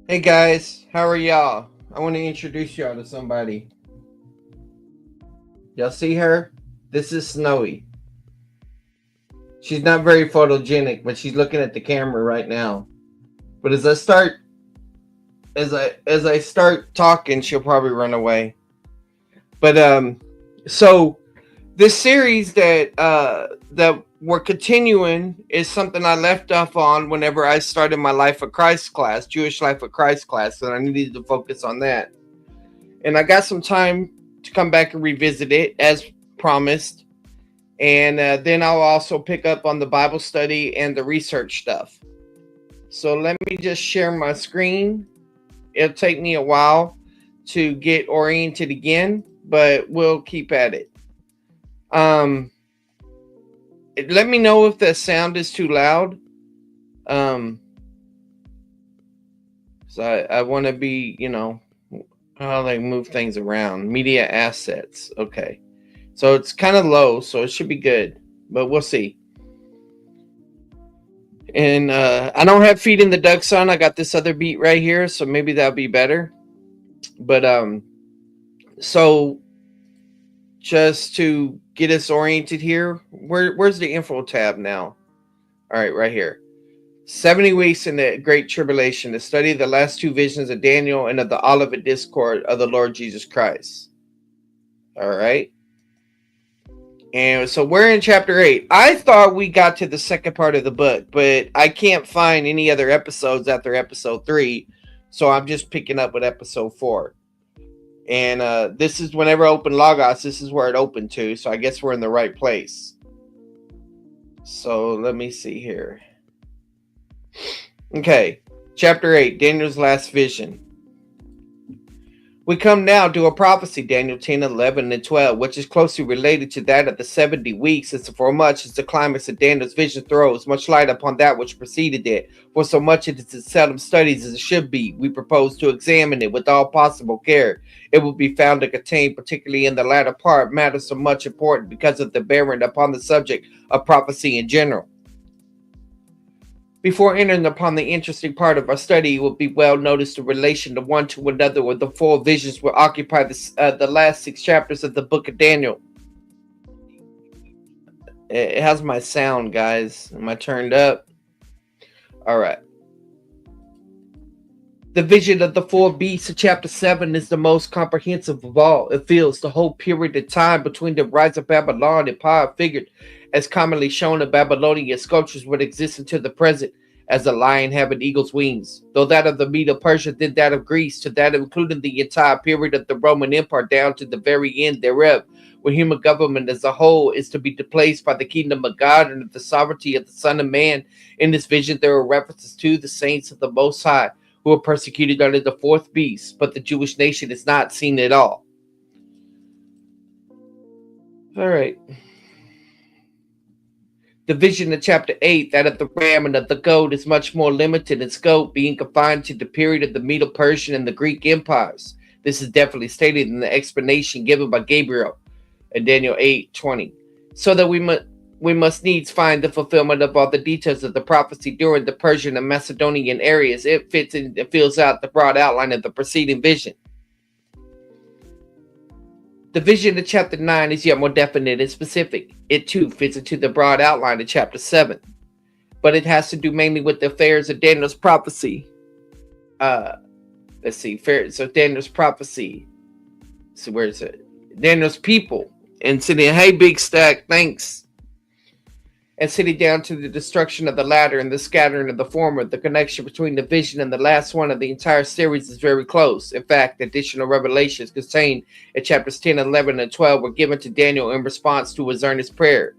Hey guys, how are y'all? I want to introduce y'all to somebody. Y'all see her? This is Snowy. She's not very photogenic, but she's looking at the camera right now. But as I start talking, she'll probably run away. But so this series that we're continuing is something I left off on whenever I started my Life of Christ class, Jewish Life of Christ class, and I needed to focus on that. And I got some time to come back and revisit it as promised. And then I'll also pick up on the Bible study and the research stuff. So let me just share my screen. It'll take me a while to get oriented again, but we'll keep at it. Let me know if the sound is too loud. So I want to be, how they move things around. Media assets. Okay. So it's kind of low, so it should be good, but we'll see. And I don't have Feet in the Ducks on. I got this other beat right here, so maybe that'll be better. But so just to get us oriented here, where's the info tab now? All right, right here. 70 weeks in the Great Tribulation, to study the last two visions of Daniel and of the Olivet Discord of the Lord Jesus Christ. All right. And so we're in chapter 8. I thought we got to the second part of the book, but I can't find any other episodes after episode 3. So I'm just picking up with episode 4. And this is whenever I open Logos, this is where it opened to. So I guess we're in the right place. So let me see here. Okay. Chapter 8, Daniel's last vision. We come now to a prophecy, Daniel 10, 11, and 12, which is closely related to that of the 70 weeks, and for much as the climax of Daniel's vision throws much light upon that which preceded it, for so much it is seldom studied as it should be, we propose to examine it with all possible care. It will be found to contain, particularly in the latter part, matters so much important because of the bearing upon the subject of prophecy in general. Before entering upon the interesting part of our study, it will be well noticed the relation to one to another, where the four visions will occupy the last 6 chapters of the book of Daniel. It has my sound, guys. Am I turned up? All right. The vision of the 4 beasts of chapter 7 is the most comprehensive of all. It fills the whole period of time between the rise of Babylon and power figured as commonly shown in Babylonian sculptures would exist until the present, as a lion having eagle's wings, though that of the Medo-Persia, then that of Greece, to that including the entire period of the Roman Empire down to the very end thereof, where human government as a whole is to be displaced by the kingdom of God and of the sovereignty of the Son of Man. In this vision there are references to the saints of the Most High, who are persecuted under the 4th beast, but the Jewish nation is not seen at all. All right. The vision of chapter 8, that of the ram and of the goat, is much more limited in scope, being confined to the period of the Medo-Persian and the Greek empires. This is definitely stated in the explanation given by Gabriel in Daniel 8:20. So that we must needs find the fulfillment of all the details of the prophecy during the Persian and Macedonian areas. It fits in and fills out the broad outline of the preceding vision. The vision of chapter 9 is yet more definite and specific. It too fits into the broad outline of chapter 7, but it has to do mainly with the affairs of Daniel's prophecy. Let's see, so Daniel's prophecy. So where is it? Daniel's people and sitting. Hey, Big Stack, thanks. And sitting down to the destruction of the latter and the scattering of the former. The connection between the vision and the last one of the entire series is very close. In fact, additional revelations contained in chapters 10, 11, and 12 were given to Daniel in response to his earnest prayer,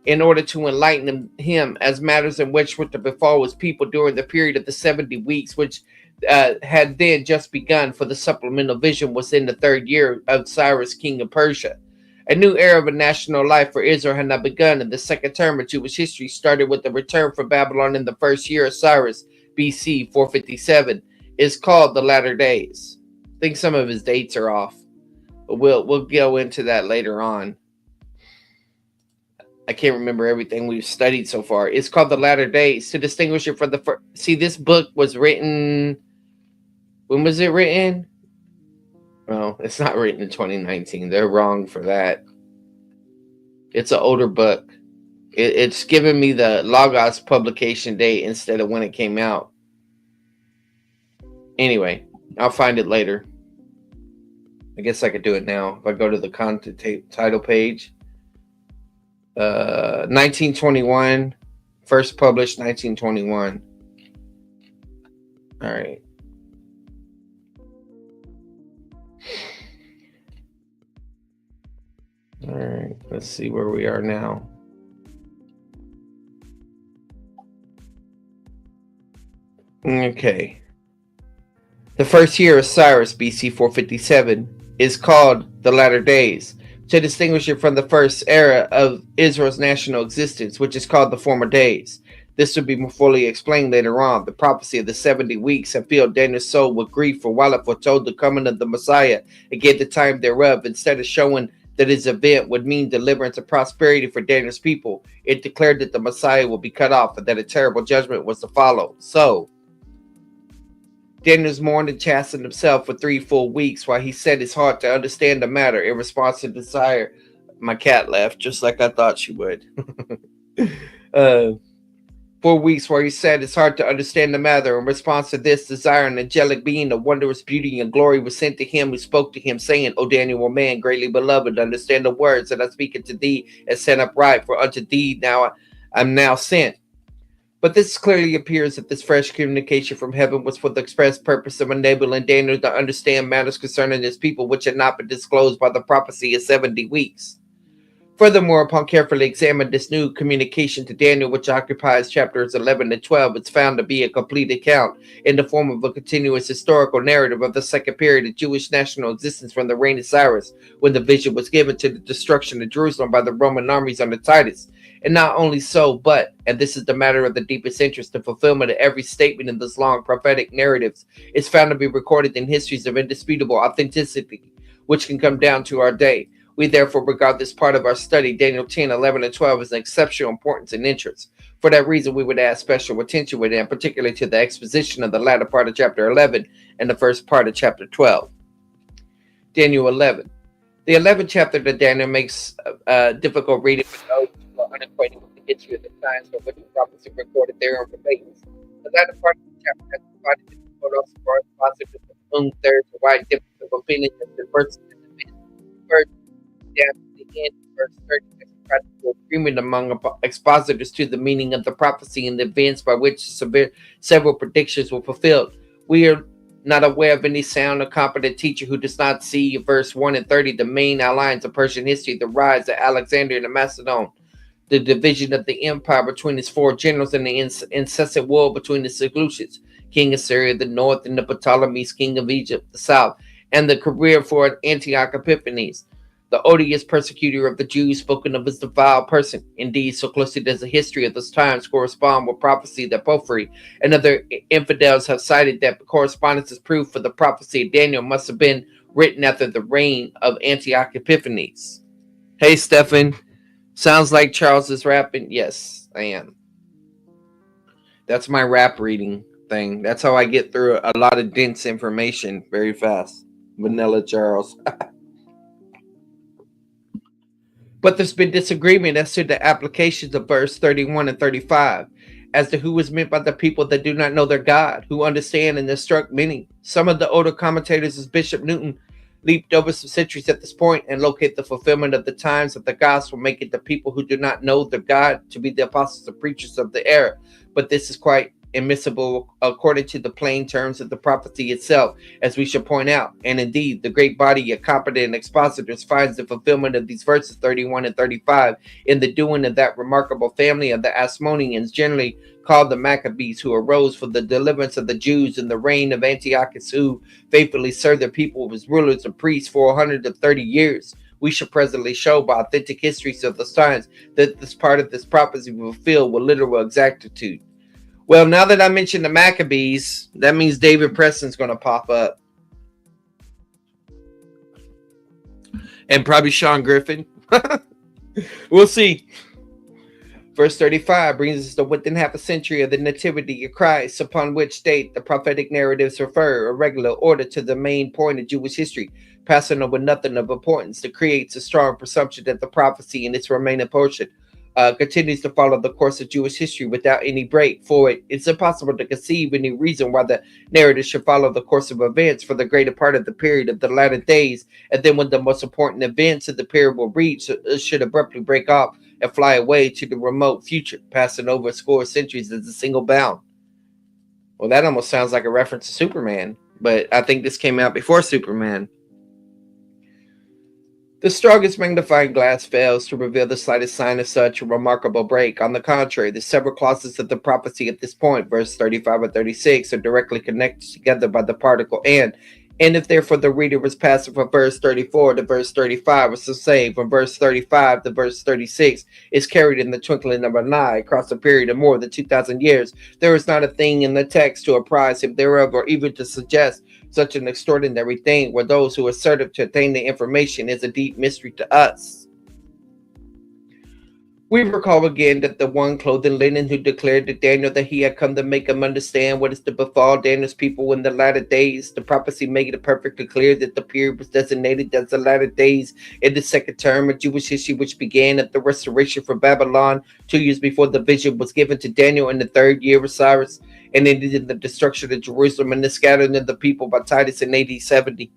in order to enlighten him as matters in which were to befall his people during the period of the 70 weeks, which had then just begun, for the supplemental vision was in the 3rd year of Cyrus, king of Persia. A new era of national life for Israel had now begun, and the second term of Jewish history started with the return from Babylon in the 1st year of Cyrus, BC 457. It's called the Latter Days. I think some of his dates are off, but we'll go into that later on. I can't remember everything we've studied so far. It's called the Latter Days to distinguish it from the first. See, this book was written When was it written? Well, it's not written in 2019. They're wrong for that. It's an older book. It's giving me the Logos publication date instead of when it came out. Anyway, I'll find it later. I guess I could do it now. If I go to the content title page. 1921. First published 1921. All right. All right. Let's see where we are now. Okay. The first year of Cyrus, BC 457, is called the latter days, to distinguish it from the first era of Israel's national existence, which is called the former days. This will be more fully explained later on. The prophecy of the 70 weeks had filled Daniel's soul with grief, for while it foretold the coming of the Messiah, it gave the time thereof, instead of showing that his event would mean deliverance and prosperity for Daniel's people, it declared that the Messiah would be cut off and that a terrible judgment was to follow. So, Daniel's mourned and chastened himself for 3 full weeks while he set his heart to understand the matter in response to desire. My cat left just like I thought she would. 4 weeks while he set his heart to understand the matter. In response to this desire, an angelic being of wondrous beauty and glory was sent to him, who spoke to him, saying, O Daniel, a man greatly beloved, understand the words that I speak unto thee, and set upright, for unto thee now I'm now sent. But this clearly appears that this fresh communication from heaven was for the express purpose of enabling Daniel to understand matters concerning his people, which had not been disclosed by the prophecy of 70 weeks. Furthermore, upon carefully examining this new communication to Daniel, which occupies chapters 11 and 12, it's found to be a complete account in the form of a continuous historical narrative of the second period of Jewish national existence from the reign of Cyrus, when the vision was given to the destruction of Jerusalem by the Roman armies under Titus. And not only so, but, and this is the matter of the deepest interest, the fulfillment of every statement in this long prophetic narratives is found to be recorded in histories of indisputable authenticity, which can come down to our day. We therefore regard this part of our study, Daniel 10, 11, and 12, as an exceptional importance and interest. For that reason, we would add special attention with it, particularly to the exposition of the latter part of chapter 11 and the first part of chapter 12. Daniel 11. The 11th chapter that Daniel makes difficult reading for those who are unacquainted with the history of the times for which the prophecy recorded therein remains. The latter part of the chapter has provided the photos for expositors of whom there is a wide difference of opinion as to verses in the first down to the end of verse 30, there's a practical agreement among expositors to the meaning of the prophecy and the events by which several predictions were fulfilled. We are not aware of any sound or competent teacher who does not see in verse 1 and 30 the main outlines of Persian history, the rise of Alexander and Macedon, the division of the empire between its 4 generals, and the incessant war between the Seleucids, king of Syria, the north, and the Ptolemies, king of Egypt, the south, and the career for Antioch Epiphanes, the odious persecutor of the Jews, spoken of as the vile person. Indeed, so closely does the history of those times correspond with prophecy that Porphyry and other infidels have cited, that correspondence is proof for the prophecy of Daniel must have been written after the reign of Antioch Epiphanes. Hey, Stefan. Sounds like Charles is rapping. Yes, I am. That's my rap reading thing. That's how I get through a lot of dense information very fast. Vanilla Charles. But there's been disagreement as to the applications of verse 31 and 35, as to who was meant by the people that do not know their God, who understand and instruct many. Some of the older commentators, as Bishop Newton, leaped over some centuries at this point and locate the fulfillment of the times of the gospel, making the people who do not know their God to be the apostles and preachers of the era. But this is quite admissible according to the plain terms of the prophecy itself, as we shall point out. And indeed, the great body of competent expositors finds the fulfillment of these verses 31 and 35 in the doing of that remarkable family of the Asmoneans, generally called the Maccabees, who arose for the deliverance of the Jews in the reign of Antiochus, who faithfully served the people as rulers and priests for 130 years. We shall presently show by authentic histories of those times that this part of this prophecy will fulfill with literal exactitude. Well, now that I mentioned the Maccabees, that means David Preston's going to pop up. And probably Sean Griffin. We'll see. Verse 35 brings us to within half a century of the nativity of Christ, upon which date the prophetic narratives refer a regular order to the main point of Jewish history, passing over nothing of importance. That creates a strong presumption that the prophecy in its remaining portion continues to follow the course of Jewish history without any break. For it's impossible to conceive any reason why the narrative should follow the course of events for the greater part of the period of the latter days, and then when the most important events of the period will reach, it should abruptly break off and fly away to the remote future, passing over a score of centuries as a single bound. Well, that almost sounds like a reference to Superman, but I think this came out before Superman. The strongest magnifying glass fails to reveal the slightest sign of such a remarkable break. On the contrary, the several clauses of the prophecy at this point, verse 35 and 36, are directly connected together by the particle and if therefore the reader was passing from verse 34 to verse 35, was to say from verse 35 to verse 36 is carried in the twinkling of an eye across a period of more than 2,000 years, there is not a thing in the text to apprise him thereof, or even to suggest such an extraordinary thing, where those who assertive to attain the information is a deep mystery to us. We recall again that the one clothed in linen who declared to Daniel that he had come to make him understand what is to befall Daniel's people in the latter days. The prophecy made it perfectly clear that the period was designated as the latter days in the second term of Jewish history, which began at the restoration from Babylon 2 years before the vision was given to Daniel in the third year of Cyrus, and ended in the destruction of Jerusalem and the scattering of the people by Titus in AD 70.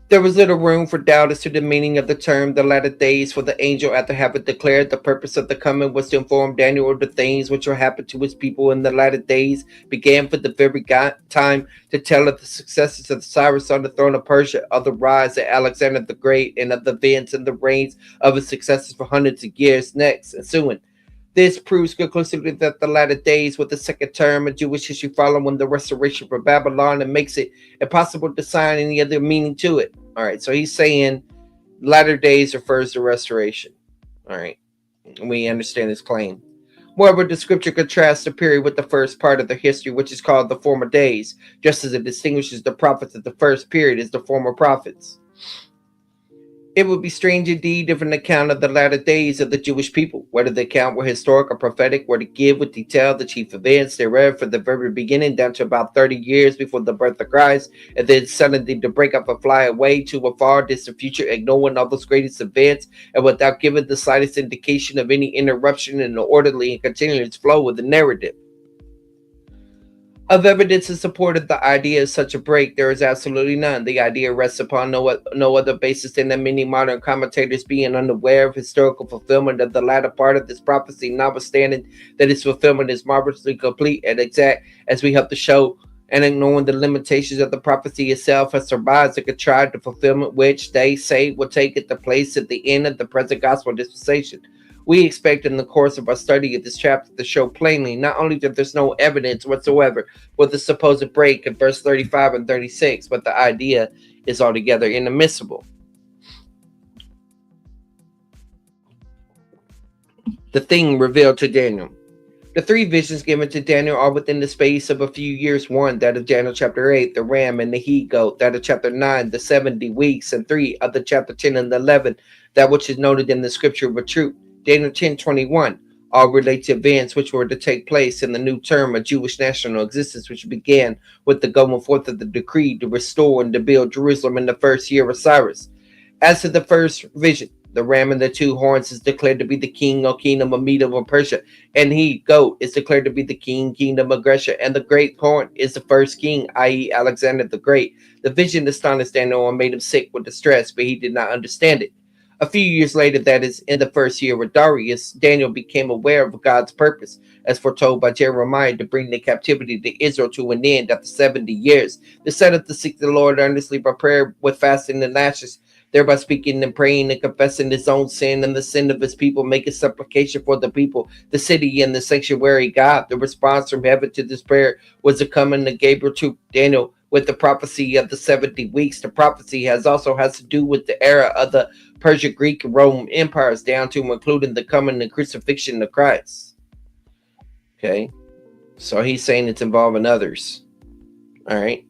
There was little room for doubt as to the meaning of the term the latter days, for the angel, after having declared the purpose of the coming was to inform Daniel of the things which will happen to his people in the latter days, began for the very time to tell of the successes of Cyrus on the throne of Persia, of the rise of Alexander the Great, and of the events and the reigns of his successors for hundreds of years next ensuing. This proves conclusively that the latter days were the second term of Jewish history following the restoration from Babylon, and makes it impossible to assign any other meaning to it. All right, so he's saying latter days refers to restoration. All right, we understand his claim. Moreover, the scripture contrasts the period with the first part of the history, which is called the former days, just as it distinguishes the prophets of the first period as the former prophets. It would be strange indeed if an account of the latter days of the Jewish people, whether the account were historic or prophetic, were to give with detail the chief events thereof from the very beginning down to about 30 years before the birth of Christ, and then suddenly to break up and fly away to a far distant future, ignoring all those greatest events, and without giving the slightest indication of any interruption in the orderly and continuous flow of the narrative. Of evidence in support of the idea of such a break, there is absolutely none. The idea rests upon no other basis than that many modern commentators, being unaware of historical fulfillment of the latter part of this prophecy, notwithstanding that its fulfillment is marvelously complete and exact, as we hope to show, and ignoring the limitations of the prophecy itself, has survived and contrived the fulfillment which they say will take it the place at the end of the present gospel dispensation. We expect in the course of our study of this chapter to show plainly not only that there's no evidence whatsoever for the supposed break in verse 35 and 36, but the idea is altogether inadmissible. The thing revealed to Daniel. The three visions given to Daniel are within the space of a few years. One, that of Daniel chapter 8, the ram and the he-goat; that of chapter 9, the 70 weeks; and 3 of the chapter 10 and 11, that which is noted in the scripture of truth. Daniel 10:21, all relate to events which were to take place in the new term of Jewish national existence, which began with the going forth of the decree to restore and to build Jerusalem in the first year of Cyrus. As to the first vision, the ram and the two horns is declared to be the king or kingdom of Media or Persia, and he, goat, is declared to be the kingdom of Grecia, and the great horn is the first king, i.e. Alexander the Great. The vision astonished Daniel and made him sick with distress, but he did not understand it. A few years later, that is, in the first year of Darius, Daniel became aware of God's purpose, as foretold by Jeremiah, to bring the captivity to Israel to an end after 70 years. The set up to seek the Lord earnestly by prayer with fasting and ashes, thereby speaking and praying and confessing his own sin and the sin of his people, making supplication for the people, the city, and the sanctuary God. The response from heaven to this prayer was the coming of Gabriel to Daniel with the prophecy of the 70 weeks. The prophecy has to do with the era of the Persia, Greek, and Roman empires, down to including the coming and crucifixion of Christ. Okay, so he's saying it's involving others. All right.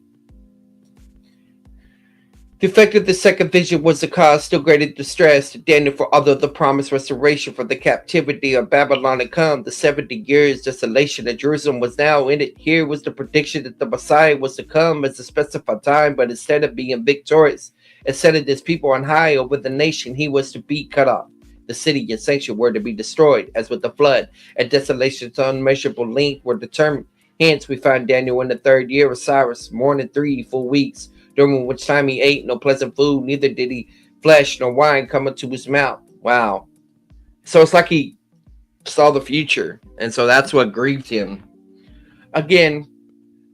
The effect of the second vision was to cause still greater distress to Daniel, for although the promised restoration for the captivity of Babylon had come, the 70 years desolation of Jerusalem was now in it. Here was the prediction that the Messiah was to come as a specified time, but instead of being victorious and setting his people on high over the nation, he was to be cut off. The city and sanctuary were to be destroyed, as with the flood, and desolation's unmeasurable length were determined. Hence, we find Daniel in the 3rd year of Cyrus, mourning 3 full weeks, during which time he ate no pleasant food, neither did he flesh nor wine come into his mouth. Wow. So it's like he saw the future, and so that's what grieved him. Again,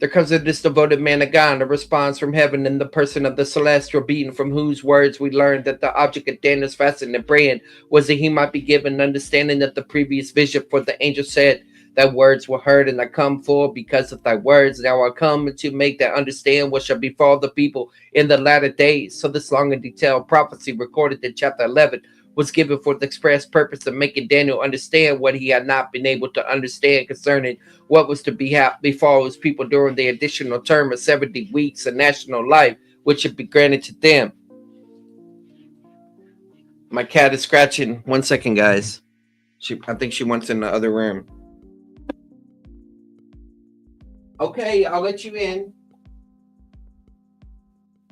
there comes in this devoted man of God, a response from heaven in the person of the celestial being, from whose words we learned that the object of Daniel's fasting and praying was that he might be given understanding of the previous vision. For the angel said, "Thy words were heard, and I come forth because of thy words. Now I come to make that understand what shall befall the people in the latter days." So this long and detailed prophecy recorded in chapter 11 was given for the express purpose of making Daniel understand what he had not been able to understand concerning what was to befall his people during the additional term of 70 weeks of national life, which should be granted to them. My cat is scratching. 1 second, guys. I think she wants in the other room. Okay, I'll let you in.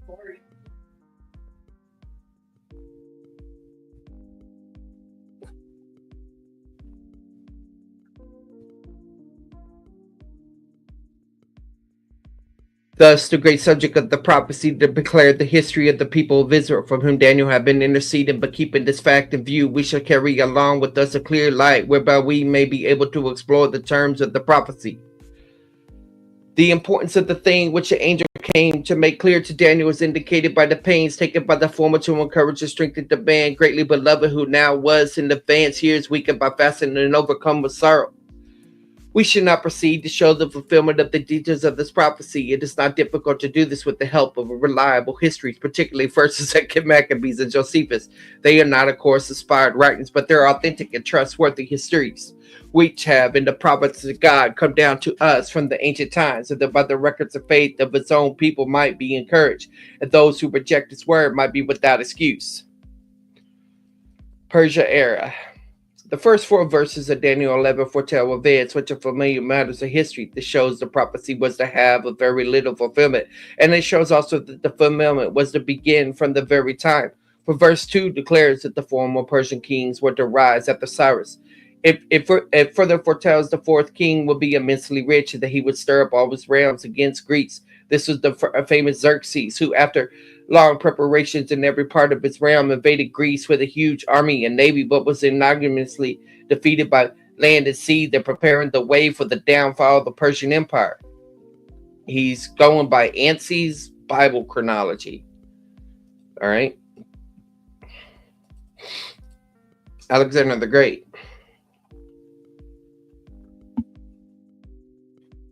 Sorry. Thus, the great subject of the prophecy declared the history of the people of Israel, from whom Daniel had been interceding. But keeping this fact in view, we shall carry along with us a clear light, whereby we may be able to explore the terms of the prophecy. The importance of the thing which the angel came to make clear to Daniel is indicated by the pains taken by the former to encourage and strengthen the man greatly beloved, who now was in advanced years weakened by fasting and overcome with sorrow. We should not proceed to show the fulfillment of the details of this prophecy. It is not difficult to do this with the help of reliable histories, particularly 1st and 2nd Maccabees and Josephus. They are not, of course, inspired writings, but they're authentic and trustworthy histories, which have, in the providence of God, come down to us from the ancient times, so that by the records of faith of its own people might be encouraged, and those who reject its word might be without excuse. Persia era. The first 4 verses of Daniel 11 foretell events which are familiar matters of history. This shows the prophecy was to have a very little fulfillment, and it shows also that the fulfillment was to begin from the very time. For verse 2 declares that the former Persian kings were to rise after Cyrus. It further foretells the 4th king will be immensely rich, and that he would stir up all his realms against Greece. This was the famous Xerxes, who, after long preparations in every part of his realm, invaded Greece with a huge army and navy, but was ignominiously defeated by land and sea, that preparing the way for the downfall of the Persian Empire. He's going by Yancey's Bible chronology. All right. Alexander the Great.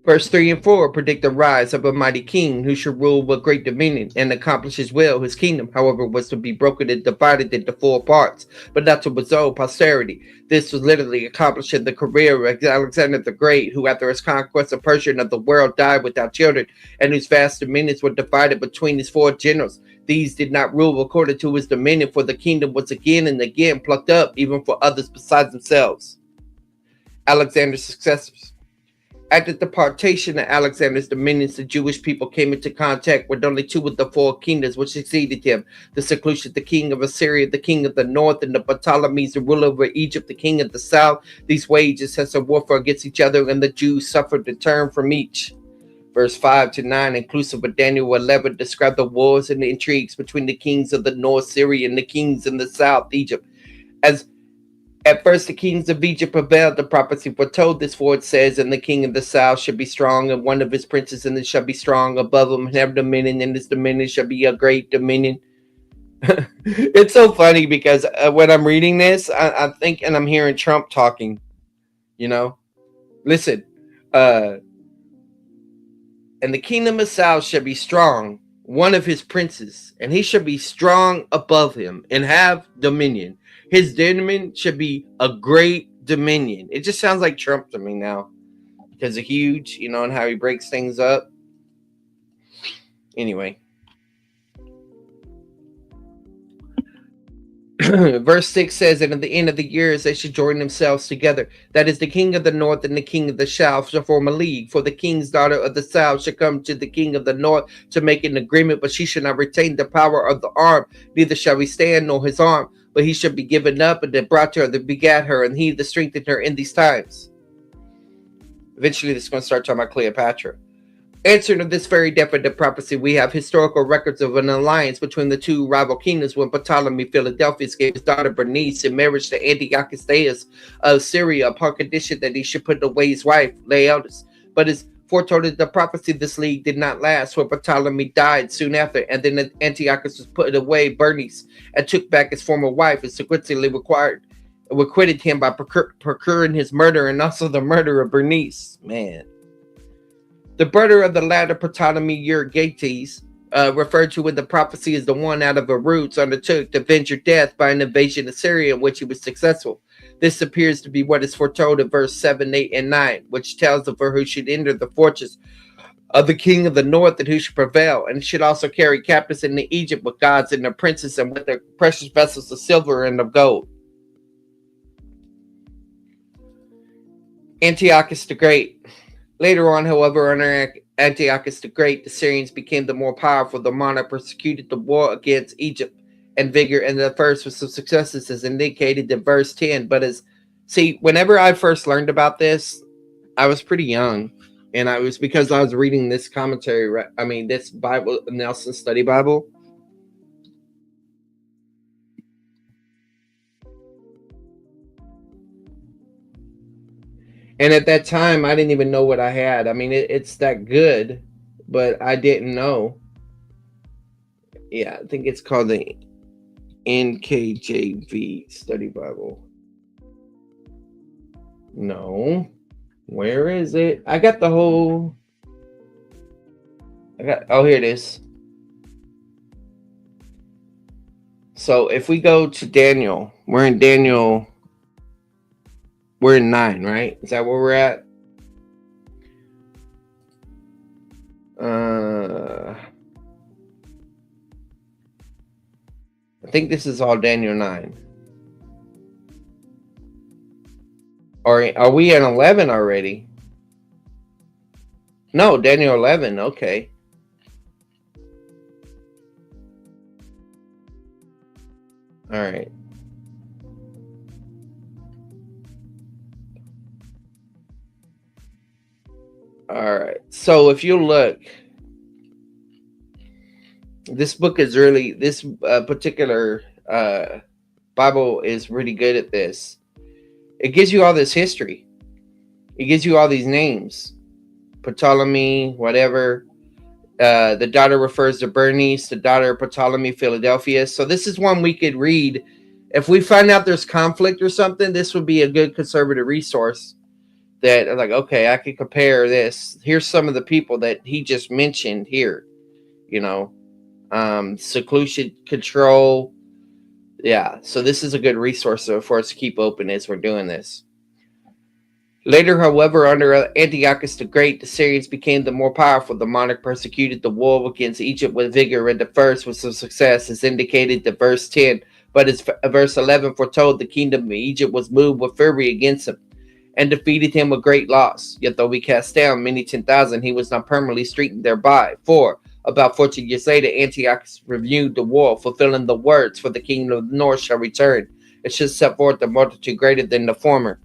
Verse 3 and 4 predict the rise of a mighty king who should rule with great dominion and accomplish his will. His kingdom, however, was to be broken and divided into 4 parts, but not to his own posterity. This was literally accomplished in the career of Alexander the Great, who, after his conquest of Persia and of the world, died without children, and whose vast dominions were divided between his 4 generals. These did not rule according to his dominion, for the kingdom was again and again plucked up, even for others besides themselves. Alexander's successors. At the departation of Alexander's dominions, the Jewish people came into contact with only 2 of the 4 kingdoms which succeeded him: the Seleucus, the king of Assyria, the king of the north, and the Ptolemies, the ruler over Egypt, the king of the south. These waged incessant warfare against each other, and the Jews suffered a turn from each. Verse 5 to 9, inclusive of Daniel 11, describe the wars and the intrigues between the kings of the north, Syria, and the kings in the south, Egypt. As at first the kings of Egypt prevailed, the prophecy foretold this, for it says, "And the king of the south shall be strong, and one of his princes and it shall be strong above him, and have dominion, and his dominion shall be a great dominion." It's so funny because when I'm reading this, I think, and I'm hearing Trump talking, you know. Listen, and the kingdom of the south shall be strong, one of his princes, and he shall be strong above him, and have dominion. His dominion should be a great dominion. It just sounds like Trump to me now, because of huge, you know, and how he breaks things up. Anyway. Verse 6 says, and at the end of the years they should join themselves together. That is, the king of the north and the king of the south shall form a league. For the king's daughter of the south shall come to the king of the north to make an agreement, but she shall not retain the power of the arm, neither shall he stand nor his arm, but he shall be given up, and that brought her, that begat her, and he that strengthened her in these times. Eventually, this is going to start talking about Cleopatra. Answering to this very definite prophecy, we have historical records of an alliance between the two rival kingdoms when Ptolemy Philadelphus gave his daughter Bernice in marriage to Antiochus of Syria upon condition that he should put away his wife Laodice. But as foretold in the prophecy, this league did not last, for Ptolemy died soon after, and then Antiochus was put away Bernice and took back his former wife, and sequentially requited him by procuring his murder and also the murder of Bernice. Man. The murder of the latter Ptolemy Euergetes, referred to in the prophecy as the one out of her roots, undertook to avenge her death by an invasion of Syria in which he was successful. This appears to be what is foretold in verse 7, 8, and 9, which tells of her who should enter the fortress of the king of the north and who should prevail, and should also carry captives into Egypt with gods and their princes and with their precious vessels of silver and of gold. Antiochus the Great. Later on, however, under Antiochus the Great, the Syrians became the more powerful. The monarch persecuted the war against Egypt and vigor, and the first with some successes as indicated in verse 10. But whenever I first learned about this, I was pretty young, and it was because I was reading this commentary, this Bible, Nelson Study Bible. And at that time, I didn't even know what I had. It's that good, but I didn't know. Yeah, I think it's called the NKJV Study Bible. No. Where is it? Oh, here it is. So if we go to Daniel, we're in Daniel. We're in 9, right? Is that where we're at? I think this is all Daniel 9. Or are we in 11 already? No, Daniel 11. Okay. All right. All right. So if you look, this book is really, this particular Bible is really good at this. It gives you all this history. It gives you all these names. Ptolemy, whatever. The daughter refers to Bernice, the daughter of Ptolemy Philadelphus. So this is one we could read. If we find out there's conflict or something, this would be a good conservative resource. That like, okay, I can compare this. Here's some of the people that he just mentioned here. Seclusion, control. Yeah, so this is a good resource for us to keep open as we're doing this. Later, however, under Antiochus the Great, the Syrians became the more powerful. The monarch persecuted the war against Egypt with vigor, and the first with some success, as indicated in verse 10. But as verse 11 foretold, the kingdom of Egypt was moved with fury against him, and defeated him with great loss. Yet though we cast down many 10,000, he was not permanently strengthened thereby. For about 14 years later, Antiochus renewed the war, fulfilling the words, for the kingdom of the north shall return. It should set forth a multitude greater than the former.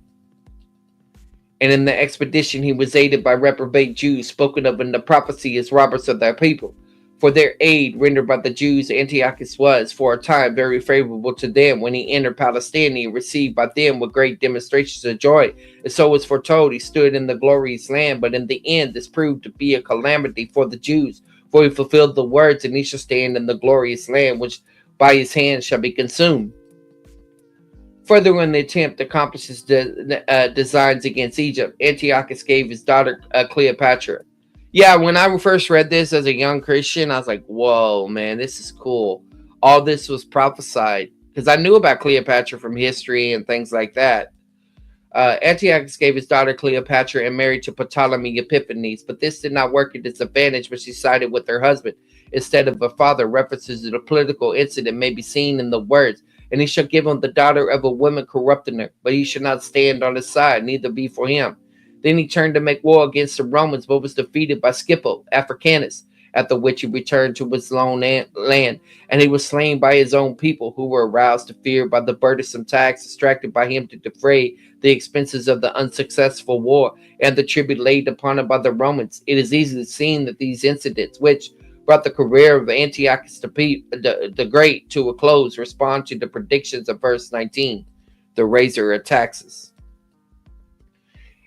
And in the expedition he was aided by reprobate Jews, spoken of in the prophecy as robbers of their people. For their aid rendered by the Jews, Antiochus was, for a time, very favorable to them. When he entered Palestine, he received by them with great demonstrations of joy. And so was foretold, he stood in the glorious land. But in the end, this proved to be a calamity for the Jews. For he fulfilled the words, and he shall stand in the glorious land, which by his hand shall be consumed. Further, in the attempt to accomplish his designs against Egypt, Antiochus gave his daughter Cleopatra. Yeah, when I first read this as a young Christian, I was like, whoa, man, this is cool. All this was prophesied. Because I knew about Cleopatra from history and things like that. Antiochus gave his daughter Cleopatra and married to Ptolemy Epiphanes, but this did not work at its advantage when she sided with her husband instead of her father. References to the political incident may be seen in the words, and he shall give him the daughter of a woman corrupting her, but he shall not stand on his side, neither be for him. Then he turned to make war against the Romans, but was defeated by Scipio Africanus, after which he returned to his own land, and he was slain by his own people, who were aroused to fear by the burdensome tax extracted by him to defray the expenses of the unsuccessful war and the tribute laid upon him by the Romans. It is easily seen that these incidents, which brought the career of Antiochus the Great to a close, respond to the predictions of verse 19, the raiser of taxes.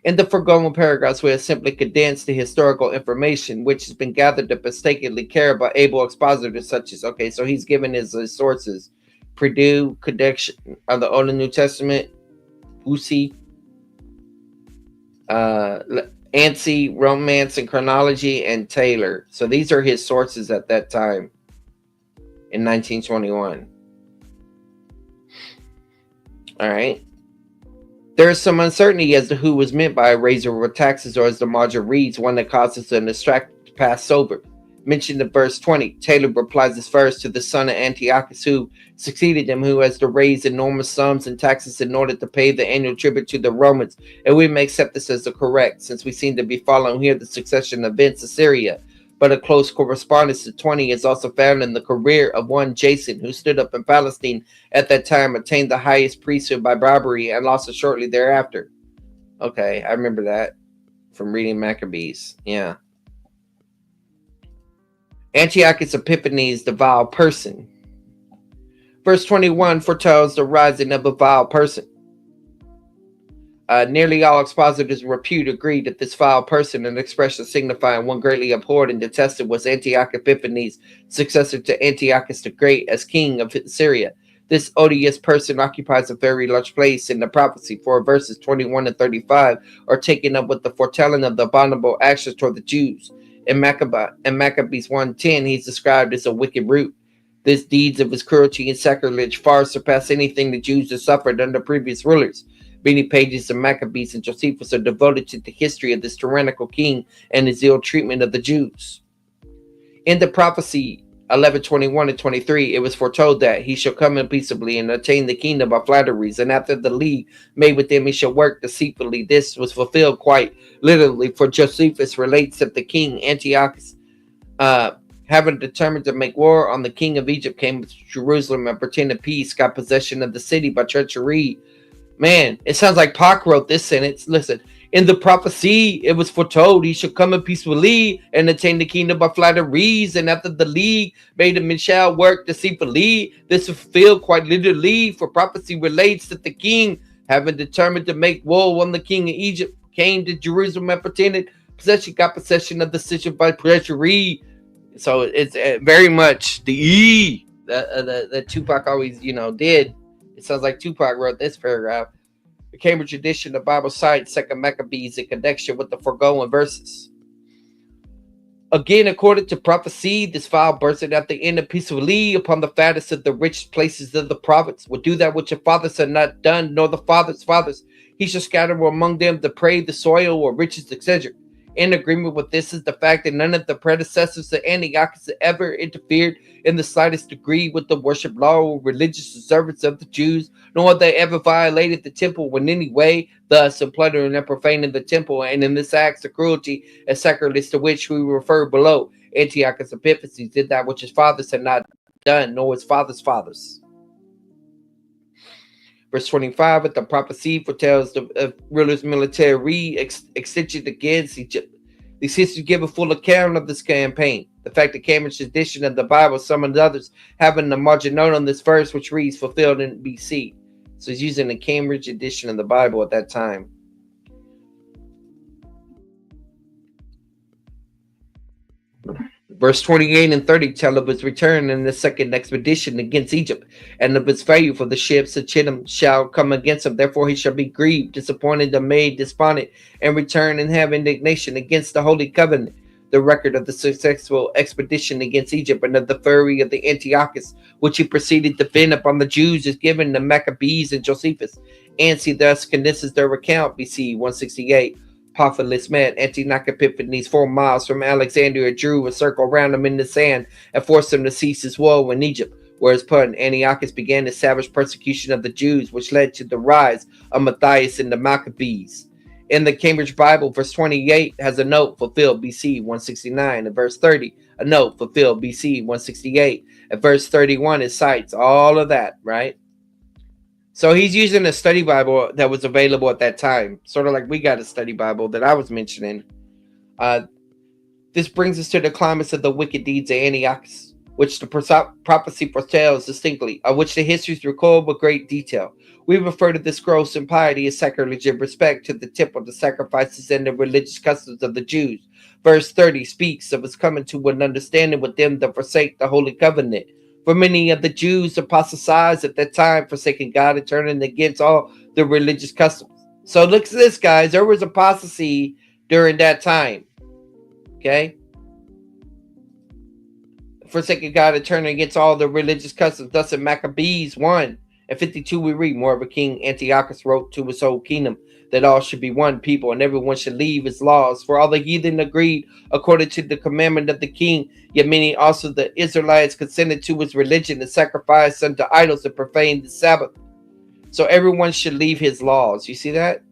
In the foregoing paragraphs, we have simply condensed the historical information which has been gathered and painstakingly carried by able expositors such as, okay, so he's given his sources: Purdue, Connection of the Old and New Testament, Usi, Ansi, Romance and Chronology, and Taylor. So these are his sources at that time in 1921. All right. There is some uncertainty as to who was meant by a raiser of taxes, or as the margin reads, one that causes an distract to pass sober. Mentioned in verse 20, Taylor replies this verse to the son of Antiochus, who succeeded him, who has to raise enormous sums in taxes in order to pay the annual tribute to the Romans. And we may accept this as the correct, since we seem to be following here the succession of events of Syria. But a close correspondence to 20 is also found in the career of one Jason, who stood up in Palestine at that time, attained the highest priesthood by robbery, and lost it shortly thereafter. Okay, I remember that from reading Maccabees. Yeah. Antiochus Epiphanes, the vile person. Verse 21 foretells the rising of a vile person. Nearly all expositors of repute agreed that this vile person, an expression signifying one greatly abhorred and detested, was Antiochus Epiphanes, successor to Antiochus the Great as king of Syria. This odious person occupies a very large place in the prophecy, for verses 21 and 35 are taken up with the foretelling of the abominable actions toward the Jews. In Maccabees 1:10, he's described as a wicked root. These deeds of his cruelty and sacrilege far surpass anything the Jews have suffered under previous rulers. Many pages of Maccabees and Josephus are devoted to the history of this tyrannical king and his ill treatment of the Jews. In the prophecy 11:21 and 23, it was foretold that he shall come in peaceably and attain the kingdom by flatteries, and after the league made with him he shall work deceitfully. This was fulfilled quite literally, for Josephus relates that the king Antiochus, having determined to make war on the king of Egypt, came to Jerusalem and pretended peace, got possession of the city by treachery. Man, it sounds like Pac wrote this sentence. Listen, in the prophecy, it was foretold he shall come in peacefully and attain the kingdom by flatteries, and after the league made him and shall work deceitfully. This was fulfilled quite literally, for prophecy relates that the king, having determined to make war on the king of Egypt, came to Jerusalem and pretended possession, got possession of the city by treachery. So it's very much the E that Tupac always, did. It sounds like Tupac wrote this paragraph. The Cambridge edition of Bible cites 2 Maccabees in connection with the foregoing verses. Again, according to prophecy, this foul person at the end of peacefully upon the fattest of the rich places of the province will do that which your fathers had not done, nor the fathers' fathers. He shall scatter among them the prey, the soil, or riches, etc. In agreement with this is the fact that none of the predecessors of Antiochus ever interfered in the slightest degree with the worship law or religious observance of the Jews, nor have they ever violated the temple in any way, thus in plundering and profaning the temple, and in this acts of cruelty and sacrilege to which we refer below. Antiochus Epiphanes did that which his fathers had not done, nor his fathers' fathers. Verse 25, but the prophecy foretells the ruler's military extension against Egypt. These histories give a full account of this campaign. The fact that Cambridge edition of the Bible summoned others having the margin note on this verse, which reads fulfilled in BC. So he's using the Cambridge edition of the Bible at that time. Verse 28 and 30 tell of his return in the second expedition against Egypt, and of his failure, for the ships of Chittim shall come against him. Therefore he shall be grieved, disappointed, and made despondent, and return and have indignation against the Holy Covenant. The record of the successful expedition against Egypt and of the fury of the Antiochus, which he proceeded to vent upon the Jews, is given to Maccabees and Josephus. Ansi thus condenses their account, BC 168. Apophilus met Antiochus Epiphanes 4 miles from Alexandria, drew a circle around him in the sand, and forced him to cease his woe in Egypt. whereas upon Antiochus began the savage persecution of the Jews, which led to the rise of Matthias and the Maccabees. In the Cambridge Bible, verse 28 has a note fulfilled BC 169, and verse 30 a note fulfilled BC 168. At verse 31 it cites all of that, right? So he's using a study Bible that was available at that time, sort of like we got a study Bible that I was mentioning. This brings us to the climax of the wicked deeds of Antiochus, which the prophecy foretells distinctly, of which the histories record with great detail. We refer to this gross impiety as sacrilege in respect to the temple, the sacrifices, and the religious customs of the Jews. Verse 30 speaks of us coming to an understanding with them that forsake the holy covenant. For many of the Jews apostatized at that time, forsaking God and turning against all the religious customs. So look at this, guys. There was apostasy during that time. Okay? Forsaking God and turning against all the religious customs. Thus in Maccabees 1 and 52 we read, moreover, King Antiochus wrote to his whole kingdom that all should be one people, and everyone should leave his laws. For all the heathen agreed according to the commandment of the king, yet many also the Israelites consented to his religion and sacrificed unto idols and profaned the Sabbath. So everyone should leave his laws. You see that?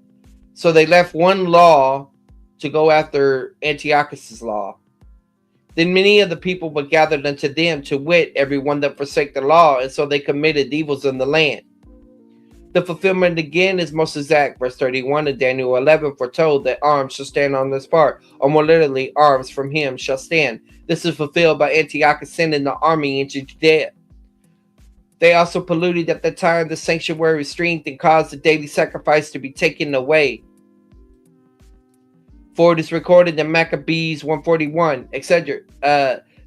So they left one law to go after Antiochus's law. Then many of the people were gathered unto them, to wit, everyone that forsake the law, and so they committed evils in the land. The fulfillment again is most exact. Verse 31 of Daniel 11 foretold that arms shall stand on this part, or more literally, arms from him shall stand. This is fulfilled by Antiochus sending the army into Judea. They also polluted at the time the sanctuary stream and caused the daily sacrifice to be taken away. For it is recorded in Maccabees 141, etc.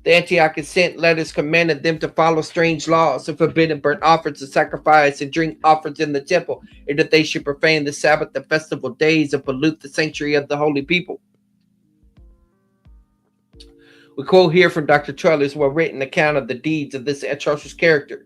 The Antiochus sent letters commanded them to follow strange laws, and forbidden burnt offerings and sacrifice and drink offerings in the temple, and that they should profane the Sabbath, the festival days, and pollute the sanctuary of the holy people. We quote here from Dr. Trellis a written account of the deeds of this atrocious character.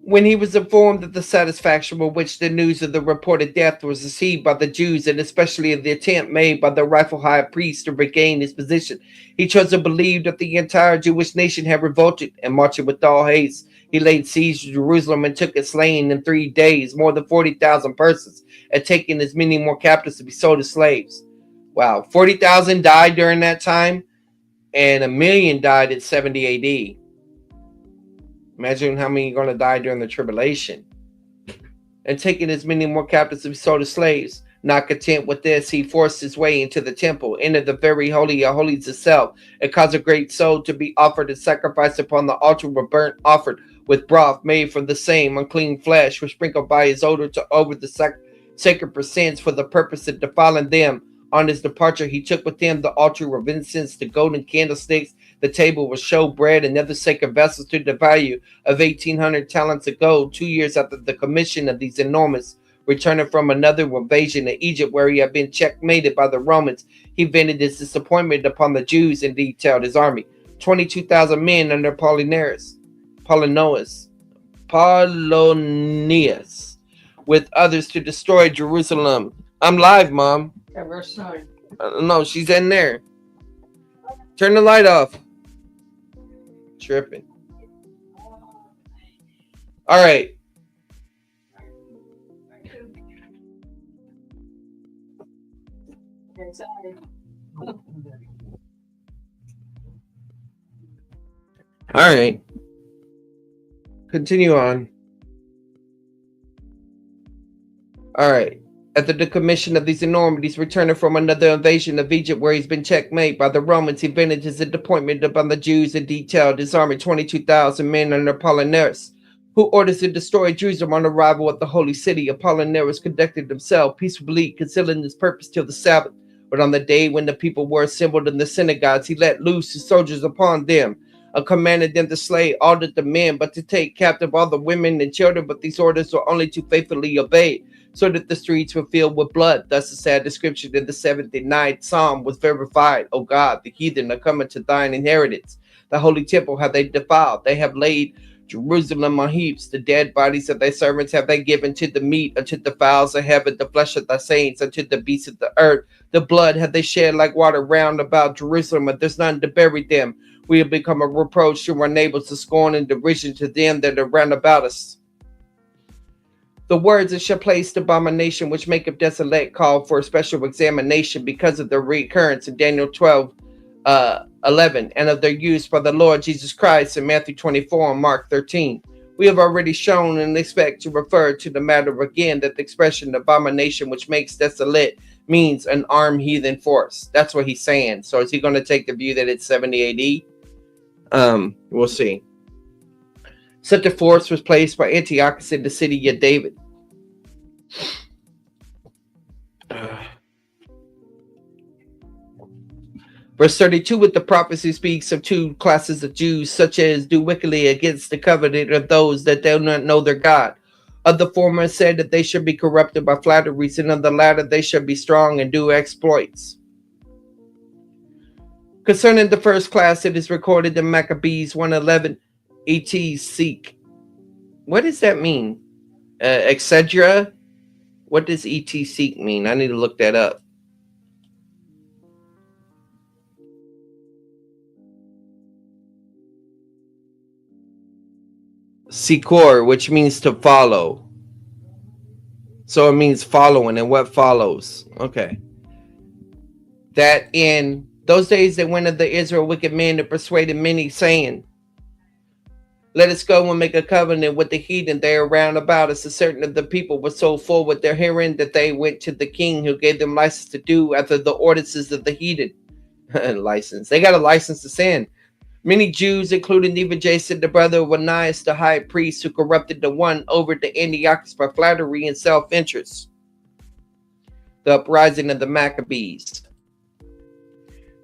When he was informed of the satisfaction with which the news of the reported death was received by the Jews, and especially of the attempt made by the rightful high priest to regain his position, he chose to believe that the entire Jewish nation had revolted, and marching with all haste, he laid siege to Jerusalem and took it, slaying in 3 days more than 40,000 persons, and taking as many more captives to be sold as slaves. Wow, 40,000 died during that time, and 1 million died at 70 AD. Imagine how many are going to die during the tribulation. And taking as many more captives to be sold as slaves. Not content with this, he forced his way into the temple, entered the very holy of holies itself, and caused a great soul to be offered and sacrificed upon the altar with burnt offered, with broth made from the same unclean flesh, was sprinkled by his odor to over the sacred persons for the purpose of defiling them. On his departure, he took with him the altar of incense, the golden candlesticks, the table with showbread, and other sacred vessels to the value of 1,800 talents of gold. 2 years after the commission of these enormous, returning from another invasion of Egypt, where he had been checkmated by the Romans, he vented his disappointment upon the Jews and detailed his army, 22,000 men under Polonius, with others to destroy Jerusalem. I'm live, Mom. Yeah, verse 9. No, she's in there. Turn the light off. Tripping. All right. All right. Continue on. All right. After the commission of these enormities, returning from another invasion of Egypt, where he's been checkmated by the Romans, he vented his disappointment upon the Jews and detailed his army, 22,000 men under Apollinaris, who orders to destroy Jerusalem on arrival at the holy city. Apollinaris conducted himself peaceably, concealing his purpose till the Sabbath. But on the day when the people were assembled in the synagogues, he let loose his soldiers upon them, and commanded them to slay all the men, but to take captive all the women and children. But these orders were only too faithfully obeyed, so that the streets were filled with blood. Thus the sad description in the 79th Psalm was verified. O God, the heathen are coming to thine inheritance. The holy temple have they defiled. They have laid Jerusalem on heaps. The dead bodies of thy servants have they given to the meat, unto the fowls of heaven, the flesh of thy saints, unto the beasts of the earth. The blood have they shed like water round about Jerusalem, and there's none to bury them. We have become a reproach to our neighbors, a scorn and derision to them that are round about us. The words that shall place the abomination which make up desolate call for a special examination because of their recurrence in Daniel 12, 11, and of their use by the Lord Jesus Christ in Matthew 24 and Mark 13. We have already shown and expect to refer to the matter again that the expression abomination which makes desolate means an armed heathen force. That's what he's saying. So is he going to take the view that it's 70 AD? We'll see. Such a force was placed by Antiochus in the city of David. Verse 32, with the prophecy speaks of two classes of Jews, such as do wickedly against the covenant of those that do not know their God. Of the former said that they should be corrupted by flatteries, and of the latter they should be strong and do exploits. Concerning the first class, it is recorded in Maccabees 1:11, et seek. What does that mean? Etc. What does et seek mean? I need to look that up. Sikor, which means to follow. So it means following, and what follows. Okay. That in those days they went of the Israel wicked men that persuaded many, saying, let us go and make a covenant with the heathen they are round about us. And certain of the people were so full with their hearing that they went to the king, who gave them license to do after the ordinances of the heathen. License. They got a license to sin. Many Jews, including even Jason, the brother of Onias, the high priest, who corrupted the one over to Antiochus by flattery and self-interest. The uprising of the Maccabees.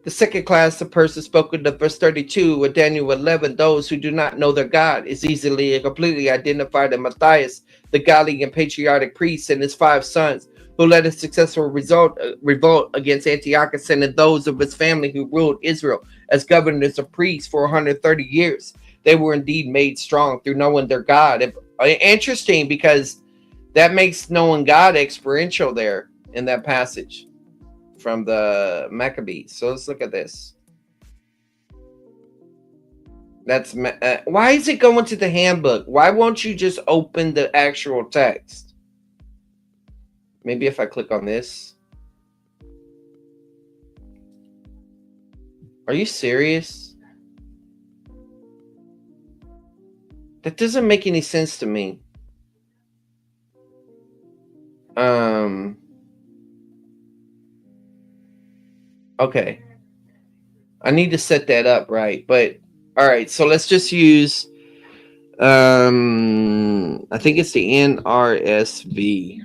The second class of persons spoken of verse 32 of Daniel 11, those who do not know their God, is easily and completely identified in Matthias, the godly and patriotic priest, and his 5 sons, who led a successful revolt against Antiochus and those of his family who ruled Israel as governors of priests for 130 years. They were indeed made strong through knowing their God. Interesting, because that makes knowing God experiential there in that passage from the Maccabees. So let's look at this. That's why is it going to the handbook? Why won't you just open the actual text? Maybe if I click on this. Are you serious? That doesn't make any sense to me. Okay. I need to set that up right. But all right, so let's just use I think it's the NRSV.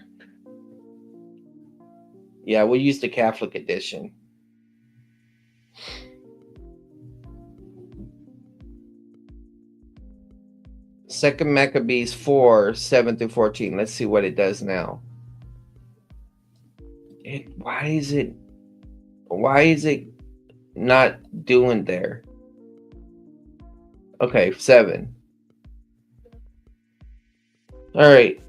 Yeah, we'll use the Catholic edition. Second Maccabees 4, 7 through 14. Let's see what it does now. Why is it not doing there? Okay, 7. All right.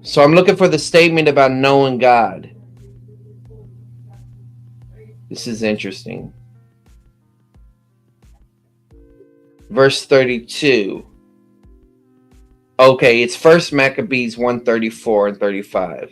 So I'm looking for the statement about knowing God. This is interesting. Verse 32. Okay, it's First Maccabees 1:34 and 35.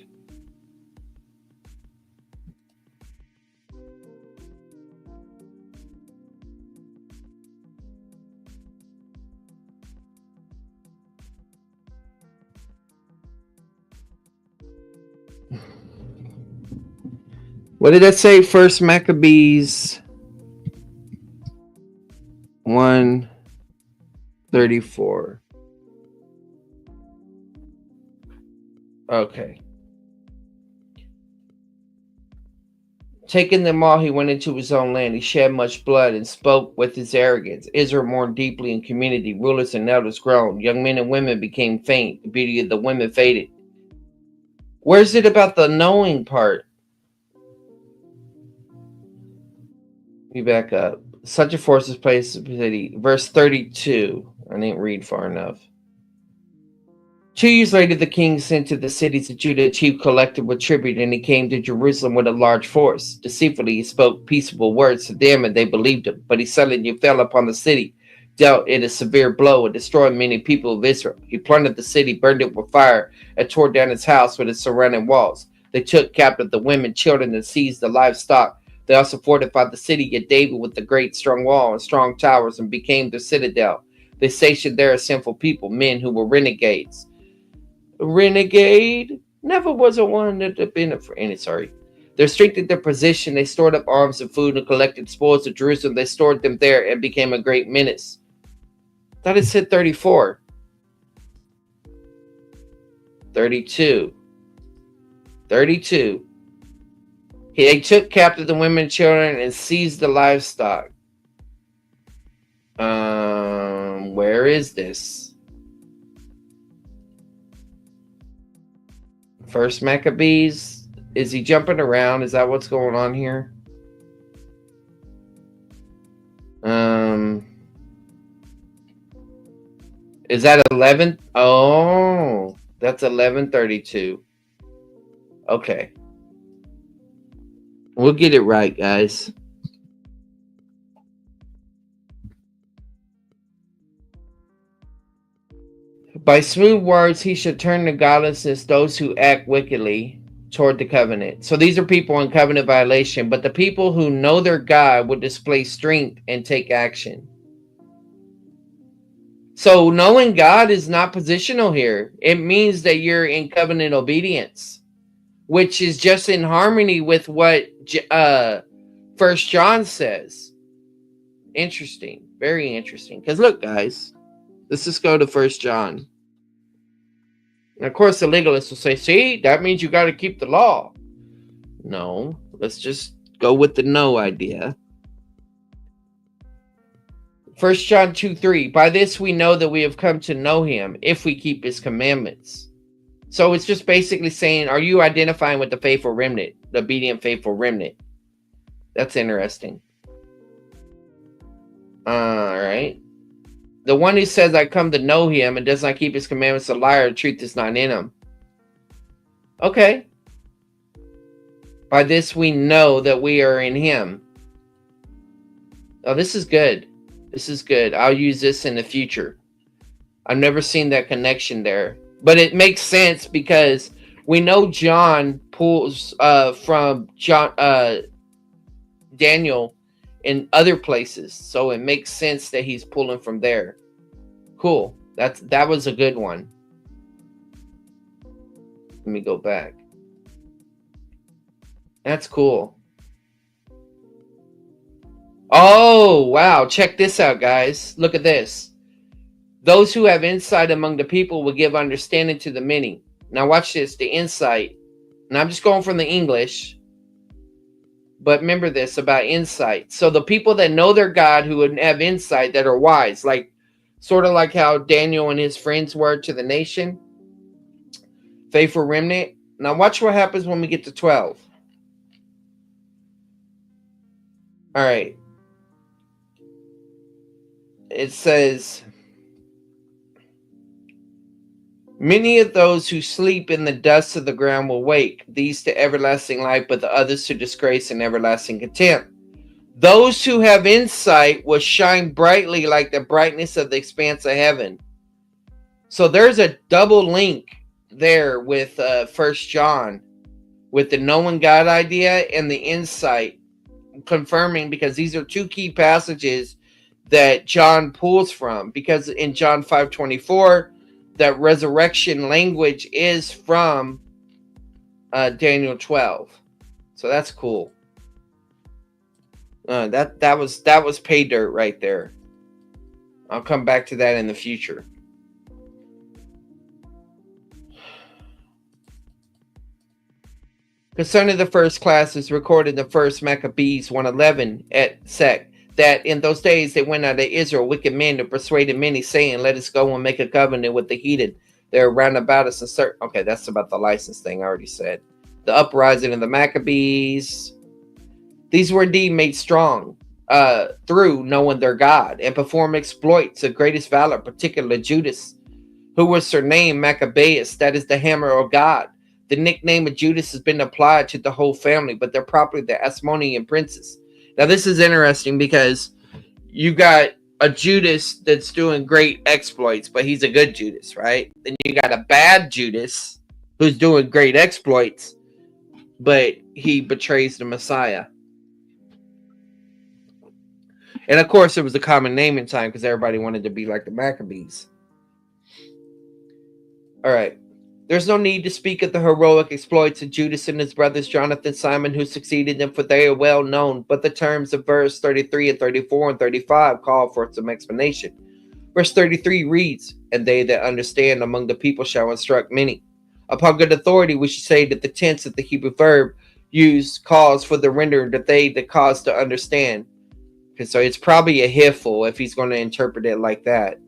What did that say? First Maccabees 1:34. Okay. Taking them all, he went into his own land. He shed much blood and spoke with his arrogance. Israel mourned deeply in community. Rulers and elders groaned. Young men and women became faint. The beauty of the women faded. Where's it about the knowing part? me back up. Such a force is placed in the city. Verse 32. I didn't read far enough. 2 years later, the king sent to the cities of Judah a chief collector with tribute, and he came to Jerusalem with a large force. Deceitfully, he spoke peaceable words to them, and they believed him. But he suddenly fell upon the city, dealt it a severe blow, and destroyed many people of Israel. He plundered the city, burned it with fire, and tore down its house with its surrounding walls. They took captive the women, children, and seized the livestock. They also fortified the city of David with a great strong wall and strong towers, and became their citadel. They stationed there a sinful people, men who were renegades. Renegade never was a one that had been for any. Sorry. They strengthened their position. They stored up arms and food and collected spoils of Jerusalem. They stored them there and became a great menace. That is said 34. 32. 32. They took captive the women and children and seized the livestock. Where is this? First Maccabees. Is he jumping around? Is that what's going on here? Is that 11? Oh, that's 1132. Okay. We'll get it right, guys. By smooth words, he should turn to godlessness those who act wickedly toward the covenant. So these are people in covenant violation, but the people who know their God will display strength and take action. So knowing God is not positional here. It means that you're in covenant obedience, which is just in harmony with what First John says. Interesting. Very interesting. Because look, guys, let's just go to First John. And of course, the legalists will say, see, that means you got to keep the law. No, let's just go with the no idea. 1 John 2:3. By this we know that we have come to know him if we keep his commandments. So it's just basically saying, are you identifying with the faithful remnant, the obedient faithful remnant? That's interesting. All right. The one who says, I come to know him and does not keep his commandments, a liar, the truth is not in him. Okay. By this we know that we are in him. Oh, this is good. This is good. I'll use this in the future. I've never seen that connection there. But it makes sense because we know John pulls from Daniel in other places. So it makes sense that he's pulling from there. Cool. That was a good one. Let me go back. That's cool. Oh, wow. Check this out, guys. Look at this. Those who have insight among the people will give understanding to the many. Now watch this, the insight. And I'm just going from the English. But remember this about insight. So the people that know their God, who would have insight, that are wise, like sort of like how Daniel and his friends were to the nation. Faithful remnant. Now watch what happens when we get to 12. All right. It says, many of those who sleep in the dust of the ground will wake, these to everlasting life, but the others to disgrace and everlasting contempt. Those who have insight will shine brightly like the brightness of the expanse of heaven. So there's a double link there with 1 John, with the knowing God idea and the insight, confirming, because these are two key passages that John pulls from, because in John 5:24, that resurrection language is from Daniel 12. So that's cool. That was pay dirt right there. I'll come back to that in the future. Concerning the first class is recorded in the first Maccabees 1:11 at Sec, that in those days they went out of Israel wicked men to persuade many, saying, let us go and make a covenant with the heathen. They're round about us and certain. Okay, that's about the license thing I already said. The uprising of the Maccabees. These were indeed made strong. through knowing their God and perform exploits of greatest valor, particularly Judas, who was surnamed Maccabeus, that is the hammer of God. The nickname of Judas has been applied to the whole family, but they're properly the Asmonean princes. Now, this is interesting because you got a Judas that's doing great exploits, but he's a good Judas, right? Then you got a bad Judas who's doing great exploits, but he betrays the Messiah. And of course, it was a common name in time because everybody wanted to be like the Maccabees. All right. There's no need to speak of the heroic exploits of Judas and his brothers Jonathan, Simon, who succeeded them, for they are well known. But the terms of verse 33 and 34 and 35 call for some explanation. Verse 33 reads, "And they that understand among the people shall instruct many." Upon good authority, we should say that the tense of the Hebrew verb used calls for the render that they that cause to understand. Okay, so it's probably a hiffle if he's going to interpret it like that.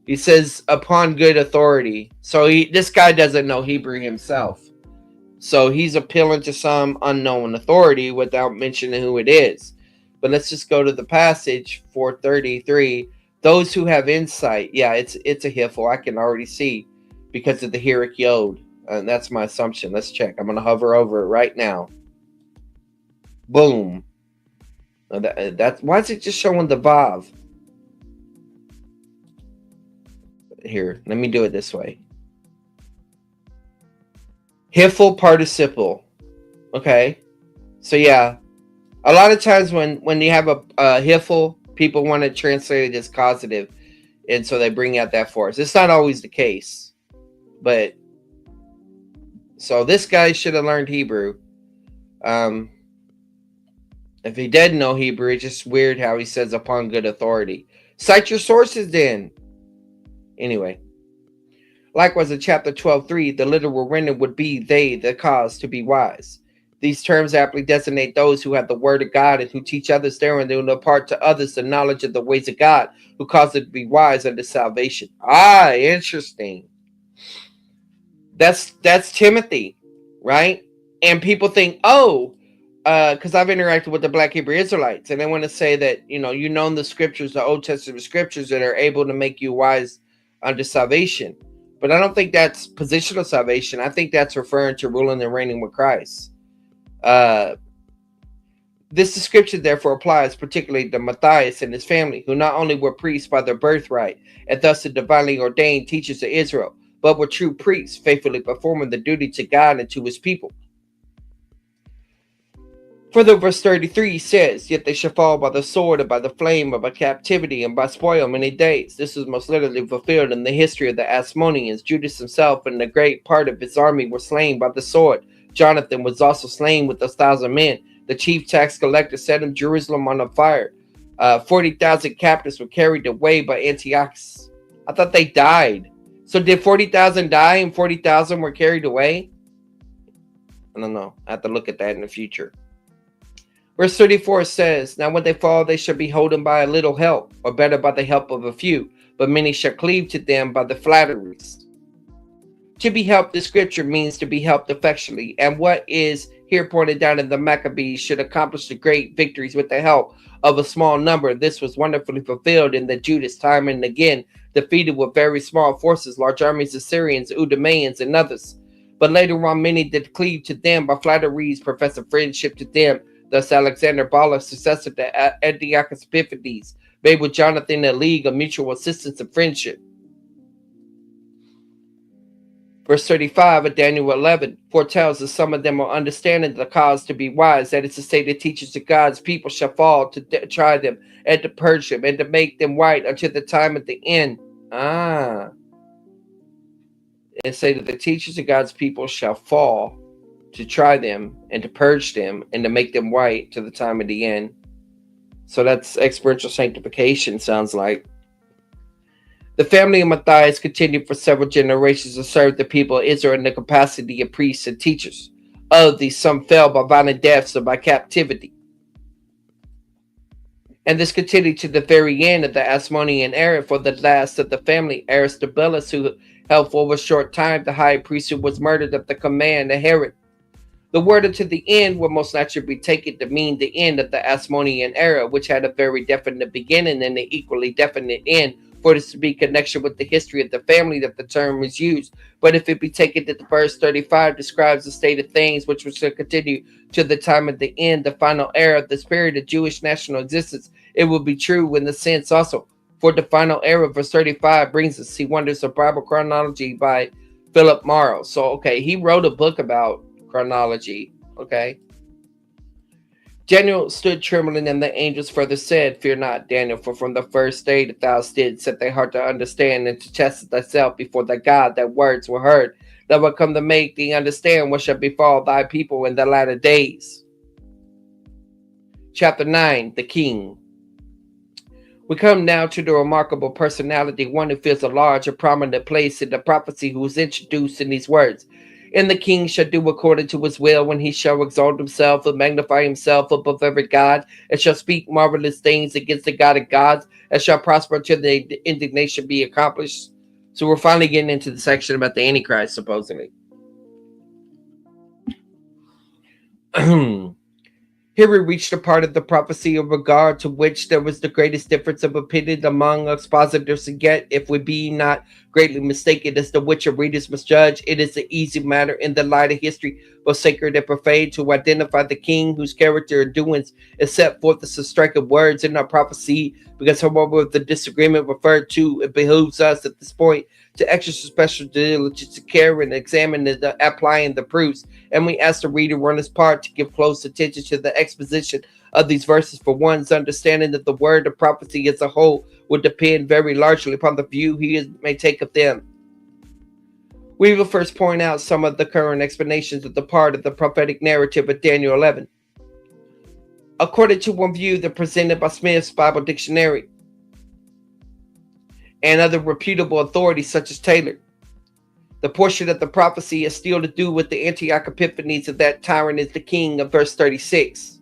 He says, upon good authority. So this guy doesn't know Hebrew himself. So he's appealing to some unknown authority without mentioning who it is. But let's just go to the passage, 433. Those who have insight. Yeah, it's a hiffle. I can already see because of the Hirik Yod. And that's my assumption. Let's check. I'm going to hover over it right now. Boom. Why is it just showing the Vav? Here, let me do it this way. Hiffle participle. Okay. So yeah, a lot of times when you have a hiffle, people want to translate it as causative, and so they bring out that for us. It's not always the case, but so this guy should have learned Hebrew. If he didn't know Hebrew, it's just weird how he says upon good authority. Cite your sources then. Anyway, likewise in chapter 12:3, the literal rendering would be they that cause to be wise. These terms aptly designate those who have the word of God and who teach others therein, and impart to others the knowledge of the ways of God, who cause it to be wise unto salvation. Ah, interesting. That's Timothy, right? And people think, because I've interacted with the Black Hebrew Israelites, and they want to say that you know the scriptures, the Old Testament scriptures that are able to make you wise unto salvation. But I don't think that's positional salvation. I think that's referring to ruling and reigning with Christ. This description therefore applies particularly to Matthias and his family, who not only were priests by their birthright and thus the divinely ordained teachers of Israel, but were true priests, faithfully performing the duty to God and to his people. Further, verse 33 says, "Yet they shall fall by the sword and by the flame and by captivity and by spoil many days." This is most literally fulfilled in the history of the Asmoneans. Judas himself and a great part of his army were slain by the sword. Jonathan was also slain with 1,000 men. The chief tax collector set him Jerusalem on fire. 40,000 captives were carried away by Antiochus. I thought they died. So did 40,000 die and 40,000 were carried away? I don't know. I have to look at that in the future. Verse 34 says, "Now when they fall, they shall be holden by a little help, or better by the help of a few, but many shall cleave to them by the flatteries." To be helped, the scripture means to be helped effectually, and what is here pointed down in the Maccabees should accomplish the great victories with the help of a small number. This was wonderfully fulfilled in the Judas time and again, defeated with very small forces, large armies of Syrians, Udameans, and others. But later on, many did cleave to them by flatteries, professing friendship to them. Thus Alexander Bala, successor to Antiochus Epiphanes, made with Jonathan a league of mutual assistance and friendship. Verse 35 of Daniel 11 foretells that some of them are understanding the cause to be wise. That is to say, the teachers of God's people shall fall to try them and to purge them and to make them white until the time at the end. And say that the teachers of God's people shall fall to try them and to purge them and to make them white to the time of the end. So that's experiential sanctification, sounds like. The family of Matthias continued for several generations to serve the people of Israel in the capacity of priests and teachers. Of these, some fell by violent deaths or by captivity. And this continued to the very end of the Asmonean era. For the last of the family, Aristobulus, who held for a short time the high priesthood, was murdered at the command of Herod. The word unto the end will most naturally be taken to mean the end of the Asmonean era, which had a very definite beginning and an equally definite end. For this to be connection with the history of the family that the term is used. But if it be taken that the verse 35 describes the state of things which will continue to the time of the end, the final era of this period of Jewish national existence, it will be true in the sense also. For the final era, verse 35 brings us, see Wonders of Bible Chronology by Philip Mauro. So, okay, he wrote a book about chronology, okay? Daniel stood trembling, and the angels further said, Fear not, Daniel, for from the first day that thou didst set thy heart to understand and to test thyself before thy God, that words were heard, that will come to make thee understand what shall befall thy people in the latter days. Chapter 9, The King. We come now to the remarkable personality, one who fills a large and prominent place in the prophecy, who is introduced in these words. And the king shall do according to his will, when he shall exalt himself and magnify himself above every god, and shall speak marvelous things against the God of gods, and shall prosper until the indignation be accomplished. So we're finally getting into the section about the Antichrist, supposedly. Here we reached a part of the prophecy in regard to which there was the greatest difference of opinion among expositors, and yet, if we be not greatly mistaken as to which our readers must judge, it is an easy matter in the light of history, both sacred and profane, to identify the king whose character and doings is set forth as the striking words in our prophecy, because however the disagreement referred to, it behooves us at this point to exercise special diligence to care and examine the applying the proofs, and we ask the reader on his part to give close attention to the exposition of these verses, for one's understanding that the word of prophecy as a whole would depend very largely upon the view he may take of them. We will first point out some of the current explanations of the part of the prophetic narrative of Daniel 11. According to one view that presented by Smith's Bible Dictionary and other reputable authorities such as Taylor, the portion of the prophecy is still to do with the Antioch Epiphanes of that tyrant is the king of verse 36.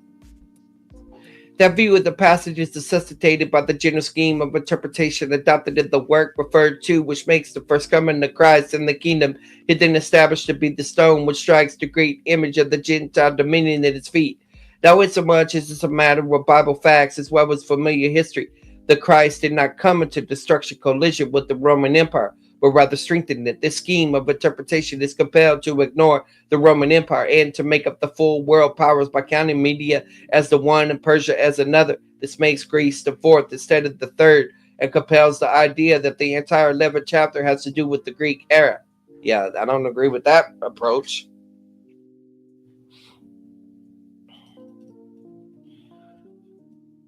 That view of the passage is necessitated by the general scheme of interpretation adopted in the work referred to, which makes the first coming of Christ in the kingdom then established to be the stone which strikes the great image of the Gentile dominion at its feet. Now, insomuch as it's a matter of Bible facts as well as familiar history, the Christ did not come into destruction collision with the Roman Empire, but rather strengthened it. This scheme of interpretation is compelled to ignore the Roman Empire and to make up the full world powers by counting Media as the one and Persia as another. This makes Greece the fourth instead of the third, and compels the idea that the entire 11th chapter has to do with the Greek era. Yeah, I don't agree with that approach.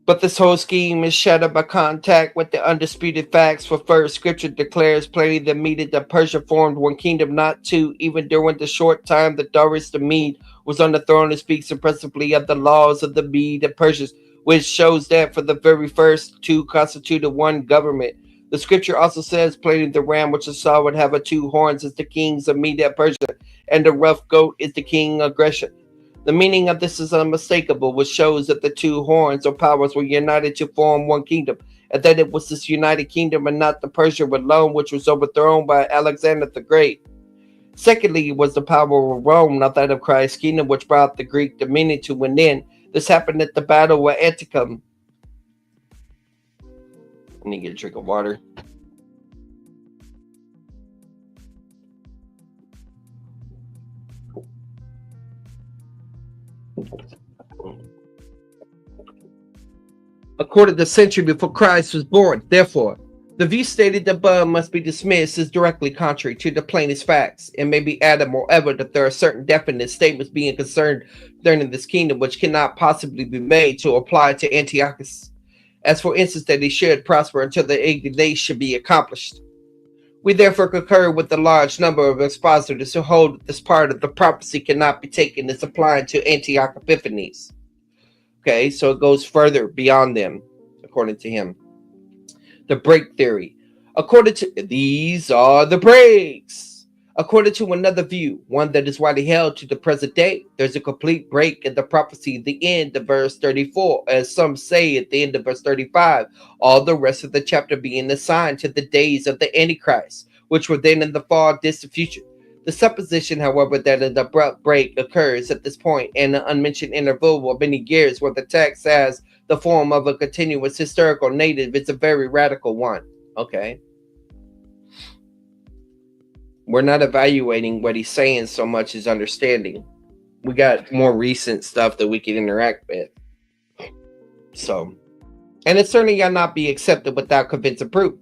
But this whole scheme is shattered by contact with the undisputed facts. For first, Scripture declares plainly that Media and Persia formed one kingdom, not two. Even during the short time that Darius the Mede was on the throne, it speaks impressively of the laws of the Mede and Persians, which shows that for the very first two constituted one government. The Scripture also says plainly the ram which I saw would have two horns is the kings of Media and Persia, and the rough goat is the king of Grecia. The meaning of this is unmistakable, which shows that the two horns or powers were united to form one kingdom, and that it was this united kingdom and not the Persia alone which was overthrown by Alexander the Great. Secondly, it was the power of Rome, not that of Christ's kingdom, which brought the Greek dominion to an end. This happened at the Battle of Anticum. I need to get a drink of water. According to the century before Christ was born. Therefore, the view stated above must be dismissed as directly contrary to the plainest facts. It may be added, moreover, that there are certain definite statements being concerned during this kingdom which cannot possibly be made to apply to Antiochus. As for instance, that he should prosper until the indignation should be accomplished. We therefore concur with the large number of expositors who hold that this part of the prophecy cannot be taken as applying to Antioch Epiphanes. Okay, so it goes further beyond them, according to him. The break theory. According to these are the breaks. According to another view, one that is widely held to the present day, there's a complete break in the prophecy at the end of verse 34, as some say at the end of verse 35, all the rest of the chapter being assigned to the days of the Antichrist, which were then in the far distant future. The supposition, however, that an abrupt break occurs at this point in an unmentioned interval of many years where the text has the form of a continuous historical native is a very radical one. Okay. We're not evaluating what he's saying so much as understanding. We got more recent stuff that we can interact with. So, and it certainly cannot be accepted without convincing proof.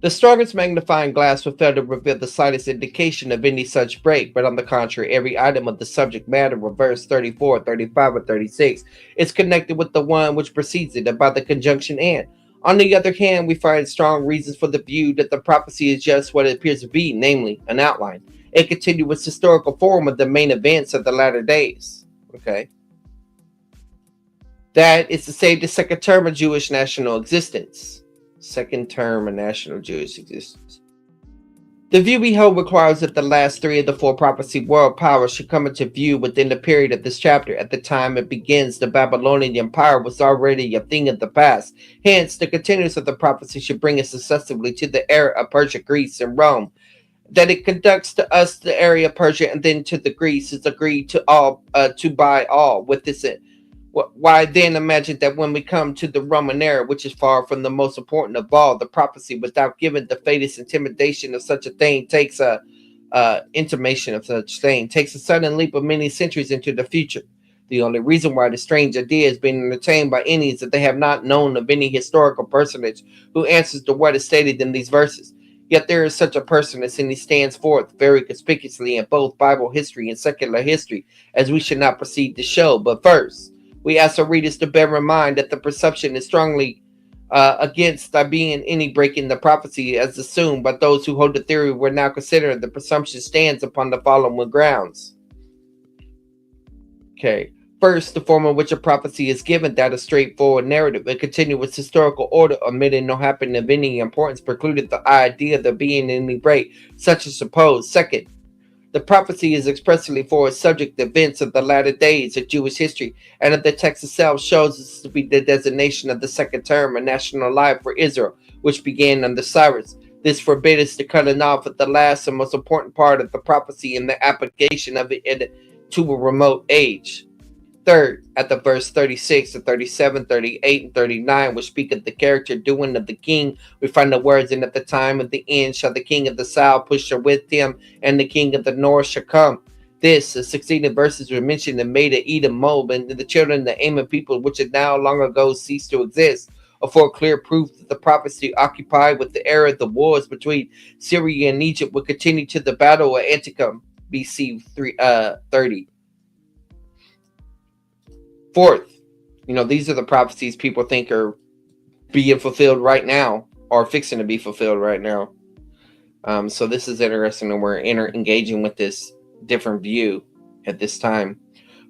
The strongest magnifying glass will fail to reveal the slightest indication of any such break, but on the contrary, every item of the subject matter of verse 34, 35, or 36 is connected with the one which precedes it by the conjunction and. On the other hand, we find strong reasons for the view that the prophecy is just what it appears to be, namely, an outline, a continuous historical form of the main events of the latter days. Okay. That is to say, the second term of Jewish national existence. Second term of national Jewish existence. The view we hold requires that the last three of the four prophecy world powers should come into view within the period of this chapter. At the time it begins, the Babylonian Empire was already a thing of the past. Hence, the continuance of the prophecy should bring us successively to the era of Persia, Greece, and Rome. That it conducts to us the area of Persia and then to the Greece is agreed to all to by all. With this, why then imagine that when we come to the Roman era, which is far from the most important of all, the prophecy, without giving the faintest intimation of such a thing, takes a sudden leap of many centuries into the future. The only reason why the strange idea is being entertained by any is that they have not known of any historical personage who answers to what is stated in these verses. Yet there is such a personage, and he stands forth very conspicuously in both Bible history and secular history, as we should not proceed to show. But first, we ask our readers to bear in mind that the perception is strongly against there being any break in the prophecy as assumed by those who hold the theory we're now considering. The presumption stands upon the following grounds. Okay. First, the form in which a prophecy is given, that a straightforward narrative, a continuous historical order, omitting no happening of any importance, precluded the idea of there being any break, such as supposed. Second, the prophecy is expressly for its subject events of the latter days of Jewish history, and the text itself shows this to be the designation of the second term of national life for Israel, which began under Cyrus. This forbids us to cut it off at the last and most important part of the prophecy in the application of it to a remote age. Third, at the verse 36 to 37, 38, and 39, which speak of the character doing of the king, we find the words, and at the time of the end shall the king of the south push with him, and the king of the north shall come. This, the succeeding verses were mentioned and made at Edom, Moab, and the children of the Ammon people, which had now long ago ceased to exist, afford clear proof that the prophecy occupied with the era of the wars between Syria and Egypt would continue to the battle at Anticum, BC 30. Fourth, these are the prophecies people think are being fulfilled right now or fixing to be fulfilled right now. So this is interesting, and we're engaging with this different view at this time.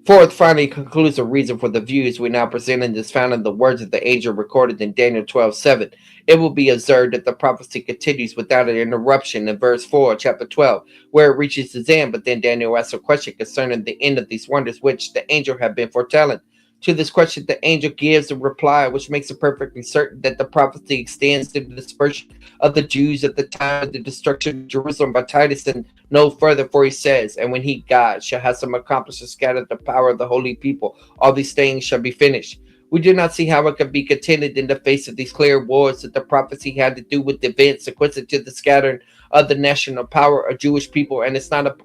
Fourth, finally concludes the reason for the views we now present and is found in the words of the angel recorded in Daniel 12:7. It will be observed that the prophecy continues without an interruption in verse 4, chapter 12, where it reaches its end. But then Daniel asks a question concerning the end of these wonders, which the angel had been foretelling. To this question, the angel gives a reply which makes it perfectly certain that the prophecy extends to the dispersion of the Jews at the time of the destruction of Jerusalem by Titus, and no further, for he says, and when he, God, shall have some accomplished and scattered the power of the holy people, all these things shall be finished. We do not see how it could be contended in the face of these clear words that the prophecy had to do with events sequential to the scattering of the national power of Jewish people, and it's not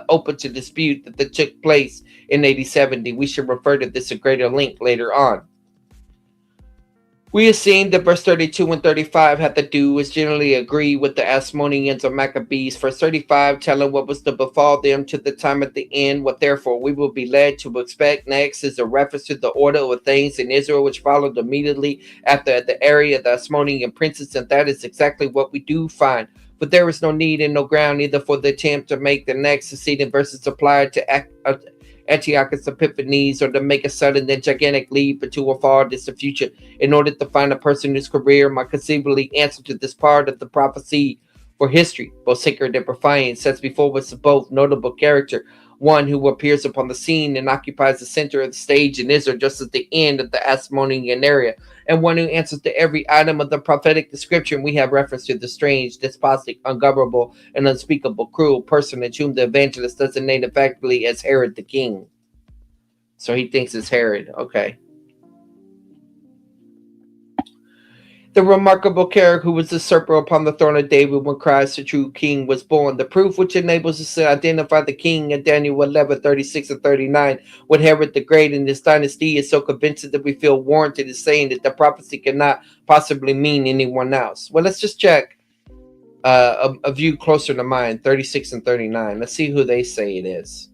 open to dispute that took place in AD 70. We should refer to this at greater length later on. We have seen that verse 32 and 35 had to do is generally agree with the Asmoneans or Maccabees. Verse 35 telling what was to befall them to the time at the end, what therefore we will be led to expect next is a reference to the order of things in Israel which followed immediately after the area of the Asmonean princes, and that is exactly what we do find. But there is no need and no ground either for the attempt to make the next succeeding verses applied to Antiochus Epiphanes, or to make a sudden and gigantic leap into a far distant future in order to find a person whose career might conceivably answer to this part of the prophecy for history, both sacred and profane, sets before us both notable character. one who appears upon the scene and occupies the center of the stage in Israel just at the end of the Asmonean area, and one who answers to every item of the prophetic description. We have reference to the strange, despotic, ungovernable, and unspeakable, cruel personage whom the evangelist designated effectively as Herod the king. So he thinks it's Herod. Okay. The remarkable character who was the usurper upon the throne of David when Christ, the true king, was born. The proof which enables us to identify the king in Daniel 11, 36 and 39 with Herod the Great and his dynasty is so convincing that we feel warranted in saying that the prophecy cannot possibly mean anyone else. Well, let's just check a view closer to mine, 36 and 39. Let's see who they say it is.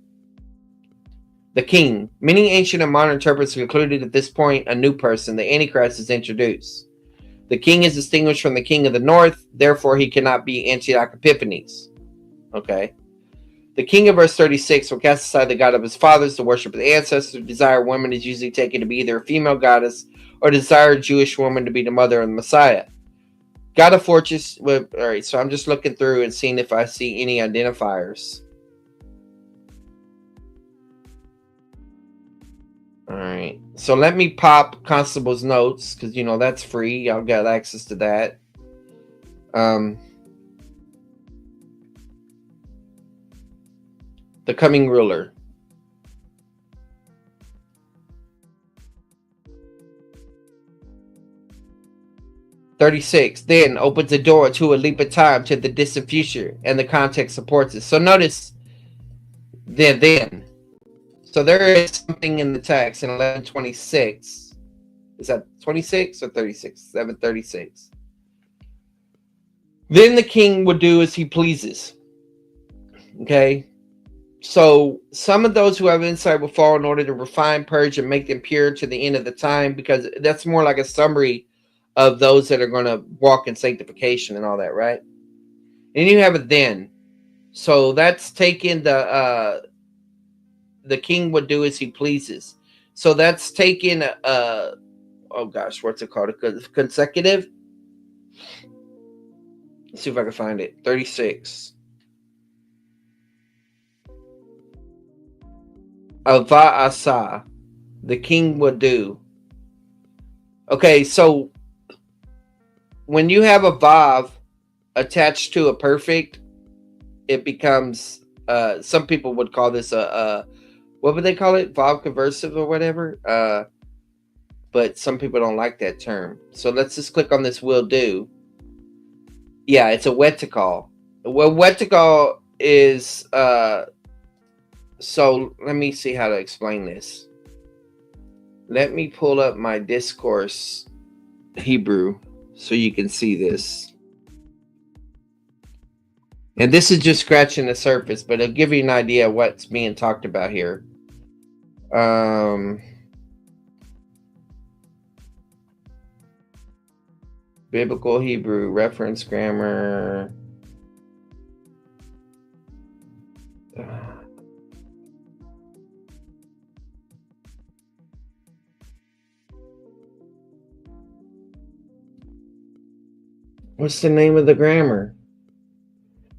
The king. Many ancient and modern interpreters concluded at this point a new person, the Antichrist, is introduced. The king is distinguished from the king of the north, therefore he cannot be Antioch Epiphanes. Okay. The king of verse 36 will cast aside the God of his fathers, the worship of the ancestors. Desire woman is usually taken to be either a female goddess or desire a Jewish woman to be the mother of the Messiah. God of fortress. Well, all right, so I'm just looking through and seeing if I see any identifiers. All right, so let me pop Constable's notes because you know that's free. Y'all got access to that. The coming ruler. (36) Then opens the door to a leap of time to the distant future, and the context supports it. So notice then. So there is something in the text in 11:26. Is that 26 or 36? 7:36. Then the king will do as he pleases. Okay. So some of those who have insight will fall in order to refine, purge, and make them pure to the end of the time, because that's more like a summary of those that are going to walk in sanctification and all that, right? And you have it then. So that's taking the king would do as he pleases. So that's taking oh gosh, what's it called? A consecutive. Let's see if I can find it. 36. Ava'asa, the king would do. Okay, so when you have a vav attached to a perfect, it becomes some people would call this a what would they call it? Vav conversive or whatever. But some people don't like that term. So let's just click on this will do. Yeah, it's a wetikal. Well, wetikal is so let me see how to explain this. Let me pull up my discourse Hebrew so you can see this. And this is just scratching the surface, but it'll give you an idea of what's being talked about here. Biblical Hebrew, reference grammar. What's the name of the grammar?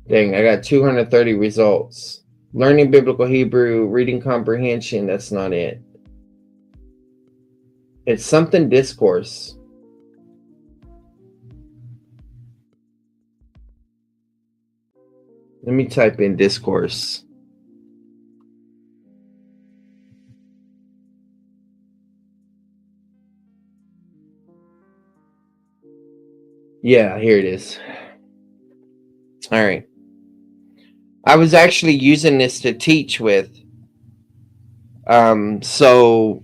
Dang, I got 230 results. Learning Biblical Hebrew, reading comprehension, that's not it. It's something discourse. Let me type in discourse. Yeah, here it is. All right. I was actually using this to teach with. So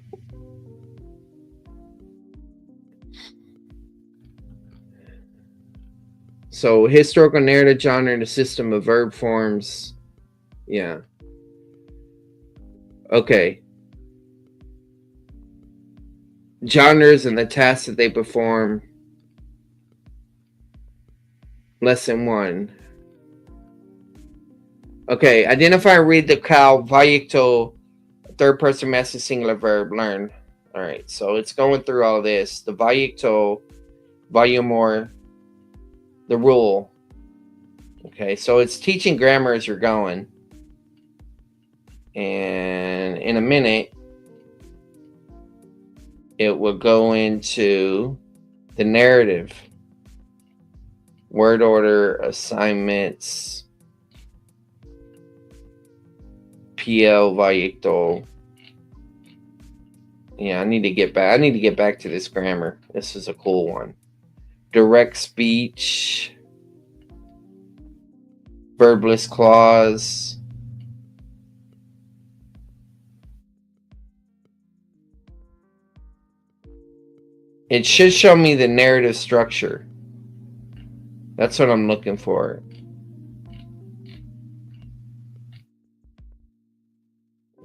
historical narrative genre and a system of verb forms. Yeah. Okay. Genres and the tasks that they perform. Lesson 1. Okay, identify and read the cow vayikto, third person masculine singular verb. Learn. All right, so it's going through all this. The vayikto, vayumor, the rule. Okay, so it's teaching grammar as you're going. And in a minute, it will go into the narrative. Word order, assignments, PL Vayicto. Yeah, I need to get back to this grammar. This is a cool one. Direct speech, verbless clause. It should show me the narrative structure. That's what I'm looking for.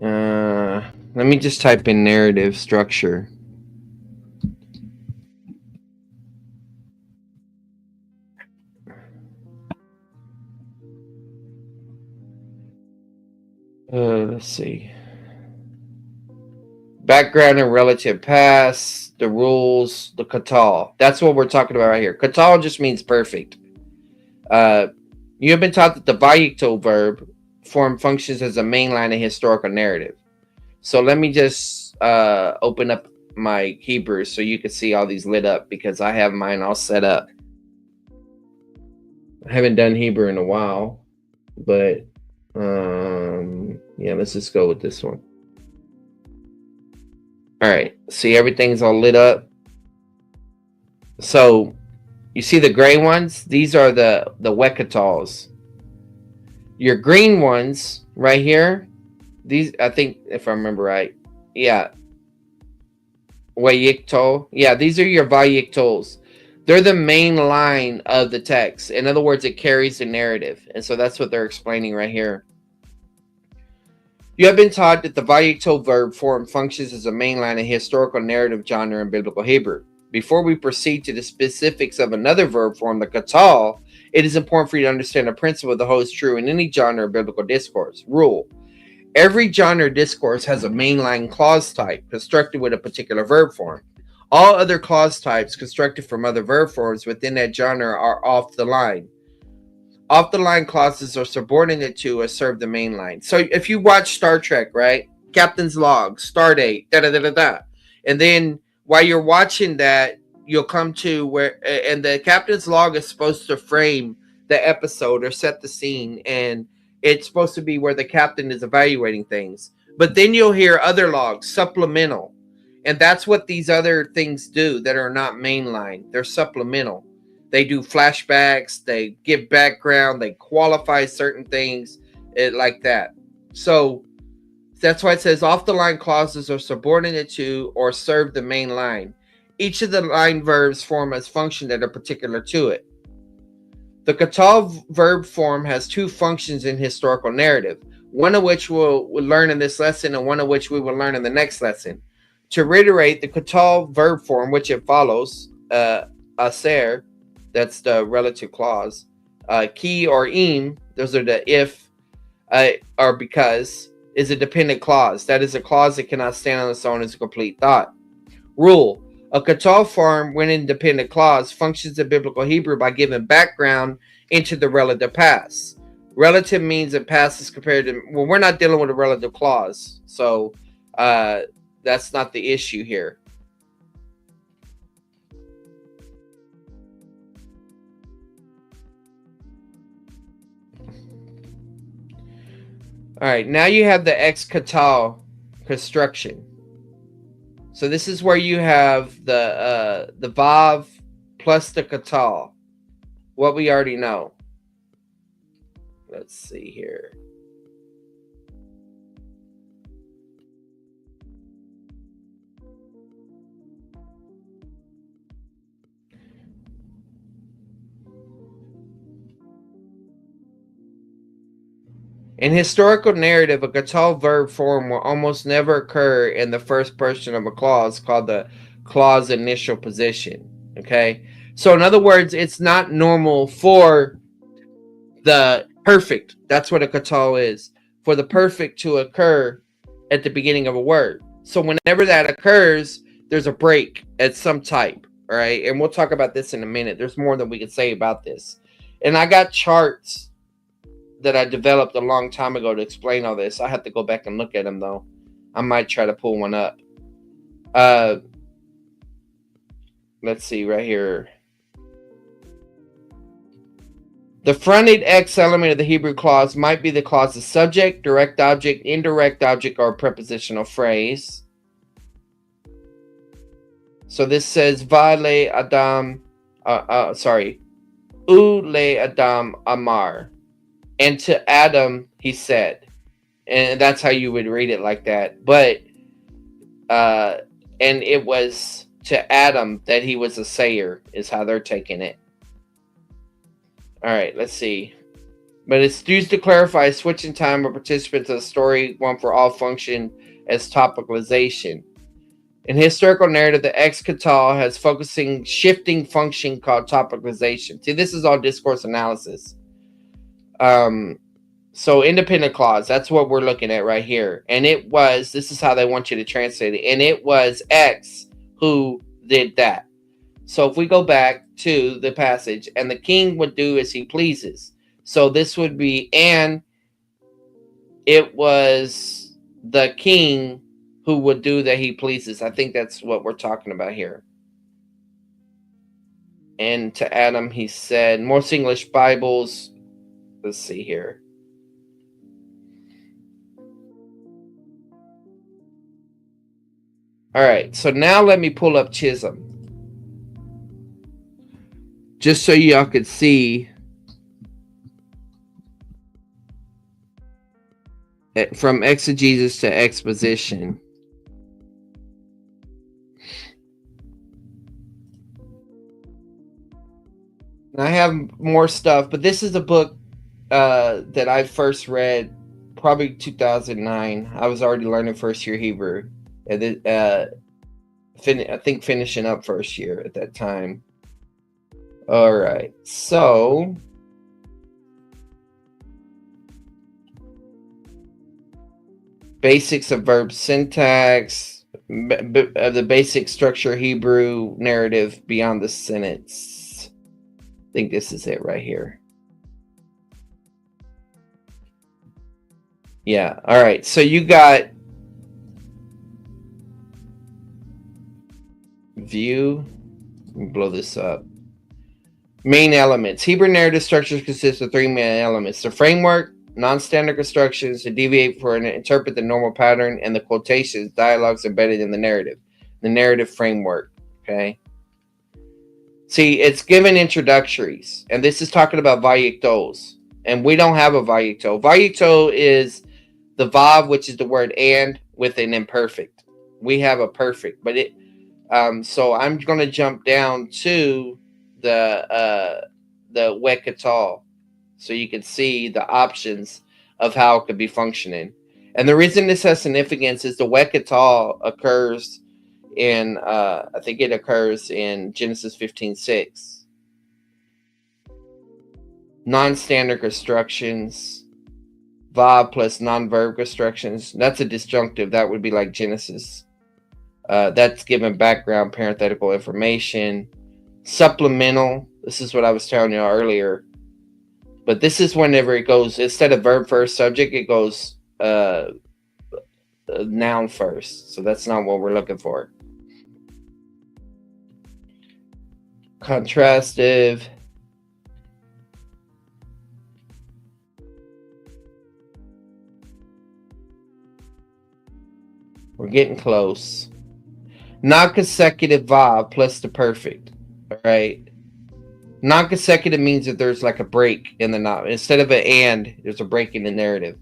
Let me just type in narrative structure. Let's see. Background and relative past, the rules, the katal. That's what we're talking about right here. Katal just means perfect. You have been taught that the Vayicto verb form functions as a main line of historical narrative. So let me just open up my Hebrew so you can see all these lit up, because I have mine all set up. I haven't done Hebrew in a while, but yeah, let's just go with this one. All right, see, everything's all lit up. So you see the gray ones? These are the Wekatals. Your green ones right here, these, I think, if I remember right, yeah, Wayikto. Yeah, these are your Vayiktos. They're the main line of the text. In other words, it carries the narrative. And so that's what they're explaining right here. You have been taught that the Vayikto verb form functions as a main line of historical narrative genre in Biblical Hebrew. Before we proceed to the specifics of another verb form, the katal, it is important for you to understand a principle that holds true in any genre of biblical discourse. Rule: every genre discourse has a mainline clause type constructed with a particular verb form. All other clause types constructed from other verb forms within that genre are off the line. Off the line clauses are subordinate to or serve the main line. So if you watch Star Trek, right? Captain's log, star date, da da da da da. And then while you're watching that, you'll come to where, and the captain's log is supposed to frame the episode or set the scene, and it's supposed to be where the captain is evaluating things. But then you'll hear other logs, supplemental. And that's what these other things do that are not mainline. They're supplemental. They do flashbacks, they give background, they qualify certain things, like that. So that's why it says off the line clauses are subordinate to or serve the main line. Each of the line verbs form as function that are particular to it. The katal verb form has two functions in historical narrative, one of which we'll learn in this lesson and one of which we will learn in the next lesson. To reiterate, the katal verb form, which it follows, aser, that's the relative clause, ki or im, those are the if or because, is a dependent clause. That is a clause that cannot stand on its own as a complete thought. Rule: a katal form, when independent clause, functions in Biblical Hebrew by giving background into the relative past. Relative means it passes compared to, well, we're not dealing with a relative clause, so that's not the issue here. All right, now you have the ex katal construction. So this is where you have the vav plus the katal, what we already know. Let's see here. In historical narrative, a katal verb form will almost never occur in the first person of a clause, called the clause initial position. Okay? So in other words, it's not normal for the perfect, that's what a katal is, for the perfect to occur at the beginning of a word. So whenever that occurs, there's a break at some type. All right? And we'll talk about this in a minute. There's more than we can say about this. And I got charts that I developed a long time ago to explain all this. I have to go back and look at them though. I might try to pull one up. Let's see right here. The fronted X element of the Hebrew clause might be the clause's subject, direct object, indirect object, or prepositional phrase. So this says Va le Adam, U le Adam Amar. And to Adam he said. And that's how you would read it like that. But and it was to Adam that he was a sayer, is how they're taking it. All right, let's see. But it's used to clarify switching time of participants of the story, one for all function as topicalization. In historical narrative, the ex-catal has shifting function called topicalization. See, this is all discourse analysis. So independent clause, that's what we're looking at right here. And it was, this is how they want you to translate it. And it was X who did that. So if we go back to the passage, and the king would do as he pleases. So this would be, and it was the king who would do that he pleases. I think that's what we're talking about here. And to Adam he said, most English Bibles, let's see here. All right, so now let me pull up Chisholm. Just so y'all could see from exegesis to exposition. I have more stuff, but this is a book that I first read probably 2009. I was already learning first year Hebrew. And I think finishing up first year at that time. All right, so basics of verb syntax, the basic structure Hebrew narrative beyond the sentence. I think this is it right here. Yeah, all right, so you got view. Let me blow this up. Main elements. Hebrew narrative structures consist of three main elements: the framework, non-standard constructions to deviate for and interpret the normal pattern, and the quotations, dialogues embedded in the narrative. The narrative framework. Okay. See, it's given introductories, and this is talking about vayiktos, and we don't have a vayikto. Vayikto is the vav, which is the word and, with an imperfect. We have a perfect, but it. So I'm going to jump down to the wekatal, so you can see the options of how it could be functioning. And the reason this has significance is the wekatal occurs in I think it occurs in Genesis 15:6. Non-standard constructions, vav plus non-verb constructions. That's a disjunctive. That would be like Genesis. That's given background parenthetical information. Supplemental. This is what I was telling you earlier. But this is whenever it goes, instead of verb first subject, it goes noun first. So that's not what we're looking for. Contrastive. We're getting close. Non-consecutive vav plus the perfect. All right. Non-consecutive means that there's like a break in the not. Instead of an and, there's a break in the narrative.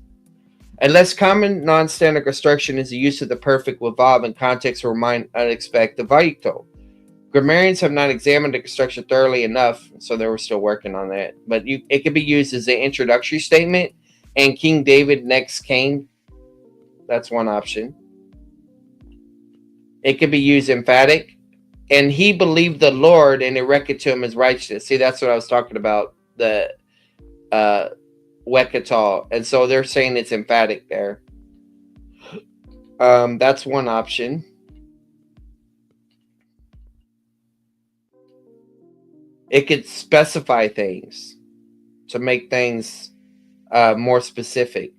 A less common non-standard construction is the use of the perfect with vav in context where might unexpect the vayikto. Grammarians have not examined the construction thoroughly enough, so they were still working on that. But it could be used as an introductory statement, and King David next came. That's one option. It could be used emphatic. And he believed the Lord, and it reckoned to him as righteousness. See, that's what I was talking about, the wekatal. And so they're saying it's emphatic there. That's one option. It could specify things to make things more specific.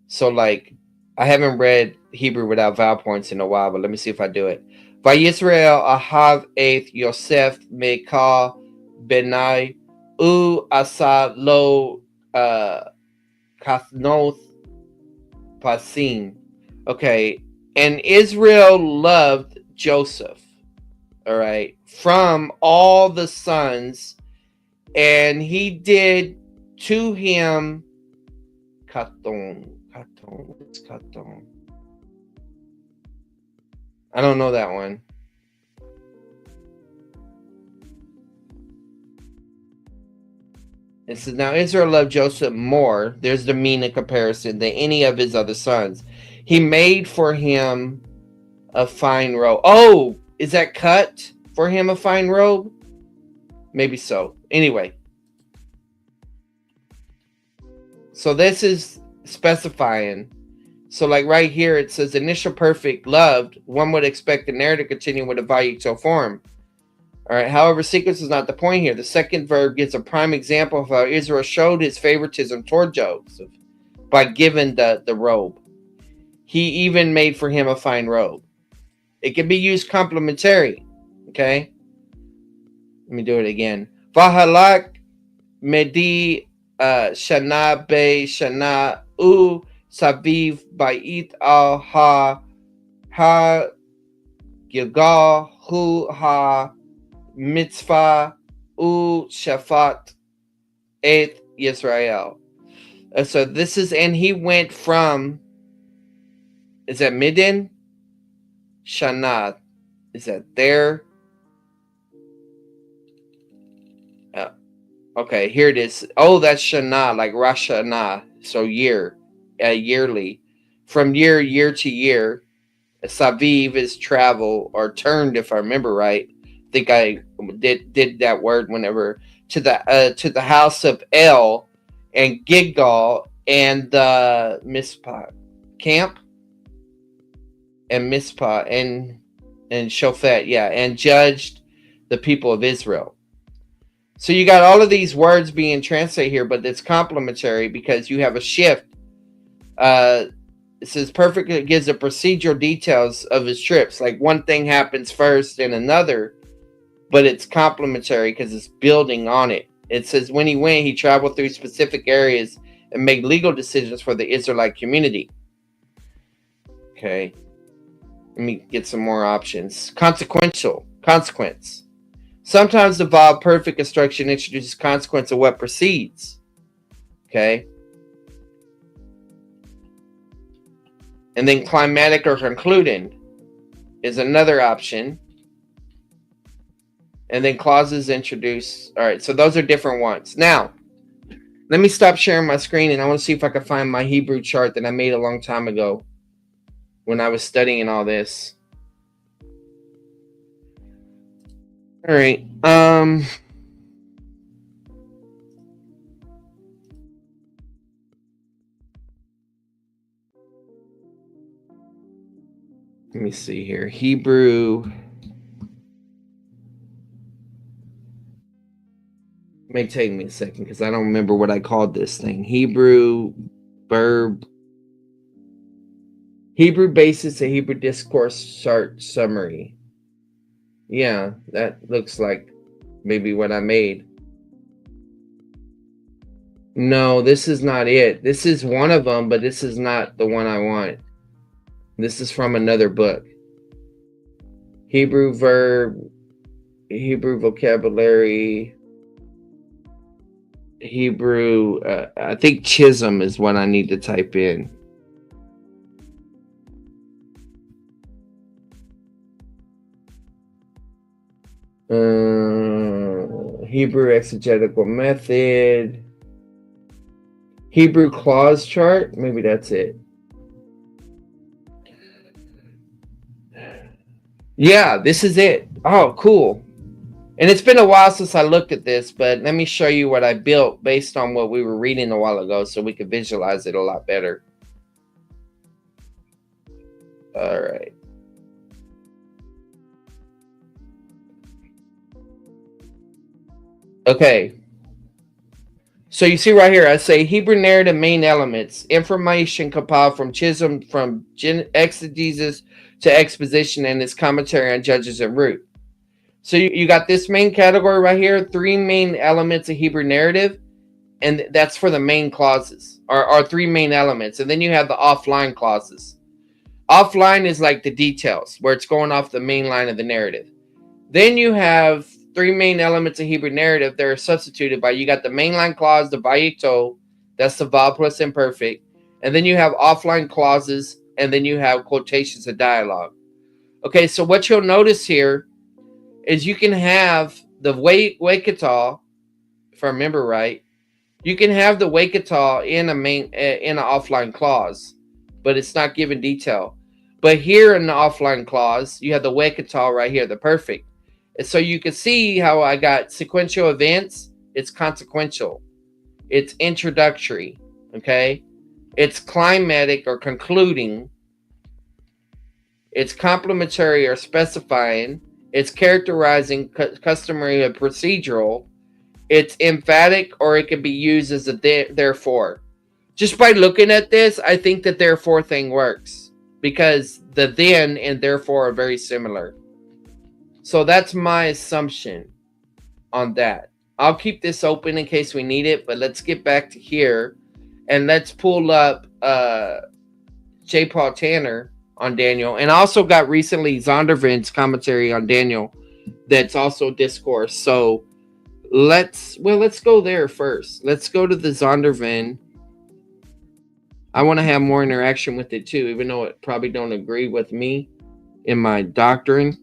So like, I haven't read Hebrew without vowel points in a while, but let me see if I do it. Vayisrael ahav eth Yosef mekah benai u asa lo kathnoth pasim. Okay, and Israel loved Joseph. All right, from all the sons, and he did to him katon. What's katon? I don't know that one. It says, now Israel loved Joseph more, there's the meaning comparison, than any of his other sons. He made for him a fine robe. Oh, is that cut for him a fine robe? Maybe so. Anyway. So this is specifying. So like right here, it says initial perfect loved. One would expect the narrative to continue with a vayiktol form. All right. However, sequence is not the point here. The second verb gives a prime example of how Israel showed his favoritism toward Joseph by giving the robe. He even made for him a fine robe. It can be used complementary. Okay. Let me do it again. Vahalak medi shana be shana u saviv ba'it al ha gilgal hu ha mitzvah u shafat et Yisrael. So this is, and he went from, is that Midin? Shana, is that there? Okay, here it is. Oh, that's Shana, like Rosh Hashanah. So yearly. From year to year. Saviv is travel or turned, if I remember right. I think I did that word whenever to the house of El and Gilgal and the Mizpah camp and Mizpah and Shofet, yeah, and judged the people of Israel. So you got all of these words being translated here, but it's complementary because you have a shift. It says perfectly, it gives the procedural details of his trips. Like one thing happens first and another, but it's complementary because it's building on it. It says when he went, he traveled through specific areas and made legal decisions for the Israelite community. Okay. Let me get some more options. Consequence. Sometimes the vowel perfect construction introduces consequence of what precedes. Okay. And then climatic or concluding is another option. And then clauses introduce. All right, so those are different ones. Now, let me stop sharing my screen and I want to see if I can find my Hebrew chart that I made a long time ago when I was studying all this. All right. Let me see here. Hebrew. It may take me a second because I don't remember what I called this thing. Hebrew verb. Hebrew basis, a Hebrew discourse chart summary. Yeah, that looks like maybe what I made. No, this is not it. This is one of them, but this is not the one I want. This is from another book. Hebrew verb, Hebrew vocabulary, Hebrew, I think Chisholm is what I need to type in. Hebrew exegetical method, Hebrew clause chart, maybe that's it. Yeah, this is it. Oh, cool. And it's been a while since I looked at this, but let me show you what I built based on what we were reading a while ago so we could visualize it a lot better. All right. Okay. So you see right here, I say Hebrew narrative main elements, information compiled from Chisholm from exegesis to exposition and its commentary on Judges and Ruth. So you got this main category right here, 3 main elements of Hebrew narrative, and that's for the main clauses, or 3 main elements. And then you have the offline clauses. Offline is like the details, where it's going off the main line of the narrative. Then you have 3 main elements of Hebrew narrative that are substituted by, you got the mainline clause, the Vayikto, that's the vowel plus imperfect, and then you have offline clauses, and then you have quotations of dialogue. Okay, so what you'll notice here is you can have the Waikata, if I remember right, you can have the Waikata in an offline clause, but it's not given detail. But here in the offline clause, you have the Waikata right here, the perfect. And so you can see how I got sequential events. It's consequential. It's introductory. Okay. It's climatic or concluding. It's complementary or specifying. It's characterizing, customary, or procedural. It's emphatic, or it can be used as a therefore. Just by looking at this, I think that therefore thing works, because the then and therefore are very similar. So that's my assumption on that. I'll keep this open in case we need it, but let's get back to here and let's pull up J. Paul Tanner on Daniel. And I also got recently Zondervan's commentary on Daniel that's also discourse. So let's go there first. Let's go to the Zondervan. I want to have more interaction with it too, even though it probably don't agree with me in my doctrine.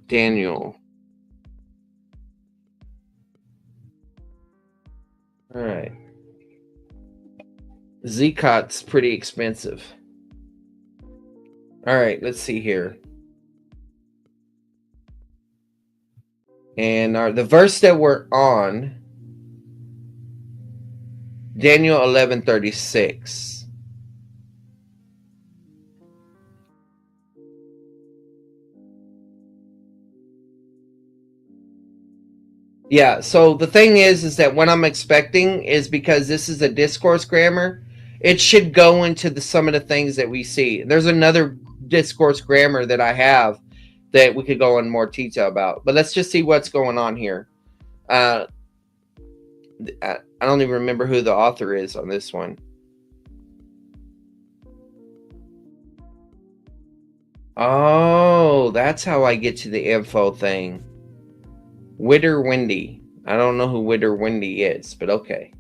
Daniel. All right. Zcot's pretty expensive. All right, let's see here. And the verse that we're on, Daniel 11:36. Yeah, so the thing is that what I'm expecting is, because this is a discourse grammar, it should go into some of the things that we see. There's another discourse grammar that I have that we could go in more detail about. But let's just see what's going on here. I don't even remember who the author is on this one. Oh, that's how I get to the info thing. Widder Wendy. I don't know who Widder Wendy is, but okay.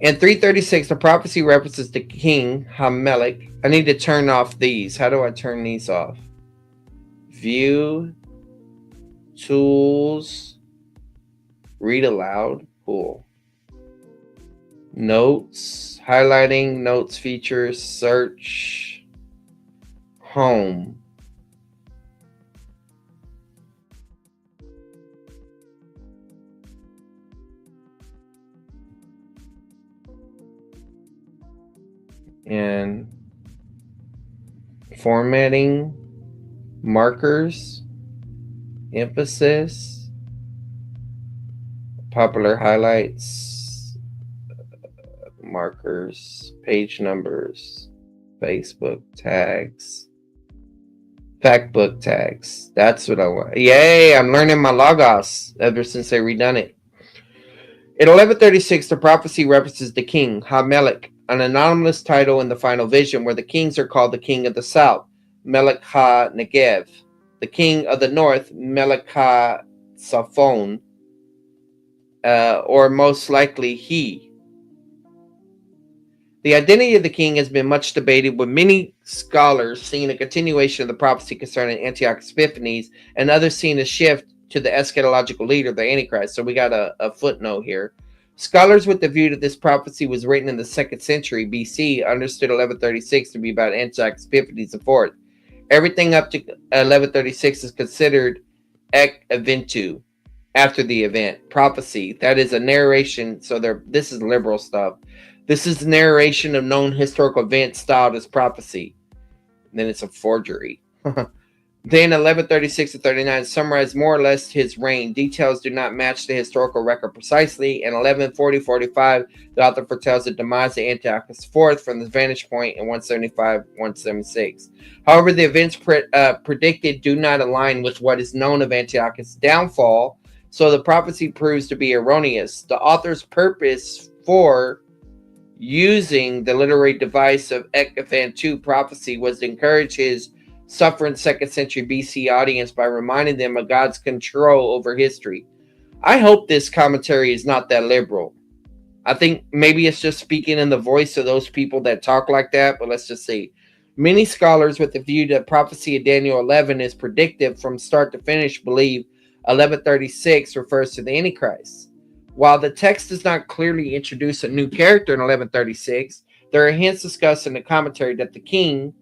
In 336, the prophecy references the king, Hamelech. I need to turn off these. How do I turn these off? View, tools, read aloud. Cool. Notes, highlighting, notes, features, search, home. And formatting, markers, emphasis, popular highlights, markers, page numbers, Facebook tags, factbook tags. That's what I want. Yay, I'm learning my Logos ever since they redone it. In 1136, the prophecy references the king, Hamelech, an anomalous title in the final vision, where the kings are called the king of the south, Melech ha-Negev, the king of the north, Melech ha-Saphon, or most likely he. The identity of the king has been much debated, with many scholars seeing a continuation of the prophecy concerning Antiochus Epiphanes, and others seeing a shift to the eschatological leader, the Antichrist. So we got a footnote here. Scholars with the view that this prophecy was written in the 2nd century BC understood 1136 to be about Antiochus Epiphanes IV. Everything up to 1136 is considered ek eventu, after the event. Prophecy, that is a narration. So this is liberal stuff. This is the narration of known historical events styled as prophecy. And then it's a forgery. Then 1136 to 39 summarize more or less his reign. Details do not match the historical record precisely. In 1140-45, the author foretells the demise of Antiochus IV from the vantage point in 175-176. However, the events predicted do not align with what is known of Antiochus' downfall, so the prophecy proves to be erroneous. The author's purpose for using the literary device of Ecphathan II prophecy was to encourage his suffering 2nd century BC audience by reminding them of God's control over history. I hope this commentary is not that liberal. I think maybe it's just speaking in the voice of those people that talk like that, but let's just see. Many scholars with the view that prophecy of Daniel 11 is predictive from start to finish believe 1136 refers to the Antichrist. While the text does not clearly introduce a new character in 1136, there are hints discussed in the commentary that the king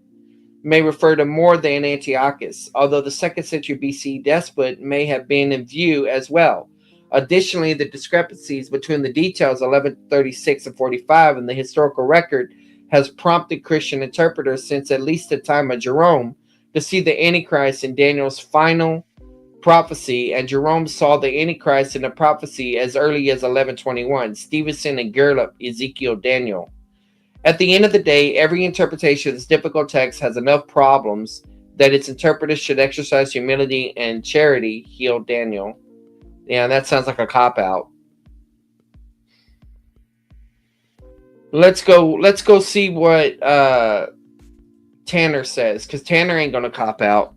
may refer to more than Antiochus, although the 2nd century BC despot may have been in view as well. Additionally, the discrepancies between the details of 1136 and 45 in the historical record has prompted Christian interpreters since at least the time of Jerome to see the Antichrist in Daniel's final prophecy, and Jerome saw the Antichrist in the prophecy as early as 1121. Stevenson and Gerlach, Ezekiel, Daniel. At the end of the day, every interpretation of this difficult text has enough problems that its interpreters should exercise humility and charity, healed Daniel. Yeah, that sounds like a cop-out. Let's go see what Tanner says, because Tanner ain't gonna cop out.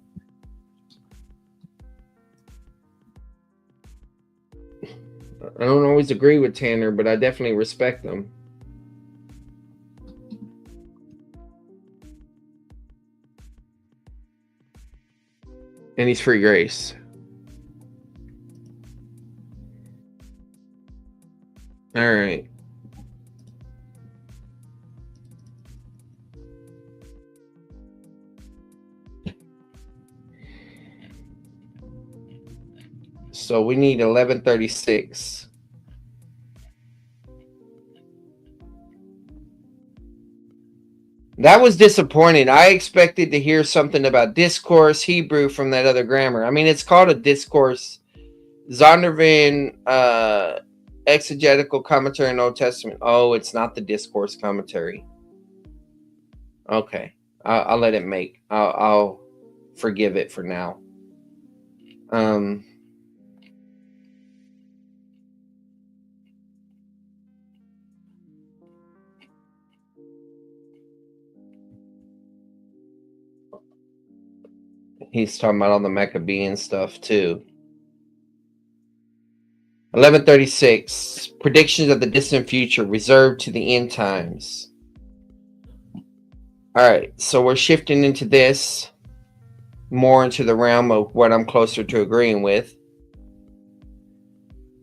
I don't always agree with Tanner, but I definitely respect them. And he's free grace. All right. So we need 1136. That was disappointing. I expected to hear something about discourse, Hebrew from that other grammar. I mean, it's called a discourse. Zondervan exegetical commentary in Old Testament. Oh, it's not the discourse commentary. Okay. I'll let it make. I'll forgive it for now. He's talking about all the Maccabean stuff too. 1136, predictions of the distant future reserved to the end times. All right, so we're shifting into this more into the realm of what I'm closer to agreeing with.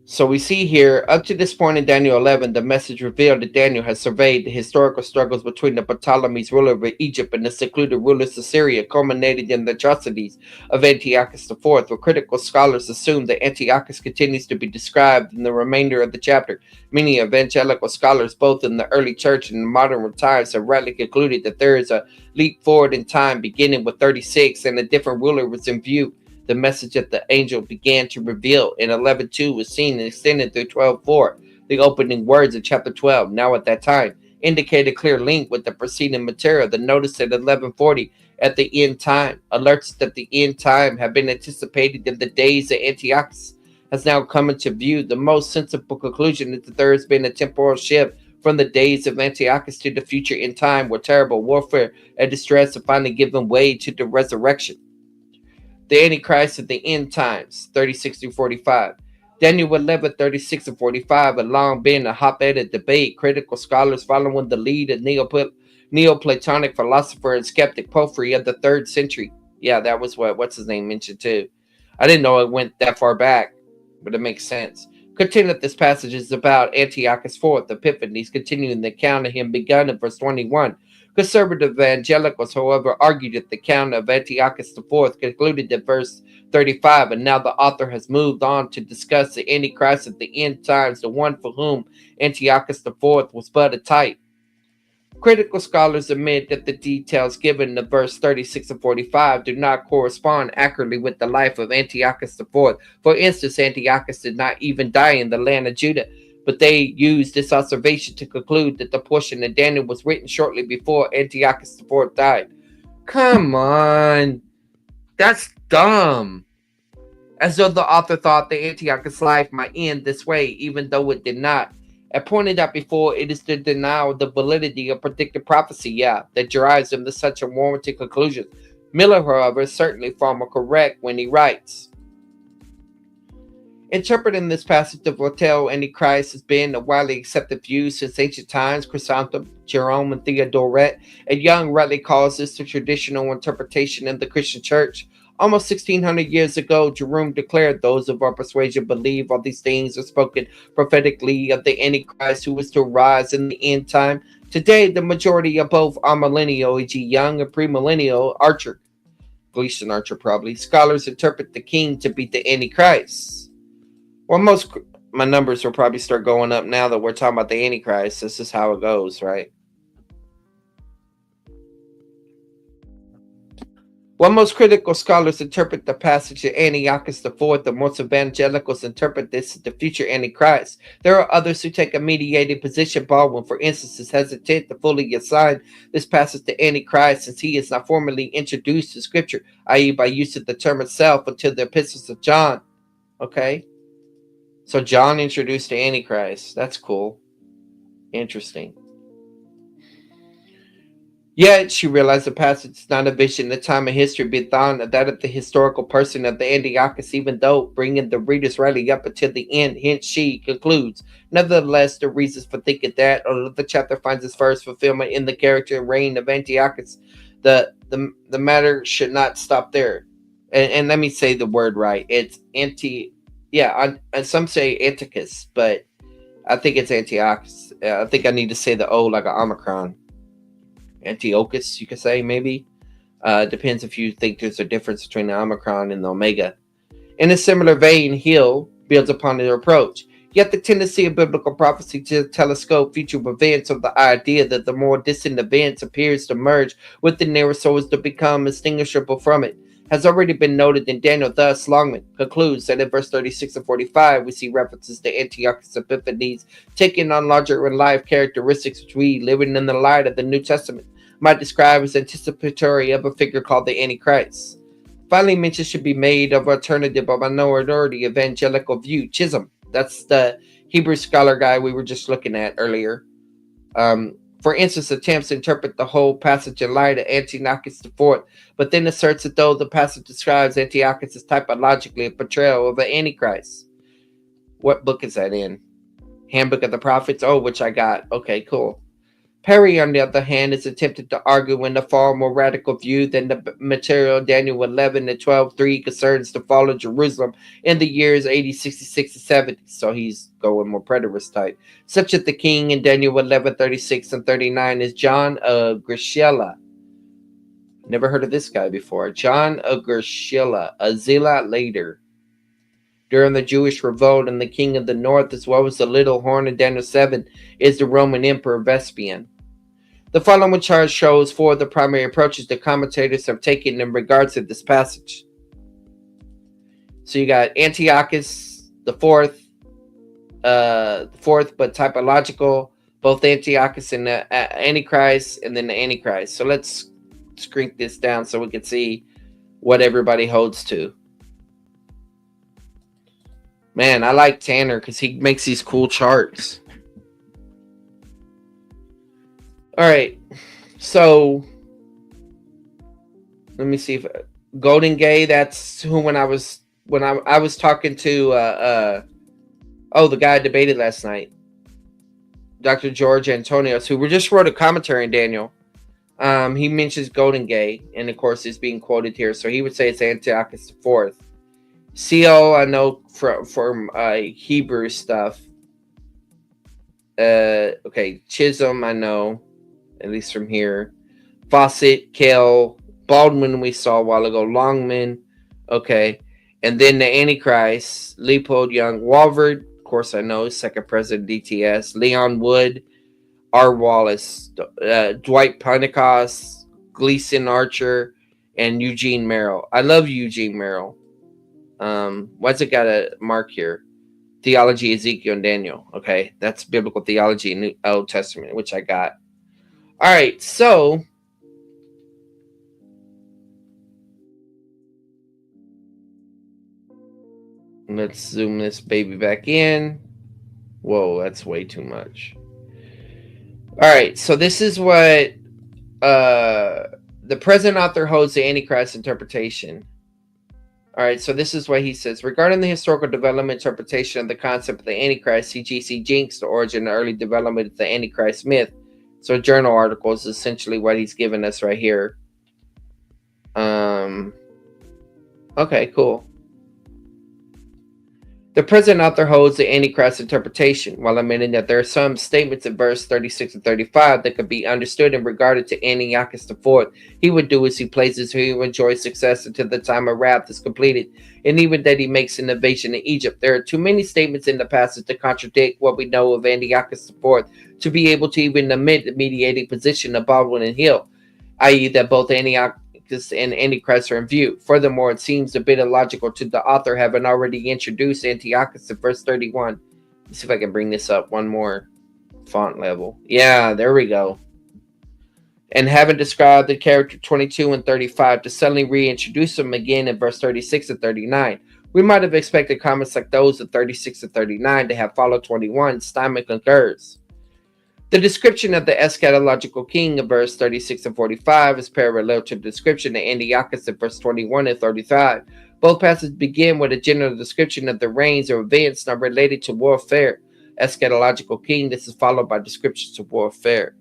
So we see here, up to this point in Daniel 11, the message revealed that Daniel has surveyed the historical struggles between the Ptolemies, ruler of Egypt, and the secluded rulers of Syria, culminated in the atrocities of Antiochus IV, where critical scholars assume that Antiochus continues to be described in the remainder of the chapter. Many evangelical scholars, both in the early church and in modern times, have rightly concluded that there is a leap forward in time beginning with 36, and a different ruler was in view. The message that the angel began to reveal in 11:2 was seen and extended through 12:4. The opening words of chapter 12, now at that time, indicate a clear link with the preceding material. The notice at 11:40 at the end time alerts that the end time have been anticipated in the days of Antiochus has now come into view. The most sensible conclusion is that there has been a temporal shift from the days of Antiochus to the future in time, where terrible warfare and distress have finally given way to the resurrection. The Antichrist at the end times, 36 through 45. Daniel 11, 36 and 45 had long been a hot-headed debate. Critical scholars following the lead of Neoplatonic philosopher and skeptic Porphyry of the 3rd century. Yeah, that was what's his name mentioned too. I didn't know it went that far back, but it makes sense. Contend that this passage is about Antiochus IV, Epiphanes, continuing the account of him begun in verse 21. Conservative evangelicals, however, argued that the account of Antiochus IV concluded at verse 35, and now the author has moved on to discuss the Antichrist at the end times, the one for whom Antiochus IV was but a type. Critical scholars admit that the details given in verse 36 and 45 do not correspond accurately with the life of Antiochus IV. For instance, Antiochus did not even die in the land of Judah, but they used this observation to conclude that the portion in Daniel was written shortly before Antiochus IV died. Come on, that's dumb. As though the author thought that Antiochus' life might end this way, even though it did not. I pointed out before, it is the denial of the validity of predicted prophecy, that drives him to such unwarranted conclusions. Miller, however, is certainly far more correct when he writes. Interpreting this passage to foretell Antichrist has been a widely accepted view since ancient times. Chrysostom, Jerome, and Theodoret, and Young rightly calls this the traditional interpretation in the Christian Church. Almost 1600 years ago, Jerome declared those of our persuasion believe all these things are spoken prophetically of the Antichrist who is to arise in the end time. Today, the majority of both amillennial, e.g. Young, and premillennial, Archer, Gleason Archer probably, scholars interpret the king to be the Antichrist. Well, my numbers will probably start going up now that we're talking about the Antichrist. This is how it goes, right? While most critical scholars interpret the passage of Antiochus IV, the most evangelicals interpret this as the future Antichrist. There are others who take a mediated position. Baldwin, for instance, is hesitant to fully assign this passage to Antichrist since he is not formally introduced to Scripture, i.e. by use of the term itself, until the epistles of John. Okay? So John introduced the Antichrist. That's cool. Interesting. Yet she realized the passage is not a vision in the time of history, but that of the historical person of the Antiochus, even though bringing the readers rightly up until the end. Hence she concludes, nevertheless, the reasons for thinking that, although the chapter finds its first fulfillment in the character and reign of Antiochus, the matter should not stop there. And let me say the word right. It's and some say Antiochus, but I think it's Antiochus. I think I need to say the O like an Omicron. Antiochus, you could say, maybe. Depends if you think there's a difference between the Omicron and the Omega. In a similar vein, Hill builds upon their approach. Yet the tendency of biblical prophecy to telescope future events, of the idea that the more distant events appears to merge with the nearer so as to become distinguishable from it, has already been noted in Daniel. Thus, Longman concludes that in verse 36 and 45, we see references to Antiochus Epiphanes taking on larger and life characteristics which we, living in the light of the New Testament, might describe as anticipatory of a figure called the Antichrist. Finally, mention should be made of alternative or minority evangelical view, Chisholm. That's the Hebrew scholar guy we were just looking at earlier. For instance, attempts to interpret the whole passage in light of Antiochus IV, but then asserts that though the passage describes Antiochus as typologically a portrayal of the Antichrist. What book is that in? Handbook of the Prophets? Oh, which I got. Okay, cool. Perry, on the other hand, is attempted to argue in a far more radical view than the material Daniel 11 and 12:3 concerns the fall of Jerusalem in the years 80, 66, and 70. So he's going more preterist type. Such that the king in Daniel 11, 36, and 39 is John of Grishela. Never heard of this guy before. John of Grishela, a zealot later. During the Jewish revolt, and the king of the north, as well as the little horn in Daniel 7, is the Roman Emperor Vespasian. The following chart shows four of the primary approaches the commentators have taken in regards to this passage. So you got Antiochus, the fourth but typological, both Antiochus and the Antichrist, and then the Antichrist. So let's shrink this down so we can see what everybody holds to. Man, I like Tanner because he makes these cool charts. All right, so let me see if Golden Gay. That's who when I was talking to the guy I debated last night, Dr. George Antonios, who just wrote a commentary on Daniel. He mentions Golden Gay, and of course it's being quoted here. So he would say it's Antiochus IV. CO, I know from Hebrew stuff. Okay, Chisholm, I know, at least from here. Fawcett, Kell, Baldwin, we saw a while ago. Longman, okay. And then the Antichrist, Leopold Young, Walford, of course I know, second president DTS. Leon Wood, R. Wallace, Dwight Pentecost, Gleason Archer, and Eugene Merrill. I love Eugene Merrill. Why's it got a mark here? Theology, Ezekiel, and Daniel. Okay, that's biblical theology in the Old Testament, which I got. All right, so let's zoom this baby back in. Whoa, that's way too much. All right, so this is what the present author holds the Antichrist interpretation. All right, so this is what he says. Regarding the historical development interpretation of the concept of the Antichrist, C.G.C. Jinks, the origin and early development of the Antichrist myth. So journal articles is essentially what he's given us right here. Okay, cool. The present author holds the Antichrist interpretation, while admitting that there are some statements in verse 36 and 35 that could be understood and regarded to Antiochus IV. He would do as he pleases, he will enjoy success until the time of wrath is completed, and even that he makes an invasion of Egypt. There are too many statements in the passage to contradict what we know of Antiochus IV to be able to even admit the mediating position of Baldwin and Hill, i.e. that both Antiochus and Antichrist are in view. Furthermore, it seems a bit illogical to the author having already introduced Antiochus in verse 31. Let's see if I can bring this up one more font level. Yeah, there we go. And having described the character 22 and 35 to suddenly reintroduce him again in verse 36 and 39. We might have expected comments like those of 36 and 39 to have followed 21. Steinman concurs. The description of the eschatological king of verse 36 and 45 is parallel to the description of Antiochus in verse 21 and 35. Both passages begin with a general description of the reigns or events not related to warfare. Eschatological king, this is followed by descriptions of warfare.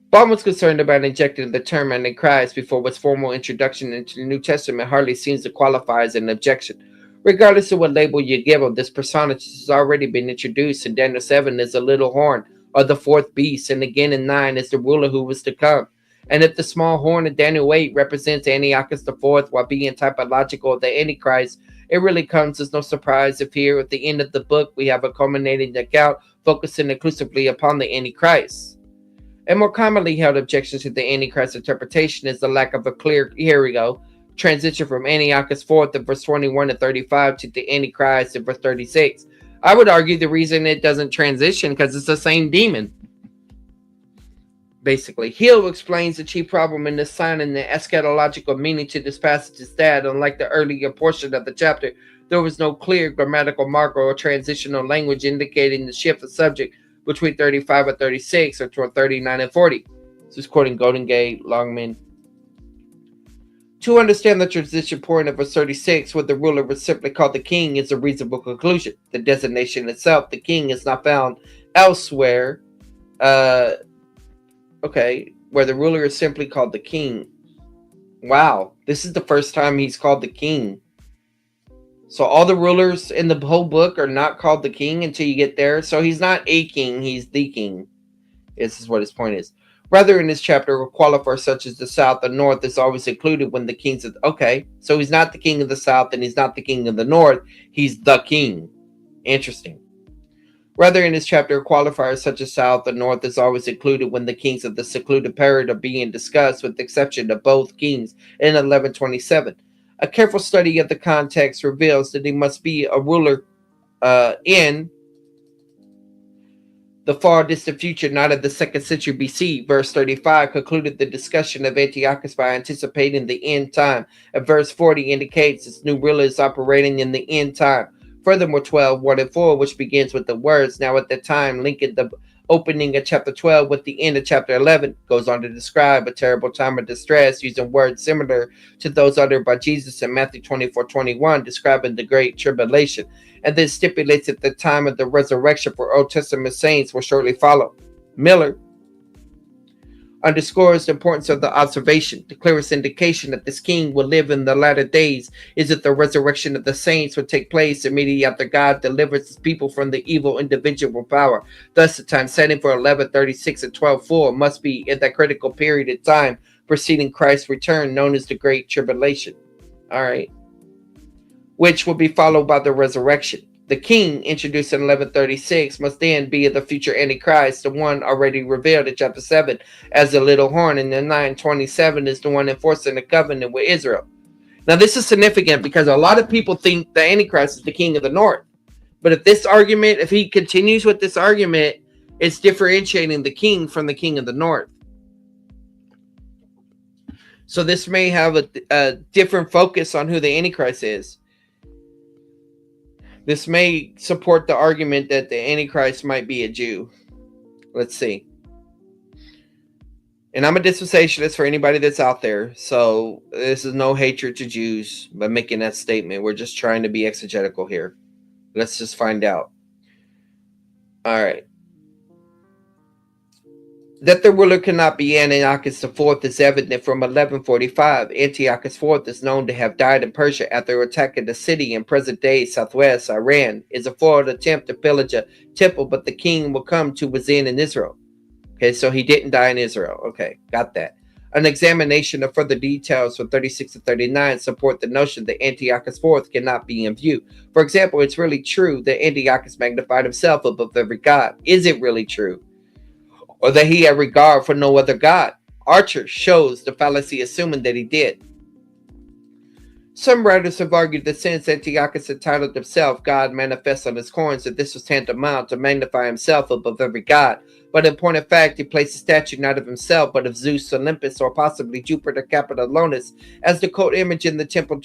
Baldwin was concerned about injecting the term Antichrist before its formal introduction into the New Testament hardly seems to qualify as an objection. Regardless of what label you give him, this personage has already been introduced in Daniel 7 as a little horn, or the fourth beast, and again in 9 is the ruler who was to come. And if the small horn of Daniel 8 represents Antiochus IV while being typological of the Antichrist, it really comes as no surprise if here at the end of the book we have a culminating account focusing exclusively upon the Antichrist. A more commonly held objection to the Antichrist interpretation is the lack of a clear, here we go, transition from Antiochus IV in verse 21 to 35 to the Antichrist in verse 36. I would argue the reason it doesn't transition because it's the same demon. Basically, Hill explains the chief problem in assigning the eschatological meaning to this passage is that, unlike the earlier portion of the chapter, there was no clear grammatical marker or transitional language indicating the shift of subject between 35 and 36 or toward 39 and 40. This is quoting Golden Gate, Longman. To understand the transition point of verse 36, where the ruler was simply called the king, is a reasonable conclusion. The designation itself, the king, is not found elsewhere. Where the ruler is simply called the king. Wow, this is the first time he's called the king. So all the rulers in the whole book are not called the king until you get there. So he's not a king, he's the king. This is what his point is. Rather, in this chapter, a qualifier such as the South and North is always included when the kings of... Okay, so he's not the king of the South and he's not the king of the North. He's the king. Interesting. Rather, in this chapter, qualifiers such as South and North is always included when the kings of the secluded period are being discussed, with the exception of both kings in 1127. A careful study of the context reveals that he must be a ruler in the far distant future, not of the 2nd century BC. Verse 35 concluded the discussion of Antiochus by anticipating the end time. And verse 40 indicates this new ruler is operating in the end time. Furthermore, 12, 1 and 4, which begins with the words, now at the time, linking the opening of chapter 12 with the end of chapter 11, goes on to describe a terrible time of distress using words similar to those uttered by Jesus in Matthew 24:21, describing the great tribulation, and then stipulates that the time of the resurrection for Old Testament saints will shortly follow. Miller underscores the importance of the observation. The clearest indication that this king will live in the latter days is that the resurrection of the saints will take place immediately after God delivers his people from the evil individual power. Thus, the time setting for 1136 and 12:4 must be in that critical period of time preceding Christ's return, known as the Great Tribulation. All right. Which will be followed by the resurrection. The king, introduced in 1136, must then be the future Antichrist, the one already revealed in chapter 7 as the little horn, and in 927 is the one enforcing the covenant with Israel. Now, this is significant because a lot of people think the Antichrist is the king of the north. But if he continues with this argument, it's differentiating the king from the king of the north. So this may have a different focus on who the Antichrist is. This may support the argument that the Antichrist might be a Jew. Let's see. And I'm a dispensationalist for anybody that's out there. So this is no hatred to Jews by making that statement. We're just trying to be exegetical here. Let's just find out. All right. That the ruler cannot be Antiochus IV is evident from 1145. Antiochus IV is known to have died in Persia after attacking the city in present-day southwest Iran. Is a foiled attempt to pillage a temple, but the king will come to was in Israel. Okay, so he didn't die in Israel. Okay, got that. An examination of further details from 36 and 39 support the notion that Antiochus IV cannot be in view. For example, it's really true that Antiochus magnified himself above every god. Is it really true? Or that he had regard for no other god? Archer shows the fallacy, assuming that he did. Some writers have argued that since Antiochus entitled himself God manifests on his coins, that this was tantamount to magnify himself above every god. But in point of fact, he placed a statue not of himself, but of Zeus Olympus, or possibly Jupiter Capitolonus, as the quote image in the temple,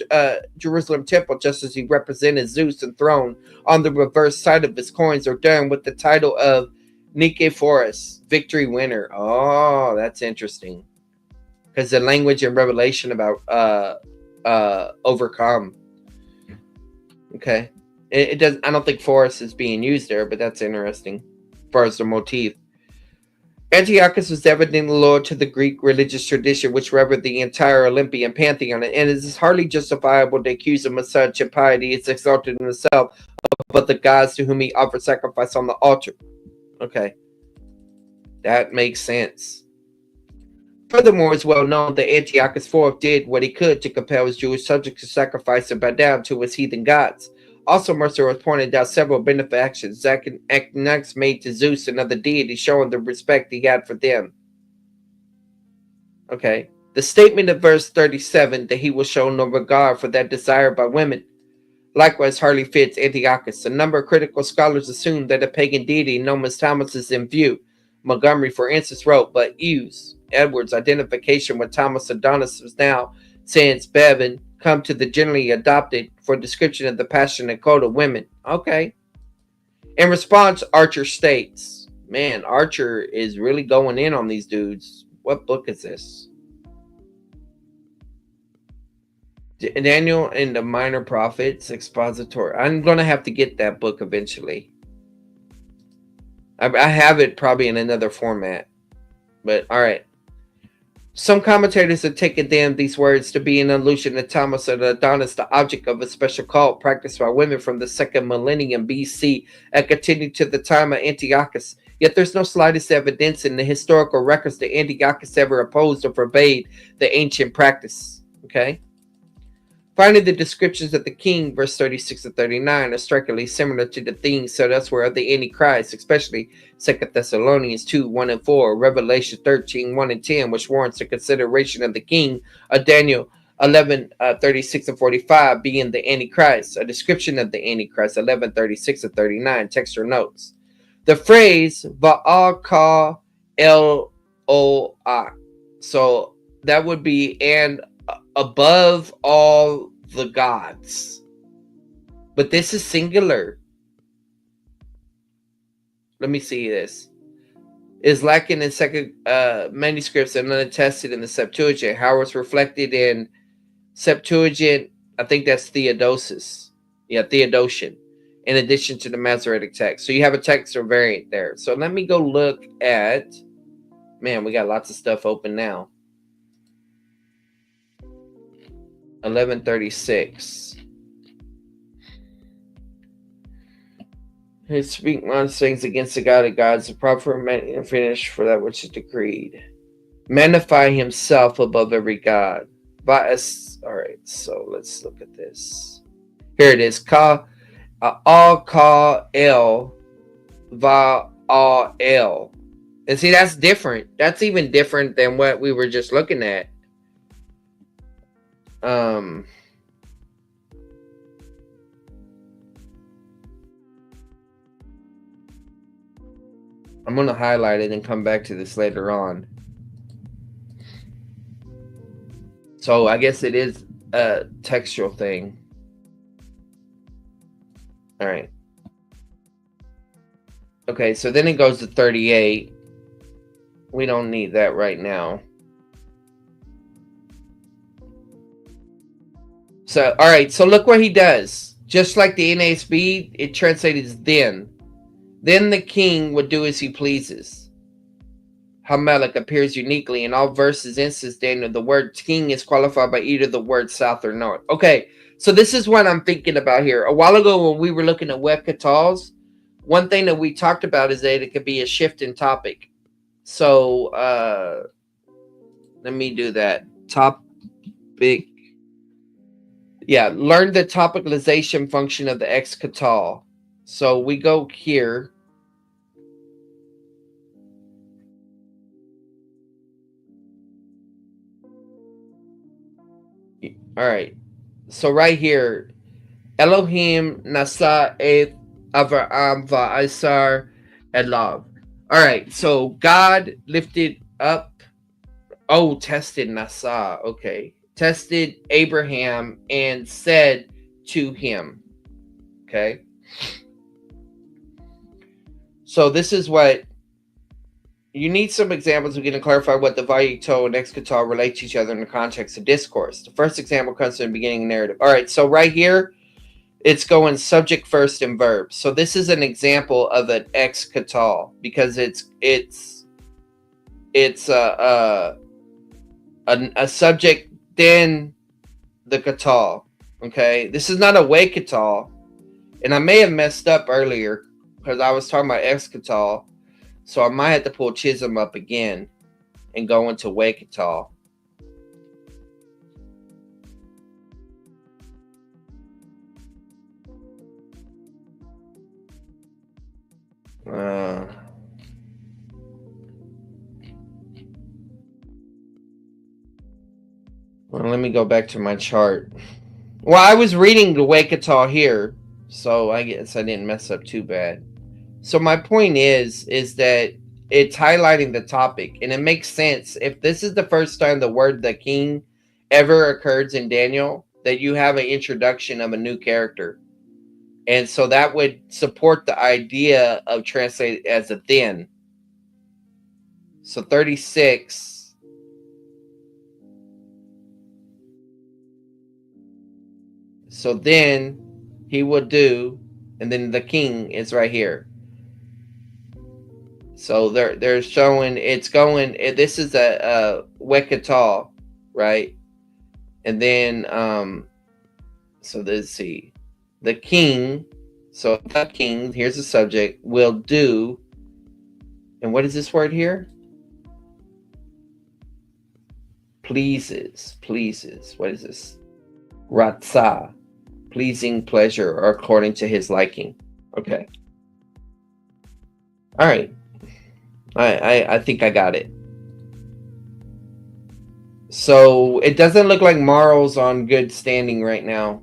Jerusalem temple, just as he represented Zeus enthroned on the reverse side of his coins, or done with the title of Nikephoros, victory winner. Oh, that's interesting. Because the language in Revelation about overcome. Okay. It does. I don't think Forest is being used there, but that's interesting as far as the motif. Antiochus was evidently loyal to the Greek religious tradition, which revered the entire Olympian pantheon, and it is hardly justifiable to accuse him of such impiety as exalted in himself above the gods to whom he offered sacrifice on the altar. Okay. That makes sense. Furthermore, it's well known that Antiochus IV did what he could to compel his Jewish subjects to sacrifice and bow down to his heathen gods. Also, Mercer has pointed out several benefactions Antiochus made to Zeus and other deities, showing the respect he had for them. Okay. The statement of verse 37 that he will show no regard for that desired by women likewise hardly fits Antiochus. A number of critical scholars assume that a pagan deity known as Thomas is in view. Montgomery, for instance, wrote, but Edwards' identification with Thomas Adonis was now, since Bevan, come to the generally adopted for description of the passion and code of women. Okay. In response, Archer states, man, Archer is really going in on these dudes. What book is this? Daniel and the Minor Prophets Expository. I'm going to have to get that book eventually. I have it probably in another format. But, all right. Some commentators have taken these words to be an allusion to Thomas and Adonis, the object of a special cult practiced by women from the 2nd millennium BC and continued to the time of Antiochus. Yet there's no slightest evidence in the historical records that Antiochus ever opposed or forbade the ancient practice. Okay? Finally, the descriptions of the king, verse 36 to 39, are strikingly similar to the themes set elsewhere of the Antichrist, especially 2 Thessalonians 2, 1 and 4, Revelation 13, 1 and 10, which warrants the consideration of the king, Daniel 11, 36 and 45, being the Antichrist, a description of the Antichrist, 11, 36 and 39, textual notes. The phrase, Va'aka El-O-A, so that would be, and above all the gods. But this is singular. Let me see this. Is lacking in second manuscripts and unattested in the Septuagint. How it's reflected in Septuagint, I think that's Theodosus. Yeah, Theodosian. In addition to the Masoretic text. So you have a text or variant there. So let me go look at... Man, we got lots of stuff open now. 1136. He speak modest things against the God of gods, the proper and finish for that which is decreed. Magnify himself above every god. Alright, so let's look at this. Here it is. Ka Al Ka El Va Al El. And see, that's different. That's even different than what we were just looking at. I'm going to highlight it and come back to this later on. So I guess it is a textual thing. All right. Okay, so then it goes to 38. We don't need that right now. So, all right, so look what he does. Just like the NASB, it translated as then. Then the king would do as he pleases. Hamelech appears uniquely in all verses instance Daniel. The word king is qualified by either the word south or north. Okay, so this is what I'm thinking about here. A while ago when we were looking at Wekatals, one thing that we talked about is that it could be a shift in topic. So let me do that. Topic. Yeah, learn the topicalization function of the excatal. So we go here. All right. So right here, Elohim nasa et Avraham va'isar elav. All right. So God lifted up. Oh, tested nasa. Okay. Tested Abraham and said to him. Okay. So this is what you need some examples. We're going to clarify what the Vayikto and Excatal relate to each other in the context of discourse. The first example comes from the beginning narrative. All right, so right here, it's going subject first and verb. So this is an example of an Excatal because it's a subject then the katal. Okay, this is not a way katal, and I may have messed up earlier because I was talking about Excatal. So I might have to pull Chisholm up again and go into Wakatal. Well, let me go back to my chart. Well, I was reading the Wakatal here, so I guess I didn't mess up too bad. So my point is that it's highlighting the topic, and it makes sense. If this is the first time the word the king ever occurs in Daniel, that you have an introduction of a new character. And so that would support the idea of translated as a then. So 36. So then he would do, and then the king is right here. So they're showing it's going. This is a Wekatal, right? And then so let's see, the king. So the king. Here's the subject. Will do. And what is this word here? Pleases. What is this? Ratzah. Pleasing, pleasure, or according to his liking. Okay. All right. I think I got it. So it doesn't look like Mauro's on good standing right now.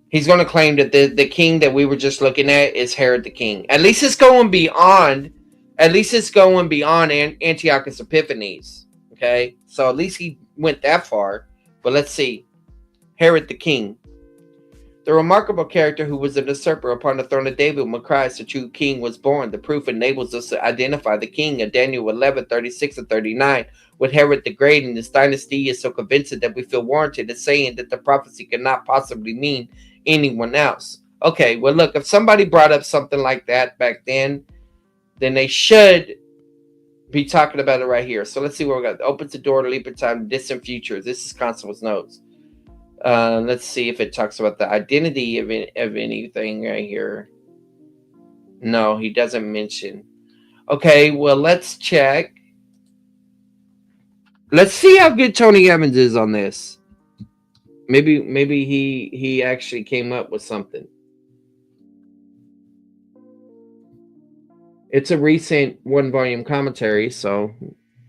He's going to claim that the king that we were just looking at is Herod the king. At least it's going beyond. At least it's going beyond Antiochus Epiphanes. Okay, so at least he went that far. But let's see, Herod the king. The remarkable character who was a usurper upon the throne of David when Christ, the true king, was born. The proof enables us to identify the king of Daniel 11, 36, and 39 with Herod the Great, and his dynasty is so convincing that we feel warranted in saying that the prophecy cannot possibly mean anyone else. Okay, well, look, if somebody brought up something like that back then they should be talking about it right here. So let's see what we got. Opens the door to leap in time, distant futures. This is Constable's notes. Let's see if it talks about the identity of anything right here. No, he doesn't mention. Okay, well, let's check. Let's see how good Tony Evans is on this. Maybe he actually came up with something. It's a recent 1-volume commentary, so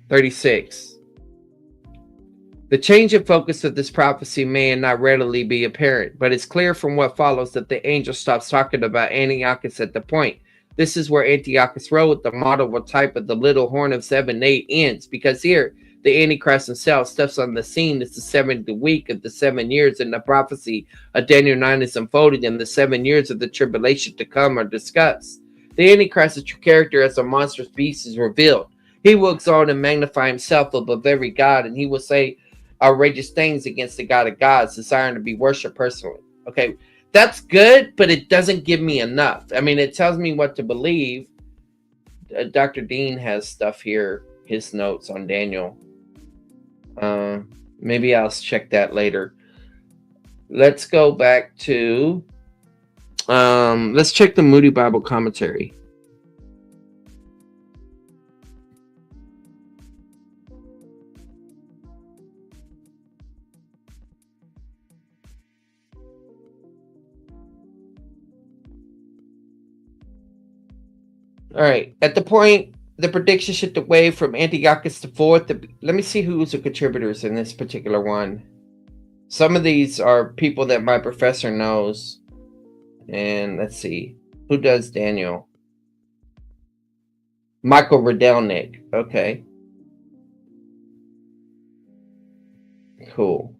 36. The change in focus of this prophecy may not readily be apparent, but it's clear from what follows that the angel stops talking about Antiochus at the point. This is where Antiochus wrote the model type of the little horn of 7-8 ends, because here the Antichrist himself steps on the scene. It's the 7th week of the 7 years, and the prophecy of Daniel 9 is unfolded, and the 7 years of the tribulation to come are discussed. The Antichrist's true character as a monstrous beast is revealed. He will exalt and magnify himself above every god, and he will say outrageous things against the God of gods, desiring to be worshipped personally. Okay, that's good, but it doesn't give me enough. I mean, it tells me what to believe. Dr. Dean has stuff here, his notes on Daniel. Maybe I'll check that later. Let's go back to, let's check the Moody Bible commentary. All right. At the point, the prediction shifted away from Antiochus IV. Let me see who's the contributors in this particular one. Some of these are people that my professor knows. And let's see. Who does Daniel? Michael Radelnik. Okay. Cool.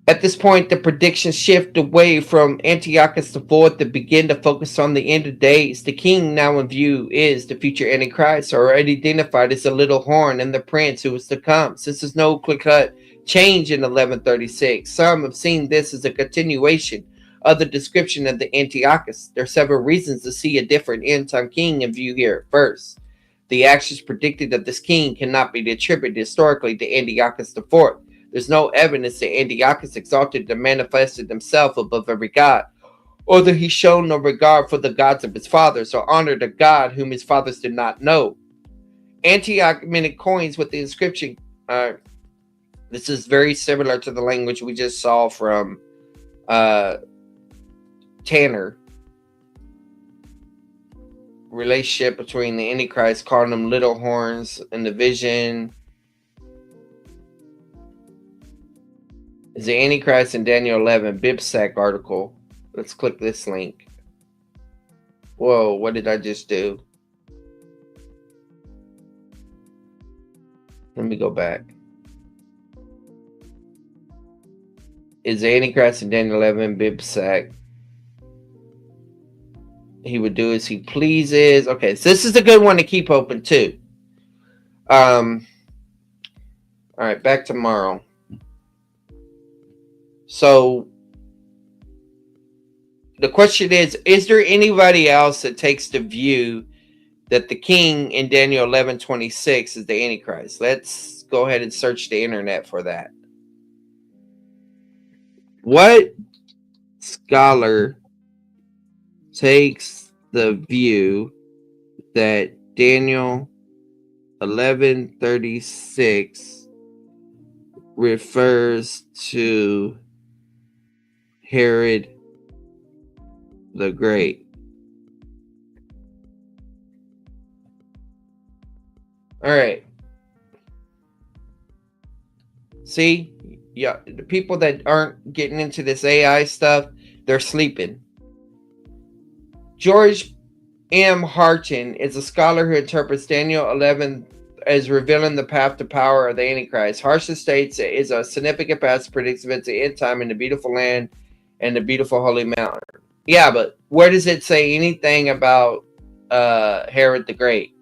At this point, the predictions shift away from Antiochus IV to begin to focus on the end of days. The king now in view is the future Antichrist, already identified as a little horn, and the prince who is to come. Since there's no clear-cut change in 1136, some have seen this as a continuation of the description of the Antiochus. There are several reasons to see a different end-time king in view here. First, the actions predicted of this king cannot be attributed historically to Antiochus IV. There's no evidence that Antiochus exalted and manifested himself above every god, or that he showed no regard for the gods of his fathers, or honored a god whom his fathers did not know. Antioch minted coins with the inscription. This is very similar to the language we just saw from Tanner. Relationship between the Antichrist, calling them little horns in the vision. Is the Antichrist in Daniel 11 Bibsac article. Let's click this link. Whoa, what did I just do? Let me go back. Is the Antichrist in Daniel 11 Bibsac? He would do as he pleases. Okay, so this is a good one to keep open too. All right, back to Mauro. So the question is there anybody else that takes the view that the king in Daniel 11:26 is the Antichrist? Let's go ahead and search the internet for that. What scholar takes the view that Daniel 11:36 refers to Herod the Great? All right. See, yeah, the people that aren't getting into this AI stuff, they're sleeping. George M. Harton is a scholar who interprets Daniel 11 as revealing the path to power of the Antichrist. Harton states it is a significant passage predicts events at end time in the beautiful land and the beautiful holy mountain. Yeah, but where does it say anything about Herod the Great?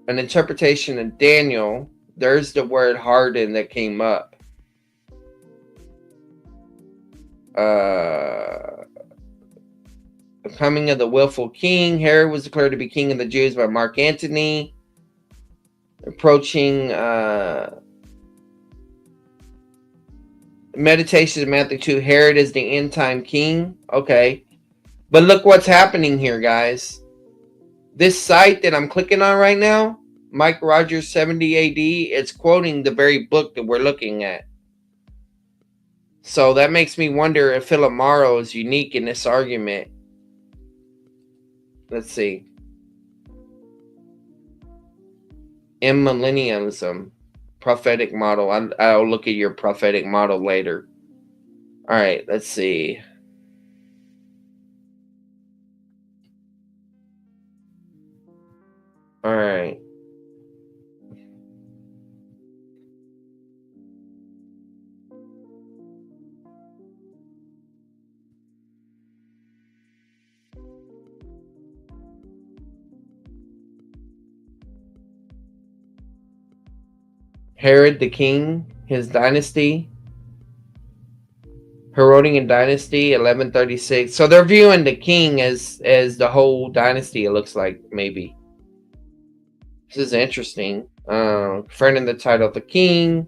An interpretation of Daniel, there's the word harden that came up. The coming of the willful king. Herod was declared to be king of the Jews by Mark Antony. Approaching Meditations of Matthew 2. Herod is the end time king. Okay. But look what's happening here, guys. This site that I'm clicking on right now, Mike Rogers 70 AD, it's quoting the very book that we're looking at. So that makes me wonder if Philip Mauro is unique in this argument. Let's see. Millennialism, prophetic model. I'll look at your prophetic model later. All right, let's see. All right. Herod the king, his dynasty, Herodian dynasty, 1136. So they're viewing the king as the whole dynasty. It looks like maybe. This is interesting. Conferring the title of the king.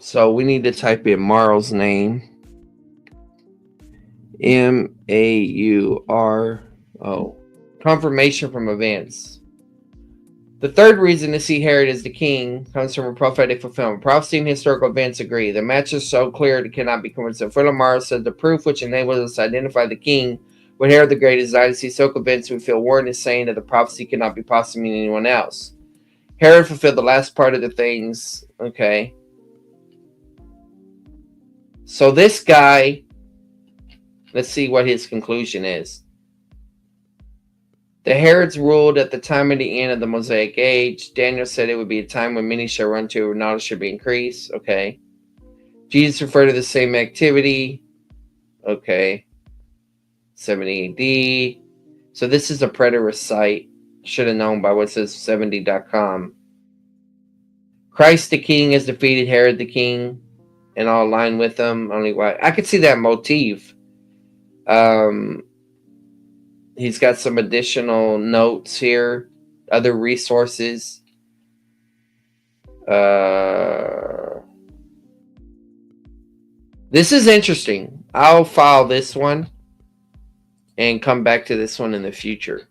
So we need to type in Mauro's name. Mauro. Confirmation from events. The third reason to see Herod as the king comes from a prophetic fulfillment. Prophecy and historical events agree. The match is so clear it cannot be coincidence. Philip Mauro said the proof which enables us to identify the king with Herod the Great is dynasty so convinced we feel warned is saying that the prophecy cannot be possibly mean anyone else. Herod fulfilled the last part of the things. Okay. So this guy, let's see what his conclusion is. The Herods ruled at the time of the end of the Mosaic age. Daniel said it would be a time when many shall run to, and knowledge should be increased. Okay. Jesus referred to the same activity. Okay. 70 AD. So this is a preterist site. Should have known by what says 70.com. Christ the King has defeated Herod the King, and all align with them. Only why I could see that motif. He's got some additional notes here, other resources. This is interesting. I'll file this one and come back to this one in the future.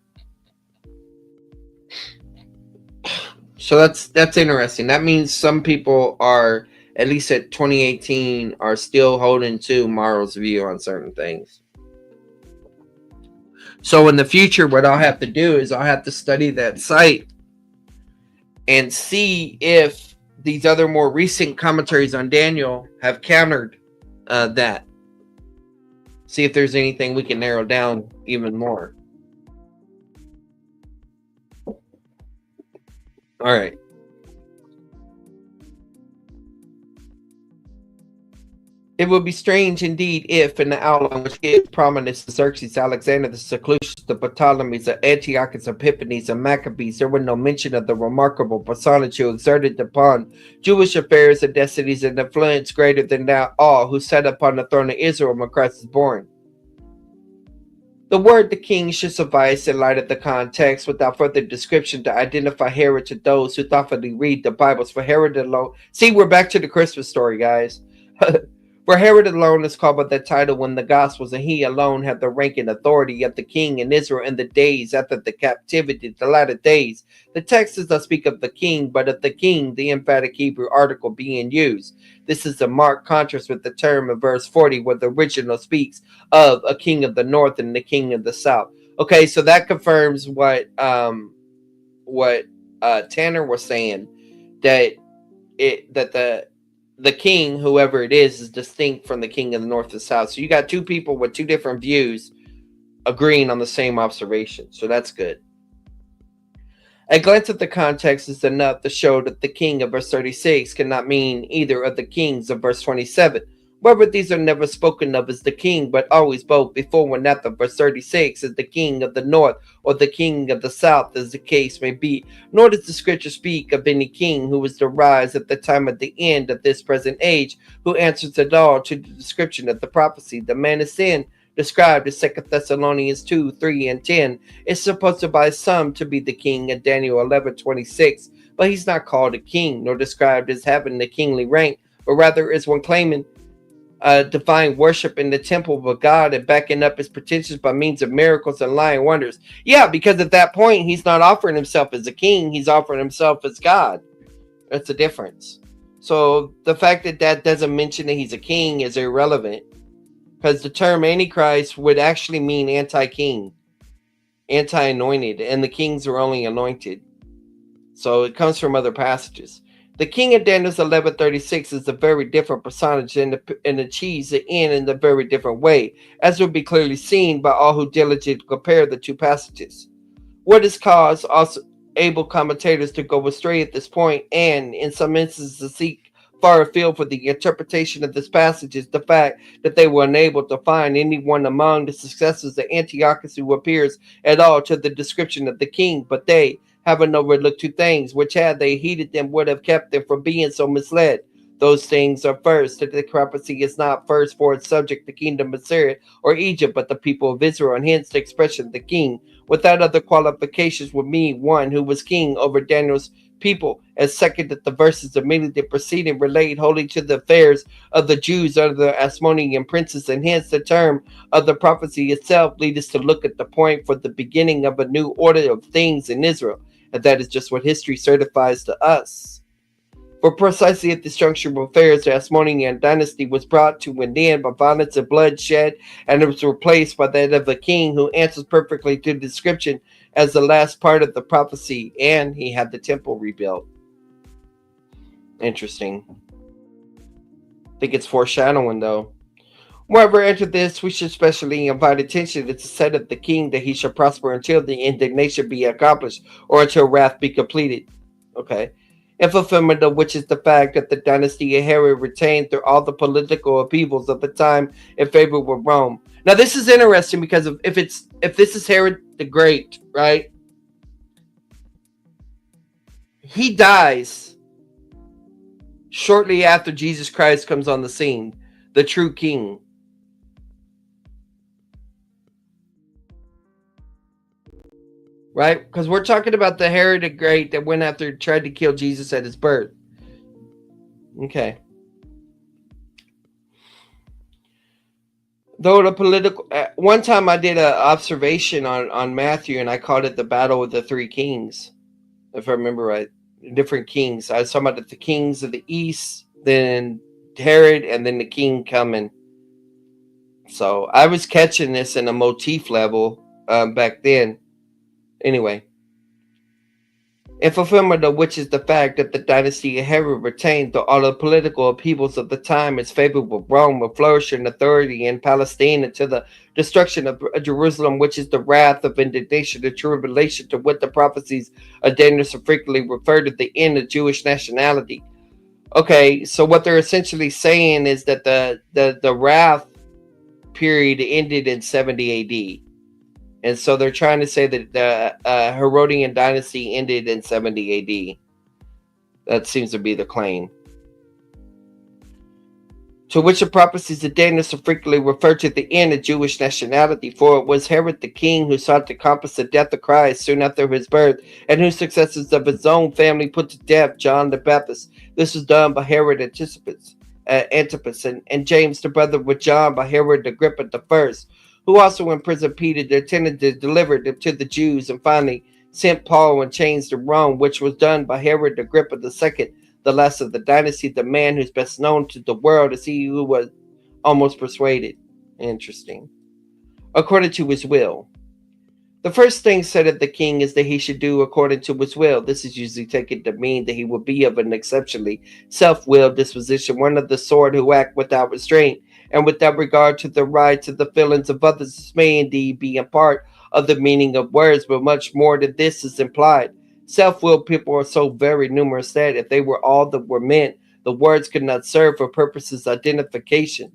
So that's interesting. That means some people are, at least at 2018, are still holding to Mauro's view on certain things. So in the future, what I'll have to do is I'll have to study that site and see if these other more recent commentaries on Daniel have countered that. See if there's anything we can narrow down even more. All right. It would be strange indeed if, in the outline which gave prominence to Xerxes, Alexander, the Seleucids, the Ptolemies, the Antiochus, Epiphanes, and Maccabees, there were no mention of the remarkable personage who exerted upon Jewish affairs and destinies an influence greater than that all who sat upon the throne of Israel when Christ was born. The word the king should suffice in light of the context without further description to identify Herod to those who thoughtfully read the Bibles. For Herod alone, see, we're back to the Christmas story, guys. For Herod alone is called by that title when the Gospels, and he alone had the rank and authority of the king in Israel in the days after the captivity, the latter days. The text does not speak of the king, but of the king, the emphatic Hebrew article being used. This is a marked contrast with the term in verse 40, where the original speaks of a king of the north and the king of the south. Okay, so that confirms what Tanner was saying, that the king, whoever it is distinct from the king of the north and south. So you got two people with two different views agreeing on the same observation. So that's good. A glance at the context is enough to show that the king of verse 36 cannot mean either of the kings of verse 27. However, these are never spoken of as the king, but always both before and after verse 36 as the king of the north or the king of the south, as the case may be. Nor does the scripture speak of any king who was to rise at the time of the end of this present age, who answers at all to the description of the prophecy. The man of sin, described in 2 Thessalonians 2, 3, and 10, is supposed to by some to be the king in Daniel 11:26, but he's not called a king, nor described as having the kingly rank, but rather is one claiming divine worship in the temple of God and backing up his pretensions by means of miracles and lying wonders. Yeah, because at that point, he's not offering himself as a king, he's offering himself as God. That's the difference. So the fact that that doesn't mention that he's a king is irrelevant, because the term Antichrist would actually mean anti-king, anti-anointed, and the kings are only anointed. So it comes from other passages. The king of Daniel 11:36 is a very different personage and achieves the end in a very different way, as will be clearly seen by all who diligently compare the two passages. What has caused also able commentators to go astray at this point, and in some instances to seek far afield for the interpretation of this passage, is the fact that they were unable to find anyone among the successors of Antiochus who appears at all to the description of the king, but they, having overlooked two things, which had they heeded them would have kept them from being so misled. Those things are first, that the discrepancy is not first for its subject, the kingdom of Syria or Egypt, but the people of Israel, and hence the expression the king, without other qualifications, would mean one who was king over Daniel's people, and second, that the verses immediately preceding relate wholly to the affairs of the Jews under the Asmonean princes, and hence the term of the prophecy itself leads us to look at the point for the beginning of a new order of things in Israel, and that is just what history certifies to us. For precisely at this juncture of affairs, the Asmonean dynasty was brought to an end by violence and bloodshed, and it was replaced by that of a king who answers perfectly to the description as the last part of the prophecy, and he had the temple rebuilt. Interesting. I think it's foreshadowing, though. Moreover, after this, we should specially invite attention to the set of the king that he shall prosper until the indignation be accomplished, or until wrath be completed. Okay. In fulfillment of which is the fact that the dynasty of Herod retained through all the political upheavals of the time in favor with Rome. Now, this is interesting because if this is Herod the Great, right? He dies shortly after Jesus Christ comes on the scene, the true king. Right? Because we're talking about the Herod the Great that went after, tried to kill Jesus at his birth. Okay. Though the political, one time I did an observation on Matthew, and I called it the Battle of the Three Kings, if I remember right. Different kings. I was talking about the kings of the east, then Herod, and then the king coming. So I was catching this in a motif level back then. Anyway, in fulfillment of which is the fact that the dynasty of Herod retained through all the political upheavals of the time its favorable Rome with flourishing authority in Palestine until the destruction of Jerusalem, which is the wrath of indignation, the tribulation, to what the prophecies of Daniel so frequently refer to the end of Jewish nationality. Okay, so what they're essentially saying is that the wrath period ended in 70 AD. And so they're trying to say that the Herodian dynasty ended in 70 AD. That seems to be the claim. To which the prophecies of Daniel so frequently refer to the end of Jewish nationality, for it was Herod the king who sought to compass the death of Christ soon after his birth, and whose successors of his own family put to death John the Baptist. This was done by Herod Antipas and James the brother with John by Herod Agrippa the first, who also imprisoned Peter, the attendant to deliver them to the Jews, and finally sent Paul in chains to Rome, which was done by Herod Agrippa II, the last of the dynasty, the man who's best known to the world as he who was almost persuaded. Interesting. According to his will. The first thing said of the king is that he should do according to his will. This is usually taken to mean that he will be of an exceptionally self-willed disposition, one of the sort who act without restraint, and without regard to the rights and the feelings of others. This may indeed be a part of the meaning of words, but much more than this is implied. Self-willed people are so very numerous that if they were all that were meant, the words could not serve for purposes of identification.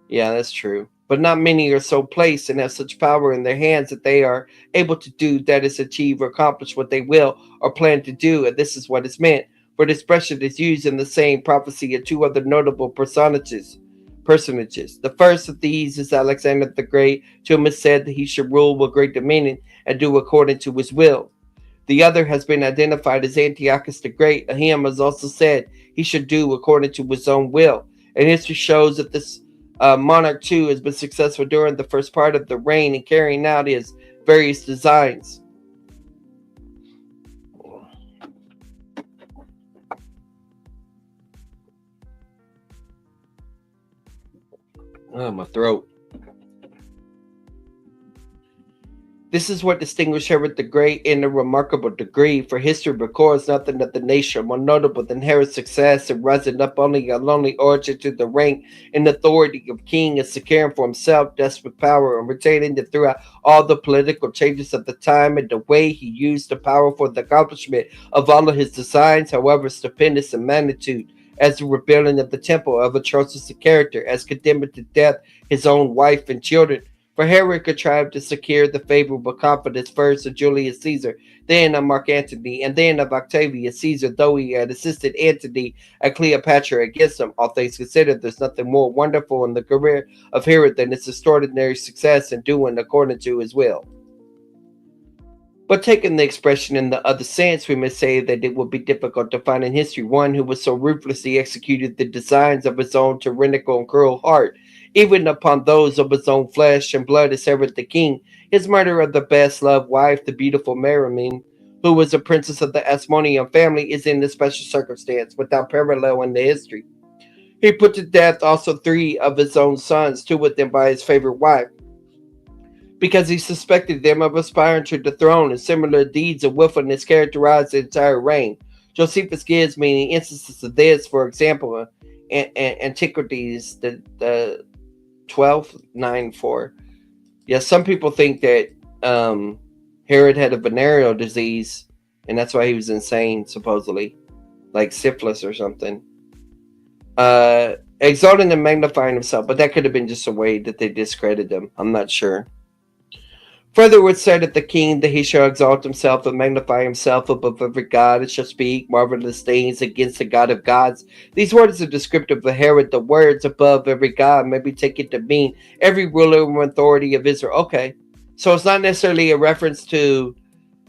Yeah, that's true. But not many are so placed and have such power in their hands that they are able to do, that is, achieve or accomplish what they will or plan to do, and this is what is meant. For the expression is used in the same prophecy of two other notable personages. The first of these is Alexander the Great, to whom it said that he should rule with great dominion and do according to his will. The other has been identified as Antiochus the Great. Of him is also said he should do according to his own will. And history shows that this Monarch 2 has been successful during the first part of the reign in carrying out his various designs. Oh, my throat. This is what distinguished Herod the Great in a remarkable degree, for history records nothing of the nation more notable than Herod's success in rising up only a lonely origin to the rank and authority of king and securing for himself desperate power and retaining it throughout all the political changes of the time, and the way he used the power for the accomplishment of all of his designs, however stupendous in magnitude, as the rebuilding of the temple of atrocious character, as condemning to death his own wife and children. For Herod contrived to secure the favorable confidence first of Julius Caesar, then of Mark Antony, and then of Octavius Caesar, though he had assisted Antony and Cleopatra against him. All things considered, there's nothing more wonderful in the career of Herod than his extraordinary success in doing according to his will. But taking the expression in the other sense, we may say that it would be difficult to find in history one who was so ruthlessly executed the designs of his own tyrannical and cruel heart, even upon those of his own flesh and blood, as Herod the king. His murder of the best-loved wife, the beautiful Marimene, who was a princess of the Asmonean family, is in a special circumstance without parallel in the history. He put to death also 3 of his own sons, 2 of them by his favorite wife, because he suspected them of aspiring to the throne, and similar deeds of wilfulness characterized the entire reign. Josephus gives many instances of this, for example, Antiquities, the 12:9-4. Yeah, some people think that Herod had a venereal disease, and that's why he was insane, supposedly, like syphilis or something. Exalting and magnifying himself, but that could have been just a way that they discredited him. I'm not sure. Further, it was said of the king that he shall exalt himself and magnify himself above every god, and shall speak marvelous things against the God of gods. These words are descriptive of Herod. The words above every god may be taken to mean every ruler and authority of Israel. Okay, so it's not necessarily a reference to,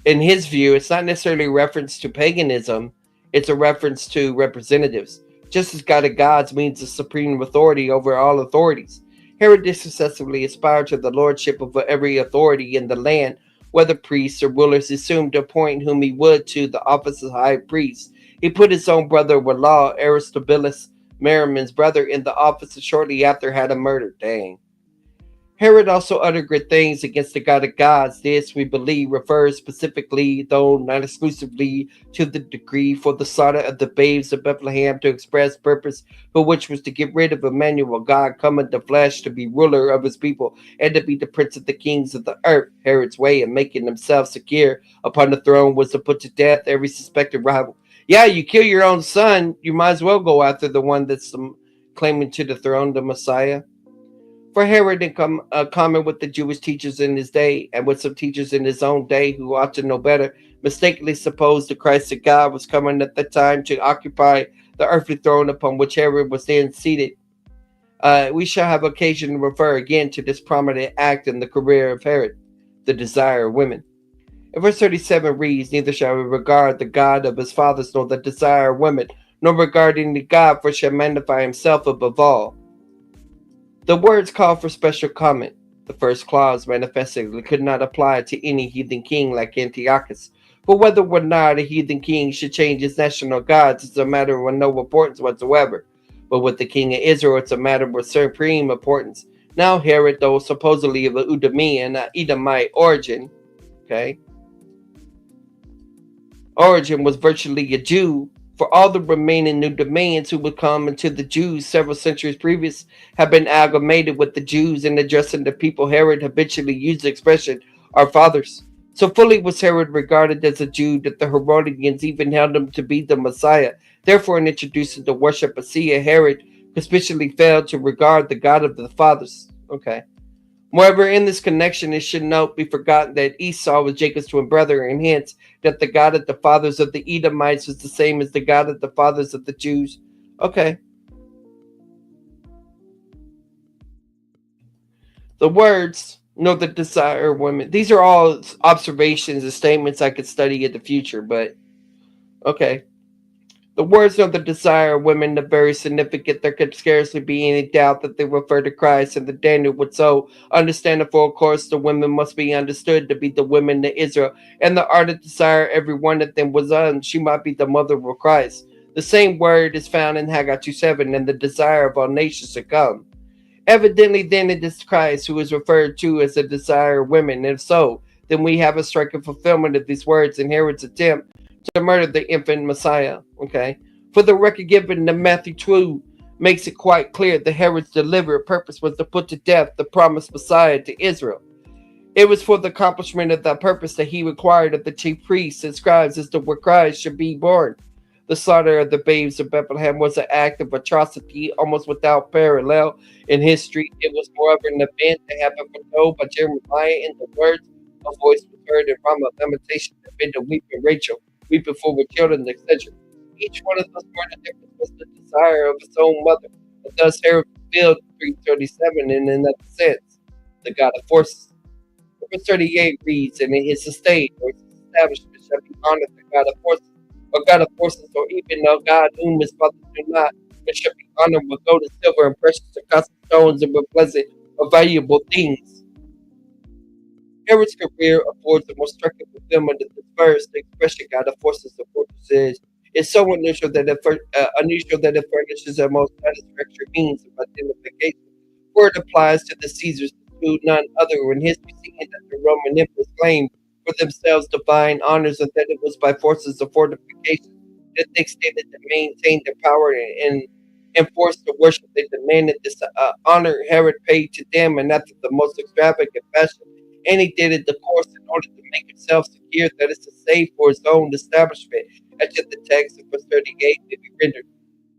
in his view, it's not necessarily a reference to paganism. It's a reference to representatives. Just as God of gods means the supreme authority over all authorities. Herod successively aspired to the lordship of every authority in the land, whether priests or rulers assumed to appoint whom he would to the office of high priest. He put his own brother-in-law, Aristobulus, Marimene's brother, in the office, and shortly after had him murdered. Dang. Herod also uttered great things against the God of gods. This, we believe, refers specifically, though not exclusively, to the decree for the slaughter of the babes of Bethlehem, to express purpose for which was to get rid of Emmanuel, God come in the flesh, to be ruler of his people, and to be the prince of the kings of the earth. Herod's way of making himself secure upon the throne was to put to death every suspected rival. Yeah, you kill your own son, you might as well go after the one that's claiming to the throne, the Messiah. For Herod, in common with the Jewish teachers in his day, and with some teachers in his own day who ought to know better, mistakenly supposed the Christ of God was coming at that time to occupy the earthly throne upon which Herod was then seated. We shall have occasion to refer again to this prominent act in the career of Herod, the desire of women. In verse 37 reads, neither shall he regard the God of his fathers, nor the desire of women, nor regarding the God, for shall magnify himself above all. The words call for special comment. The first clause manifestly could not apply to any heathen king like Antiochus, for whether or not a heathen king should change his national gods is a matter of no importance whatsoever. But with the king of Israel, it's a matter of supreme importance. Now Herod, though supposedly of an Edomite origin, was virtually a Jew. For all the remaining new domains who would come into the Jews several centuries previous have been amalgamated with the Jews in addressing the people. Herod habitually used the expression, our fathers. So fully was Herod regarded as a Jew that the Herodians even held him to be the Messiah. Therefore, in introducing the worship of Sia, Herod conspicuously failed to regard the God of the fathers. Moreover, in this connection, it should not be forgotten that Esau was Jacob's twin brother, and hence that the God of the fathers of the Edomites was the same as the God of the fathers of the Jews. The words, know the desire of women. These are all observations and statements I could study in the future, but The words of the desire of women are very significant. There could scarcely be any doubt that they refer to Christ, and the Daniel would so understand it. For of course, the women must be understood to be the women of Israel, and the ardent desire every one of them was on. She might be the mother of Christ. The same word is found in Haggai 2:7, and the desire of all nations to come. Evidently, then it is Christ who is referred to as the desire of women. And if so, then we have a striking fulfillment of these words in Herod's attempt to murder the infant Messiah. Okay. For the record given in Matthew 2 makes it quite clear that Herod's deliberate purpose was to put to death the promised Messiah to Israel. It was for the accomplishment of that purpose that he required of the chief priests and scribes as to where Christ should be born. The slaughter of the babes of Bethlehem was an act of atrocity almost without parallel in history. It was moreover an event that had been foretold by Jeremiah in the words, "A voice was heard in Ramah, lamentation, and been to weeping Rachel, weeping for her children," etc. Each one of those words of difference was the desire of his own mother. And thus Herod fulfilled 337 in another sense, the God of forces. Verse 38 reads, "And in his estate or his establishment shall be honored the God of forces, or God of forces, or even a God whom his fathers do not, but shall be honored with gold and silver and precious and costly stones and with pleasant or valuable things." Herod's career affords the most striking fulfillment of this verse. The expression "God of forces or fortresses" is so unusual that it furnishes a most satisfactory means of identification, for it applies to the Caesars to none other in history, seeing that the Roman emperors claimed for themselves divine honors and that it was by forces of fortification that they extended to maintain their power and enforce the worship. They demanded this honor Herod paid to them, and after the most extravagant fashion, and he did it, the course, in order to make himself secure, that is to say, for his own establishment. As if the text of verse 38 may be rendered,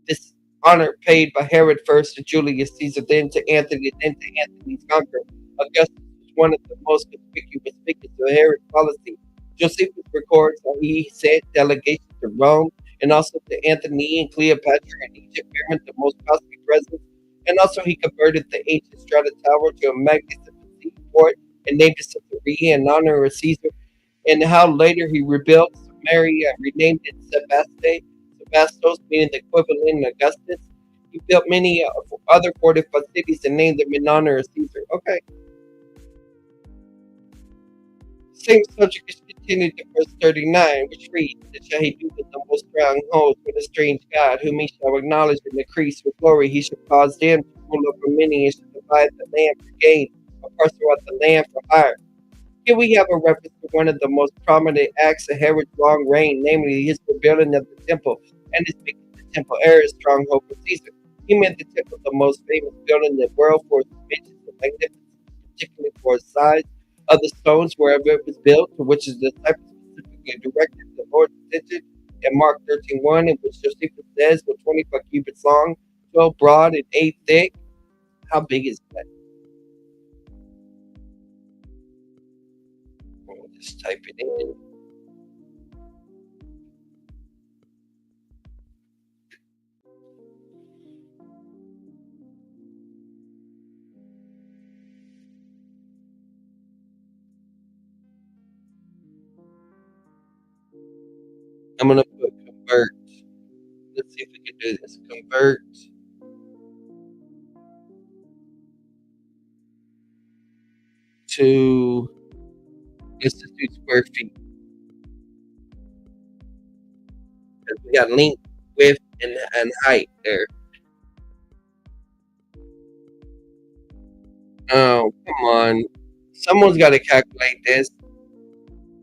this honor paid by Herod first to Julius Caesar, then to Anthony, then to Anthony's conqueror. Augustus was one of the most conspicuous figures of Herod's policy. Josephus records how he sent delegations to Rome and also to Antony and Cleopatra in Egypt, bearing the most costly presents. And also he converted the ancient Strata Tower to a magnificent seaport and named it Caesarea in honor of Caesar. And how later he rebuilt Samaria and renamed it Sebastos, meaning the equivalent of Augustus. He built many other fortified cities and named them in honor of Caesar. Okay. Same subject is continued to verse 39, which reads, "And shall he do with the most strongholds with a strange God, whom he shall acknowledge and increase with glory. He shall cause them to rule over many and shall divide the land for gain, or parcel out the land for hire." Here we have a reference to one of the most prominent acts of Herod's long reign, namely his rebuilding of the temple and his making the temple Herod's stronghold for Caesar. He made the temple the most famous building in the world for its dimensions and magnificence, particularly for its size of the stones wherever it was built, to which his disciples specifically directed the Lord's attention in Mark 13:1, in which Josephus says, "with 25 cubits long, 12 broad, and 8 thick." How big is that? We'll just type it in. I'm gonna put convert. Let's see if we can do this. Convert to, let's just do square feet. Because we got length, width, and height there. Oh, come on. Someone's got to calculate this.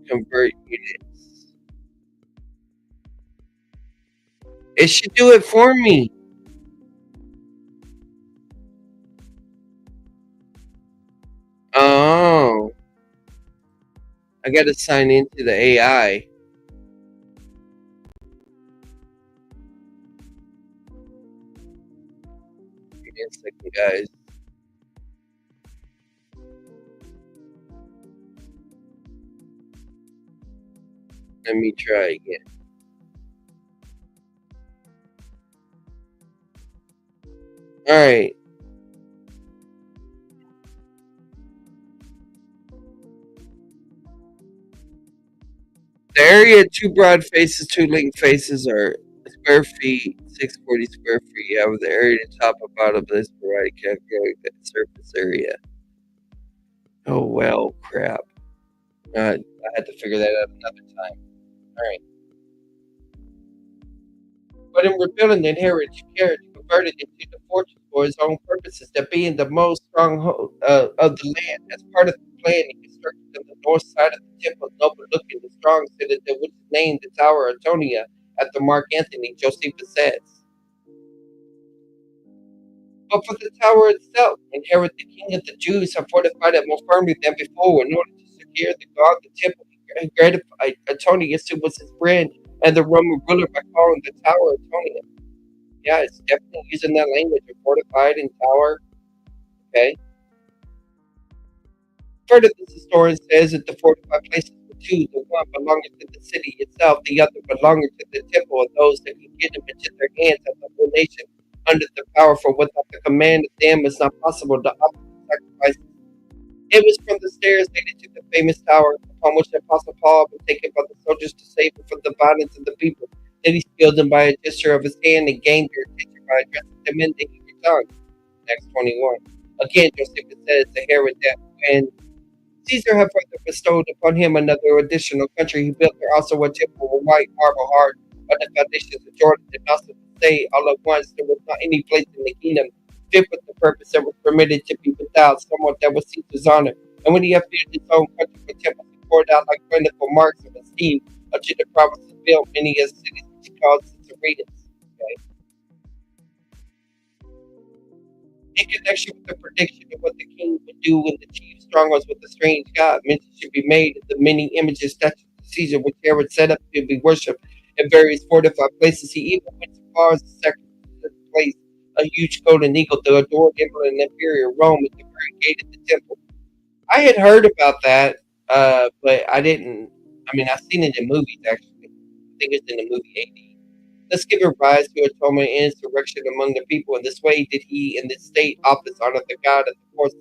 Convert units. It should do it for me. Oh. I got to sign into the AI. Give me a second, guys. Let me try again. All right. The area of two broad faces, two linked faces are square feet, 640 square feet. Yeah, with the area to top and bottom of this variety calculating that surface area. Oh well, crap. I had to figure that out another time. All right. But in rebuilding the inherited carriage, he converted it into the fortress for his own purposes, that being the most stronghold of the land. As part of the plan, he constructed on the north side of the temple, an overlooking the strong citadel, which is named the Tower of Antonia, after Mark Antony Josephus says. But for the tower itself, when Herod the king of the Jews had fortified it more firmly than before in order to secure the guard of the temple, he gratified Antonius, who was his friend and the Roman ruler, by calling the Tower Antonia. Yeah, it's definitely using that language of fortified and tower. Okay. Further, this historian says that the fortified places were two, the one belonging to the city itself, the other belonging to the temple, and those that could get them into their hands of the whole nation under the power, for without the command of them it's not possible to offer sacrifices. It was from the stairs leading to the famous tower, upon which the Apostle Paul had been taken by the soldiers to save him from the violence of the people, that he scaled them by a gesture of his hand and gained their attention by addressing them in the Hebrew tongue. Acts 21. Again, Josephus says to Herod that when Caesar had further bestowed upon him another additional country, he built there also a temple with white marble hard by the foundations of Jordan, and also to say all at once there was not any place in the kingdom fit with the purpose that was permitted to be without someone that was Caesar's honor. And when he had filled his own country with temples, he poured out like plentiful marks of esteem unto the provinces built many as cities which he called Caesareans. Okay. In connection with the prediction of what the king would do when the chief strongholds with the strange god, mention should be made of the many images statues of Caesar which Herod set up to be worshipped in various fortified places. He even went so far as to sacrifice to place a huge golden eagle, the adored emperor in Imperial Rome, at the very gate of the temple. I had heard about that, but I didn't. I mean, I've seen it in movies actually. I think it's in the movie AD. Thus giving rise to atonement and insurrection among the people. In this way did he in this state office honor the God of the forces.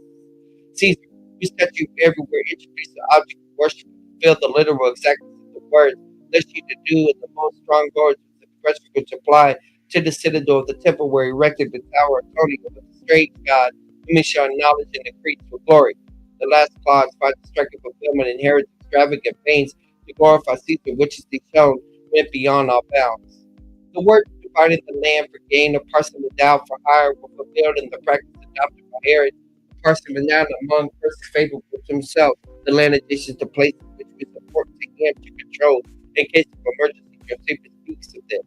Caesar, whose statue everywhere introduced the object of worship, fulfilled the literal exactness of the words, lest you to do in the most strong words the expression which apply to the citadel of the temple where he erected the Tower of Tony with the strange God, whom he shall acknowledge and increase for glory. The last clause finds a striking fulfillment in Herod's extravagant pains to glorify Caesar, which is shown went beyond all bounds. The work dividing the land for gain or parsing it out for hire were fulfilled in the practice adopted by Herod, parsing it out among persons favorable to himself, the land additions to places which was important to him to control in case of emergency. Josephus speaks of this.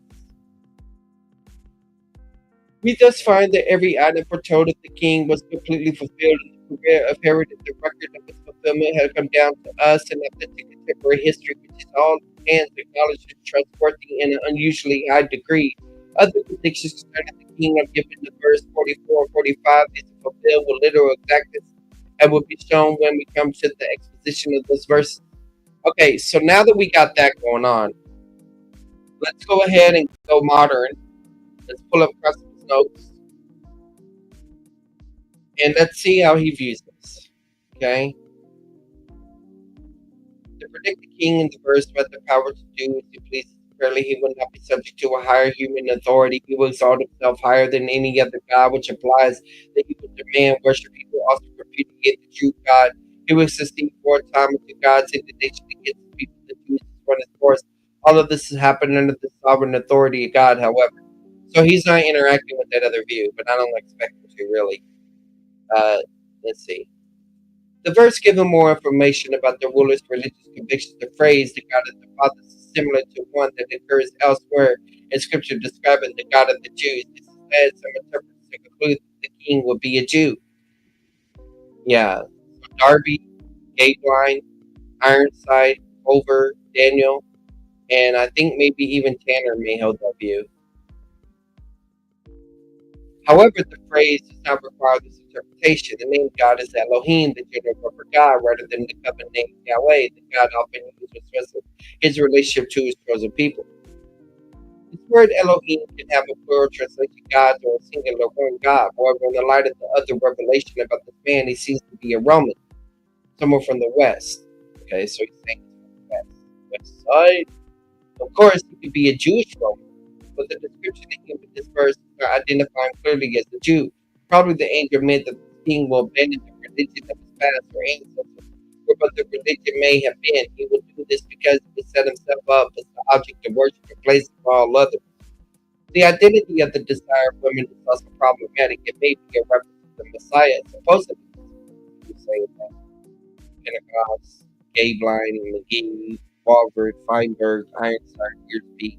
We thus find that every item foretold of the king was completely fulfilled in the career of Herod, and the record of its fulfillment has come down to us in authentic contemporary history, which is all hands acknowledged as trustworthy in an unusually high degree. Other predictions concerning the king are given in verse 44 and 45 is fulfilled with literal exactness and will be shown when we come to the exposition of this verse. Okay, so now that we got that going on, let's go ahead and go modern. Let's pull up Custom's notes and let's see how he views this. Okay. To predict the king in the verse who had the power to do as he pleases fairly, he would not be subject to a higher human authority. He will exalt himself higher than any other god, which implies that he would demand worship. He will also repudiate the true God. He will succeed for a time unto God's indignation against the people that choose to run his course. All of this has happened under the sovereign authority of God, however. So he's not interacting with that other view, but I don't expect him to really. Let's see. The verse given more information about the ruler's religious convictions. The phrase, the God of the fathers, is similar to one that occurs elsewhere in Scripture describing the God of the Jews. This has led some interpreters to conclude that the king would be a Jew. Yeah. So Darby, Gateline, Ironside, Over, Daniel, and I think maybe even Tanner may hold that view. However, the phrase does not require this interpretation. The name God is Elohim, the general word for God, rather than the covenant name Yahweh, the God often used to express his relationship to his chosen people. This word Elohim can have a plural translation, gods, or a singular one God. However, in the light of the other revelation about this man, he seems to be a Roman, someone from the West. Okay, so he's saying he's from the West side. Of course, he could be a Jewish Roman, but the description of him in this verse does not identify him clearly as a Jew. Probably the angel meant that the king will abandon the religion of his past or ancestors, or what the religion may have been. He will do this because he set himself up as the object of worship in place of all others. The identity of the desire of women is also problematic. It may be a reference to the Messiah, supposedly. You say that Pentecost, Gabeline, McGee, Walford, Feinberg, Ironside, Earsby.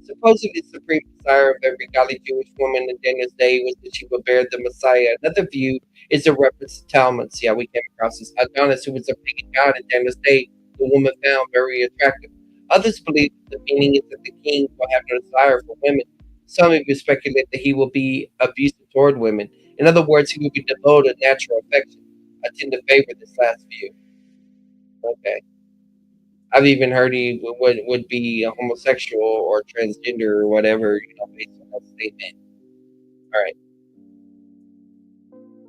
Supposedly, the supreme desire of every godly Jewish woman in Daniel's day was that she would bear the Messiah. Another view is a reference to Talmud. See how we came across this Adonis, who was a pagan god in Daniel's day, the woman found very attractive. Others believe that the meaning is that the king will have no desire for women. Some even speculate that he will be abusive toward women. In other words, he will be devoid of natural affection. I tend to favor this last view. Okay. I've even heard he would be a homosexual or transgender or whatever, based on that statement. All right.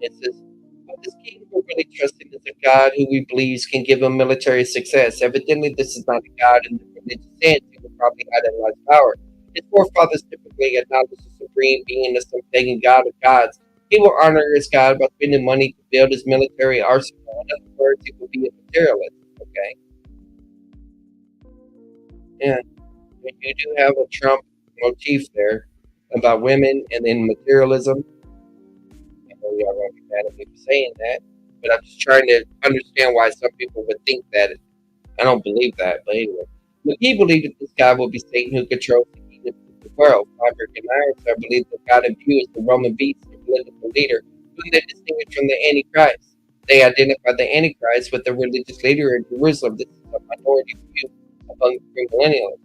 It says, but this king we're really trusting is a God who we believe can give him military success. Evidently, this is not a God in the religious sense who would probably idolize power. His forefathers typically acknowledged the supreme being as some pagan god of gods. He will honor his God by spending money to build his military arsenal. In other words, he will be a materialist. Okay. Yeah. You do have a Trump motif there about women and then materialism. I know y'all gonna be mad at me for saying that, but I'm just trying to understand why some people would think that. I don't believe that, but anyway. McGee believed that this God will be Satan who controls the kingdom of the world. Feinberg and Ironside believe that God in view is the Roman beast, the political leader, whom they distinguish from the Antichrist. They identify the Antichrist with the religious leader in Jerusalem. This is a minority view among millennials.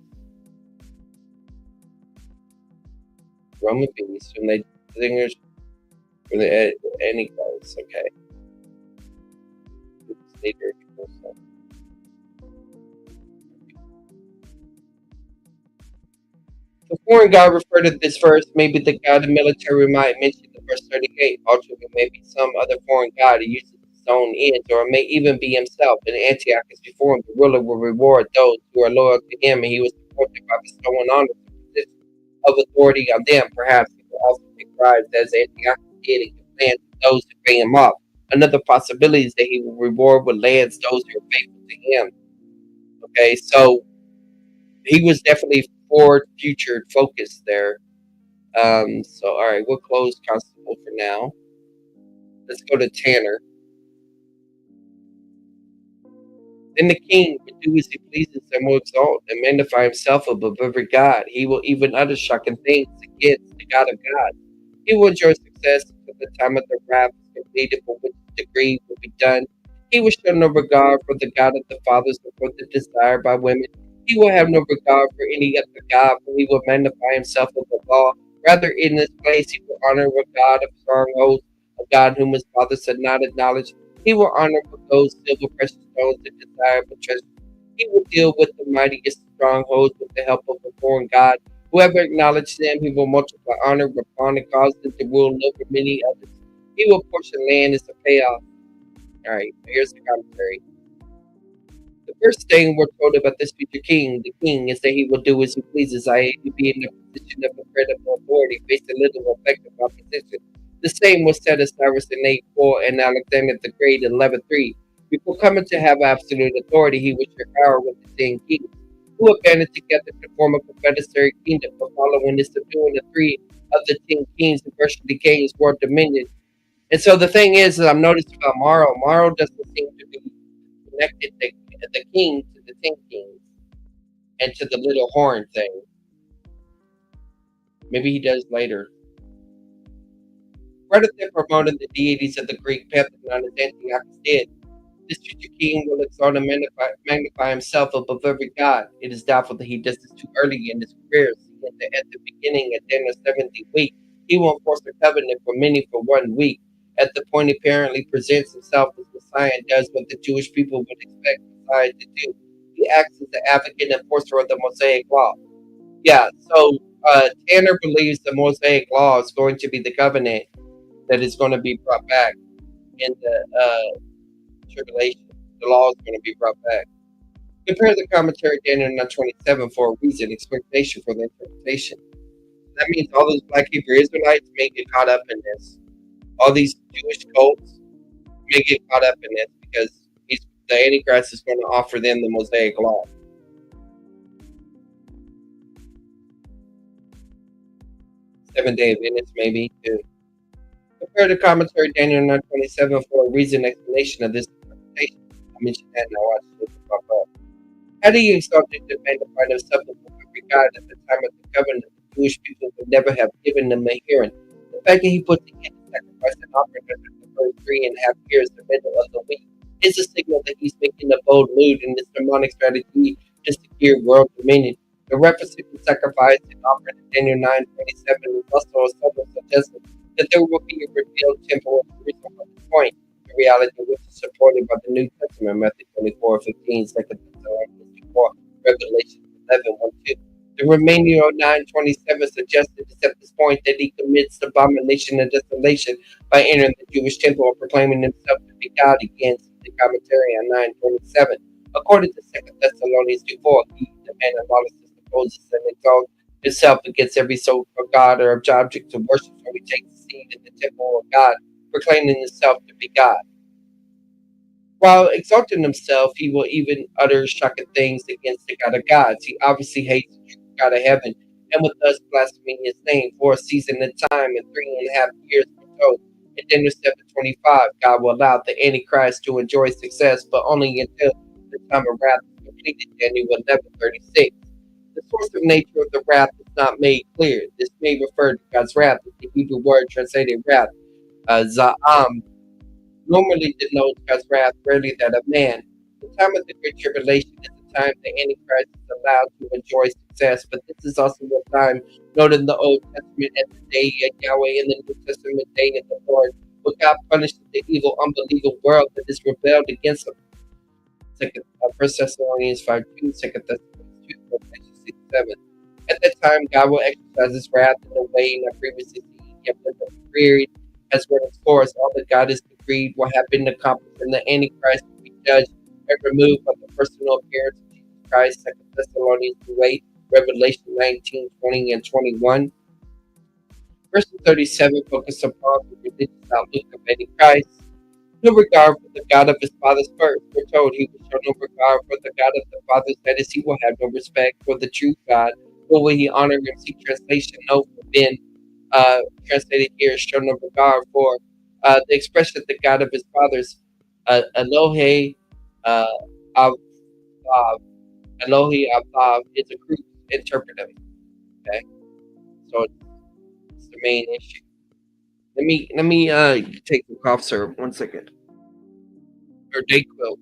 Roman beast, whom they distinguish from the Antichrist. Okay. Leader in Jerusalem. The foreign god referred to this verse may be the god of military might mentioned in verse 38. Ultimately, may be some other foreign god who uses his own ends, or it may even be himself. In Antioch, as before him, the ruler will reward those who are loyal to him, and he was supported by bestowing honor to position of authority on them. Perhaps he will also take bribes as Antioch did and give land to those who pay him off. Another possibility is that he will reward with lands those who are faithful to him. Okay, so he was definitely forward future focused there. So all right, we'll close Constable for now. Let's go to Tanner. Then the king will do as he pleases and will exalt and magnify himself above every god. He will even utter shocking things against the God of gods. He will enjoy success until the time of the wrath is completed, for which degree will be done. He will show no regard for the God of the fathers or for the desire by women. He will have no regard for any other God, for he will magnify himself above all. Rather, in this place, he will honor a God of strongholds, a God whom his fathers had not acknowledged. He will honor with those silver, precious stones, and desirable treasures. He will deal with the mightiest strongholds with the help of a foreign God. Whoever acknowledges them, he will multiply honor upon and cause them to rule over many others. He will portion land as a payoff. All right, here's the commentary. The first thing we're told about this future king, the king, is that he will do as he pleases, i.e., be in a position of incredible authority, face a little effective opposition. The same was said of Cyrus in 8:4 and Alexander the Great in 11:3. Before coming to have absolute authority, he would share power with the 10 kings, who have banded together to form a confederatory kingdom. But following this subduing the 3 of the 10 kings, the virtually gains world dominion. And so the thing is, that I'm noticing about Mauro, Mauro doesn't seem to be connected to the king to the 10 kings and to the little horn thing. Maybe he does later. Rather than promoting the deities of the Greek pantheon as Antiochus did, this future king will exalt and magnify himself above every god. It is doubtful that he does this too early in his career. At the beginning, at Daniel's 70th week, he will enforce a covenant for many for 1 week. At the point he apparently presents himself as Messiah and does what the Jewish people would expect Messiah to do. He acts as the advocate and enforcer of the Mosaic law. Yeah, so Tanner believes the Mosaic law is going to be the covenant that is going to be brought back in the Tribulation. The law is going to be brought back. Compare the commentary Daniel 9:27 for a reason, expectation for the interpretation. That means all those Black Hebrew Israelites may get caught up in this. All these Jewish cults may get caught up in this because the Antichrist is going to offer them the Mosaic law. Seven-day Adventists, maybe, too. Compare the commentary Daniel 9:27 for a reasoned explanation of this interpretation. I mentioned that and I watched it pop up. Had he exalted the magnified himself before every God at the time of the covenant, the Jewish people would never have given him a hearing. The fact that he put the end sacrifice and offering under the first 3.5 years, the middle of the week, is a signal that he's making a bold move in this demonic strategy to secure world dominion. The reference to the sacrifice and offering in Daniel 9:27 is also a subtle suggestion that there will be a revealed temple of Jerusalem at this point. The reality which is supported by the New Testament, Matthew 24:15, 2 Thessalonians 4, Revelation 11:1-2. The remaining of 9:27 suggested at this point that he commits abomination and desolation by entering the Jewish temple and proclaiming himself to be God against the commentary on 9:27. According to 2 Thessalonians 2:4, he, the man of lawlessness, opposes and exalts himself against every soul for God or object to worship, so he takes a seat in the temple of God, proclaiming himself to be God. While exalting himself, he will even utter shocking things against the God of gods. He obviously hates the true God of heaven, and with us blaspheming his name for a season of time and 3.5 years foretold. In Daniel 7:25, God will allow the Antichrist to enjoy success, but only until the time of wrath is completed. Daniel 11:36. The source of nature of the wrath is not made clear. This may refer to God's wrath, as the Hebrew word translated wrath, za'am, normally denotes God's wrath, rarely that of man. The time of the Great Tribulation is the time the Antichrist is allowed to enjoy success, but this is also the time noted in the Old Testament as the day of Yahweh, in the New Testament day of the Lord, where God punishes the evil, unbelieving world that is rebelled against him. 1 Thessalonians 5:2, 2 Thessalonians 2, Revelation 6:7. At that time, God will exercise his wrath in a way not previously seen, yet when the period has run its course, all that God has decreed will have been accomplished, and the Antichrist will be judged and removed by the personal appearance of Jesus Christ. 2 Thessalonians 2:8, Revelation 19:20 and 21. Verse 37 focus upon the religious outlook of Antichrist. No regard for the God of his fathers first. We're told he will show no regard for the God of the fathers, that is, he will have no respect for the true God, nor will he honor him. See translation, no forbidden. Translated here, show no regard for the expression the God of his fathers, Elohe Avav, Elohe Avav is a crude interpretive. Okay, so it's the main issue. Let me take the cough syrup 1 second. Or Dayquil.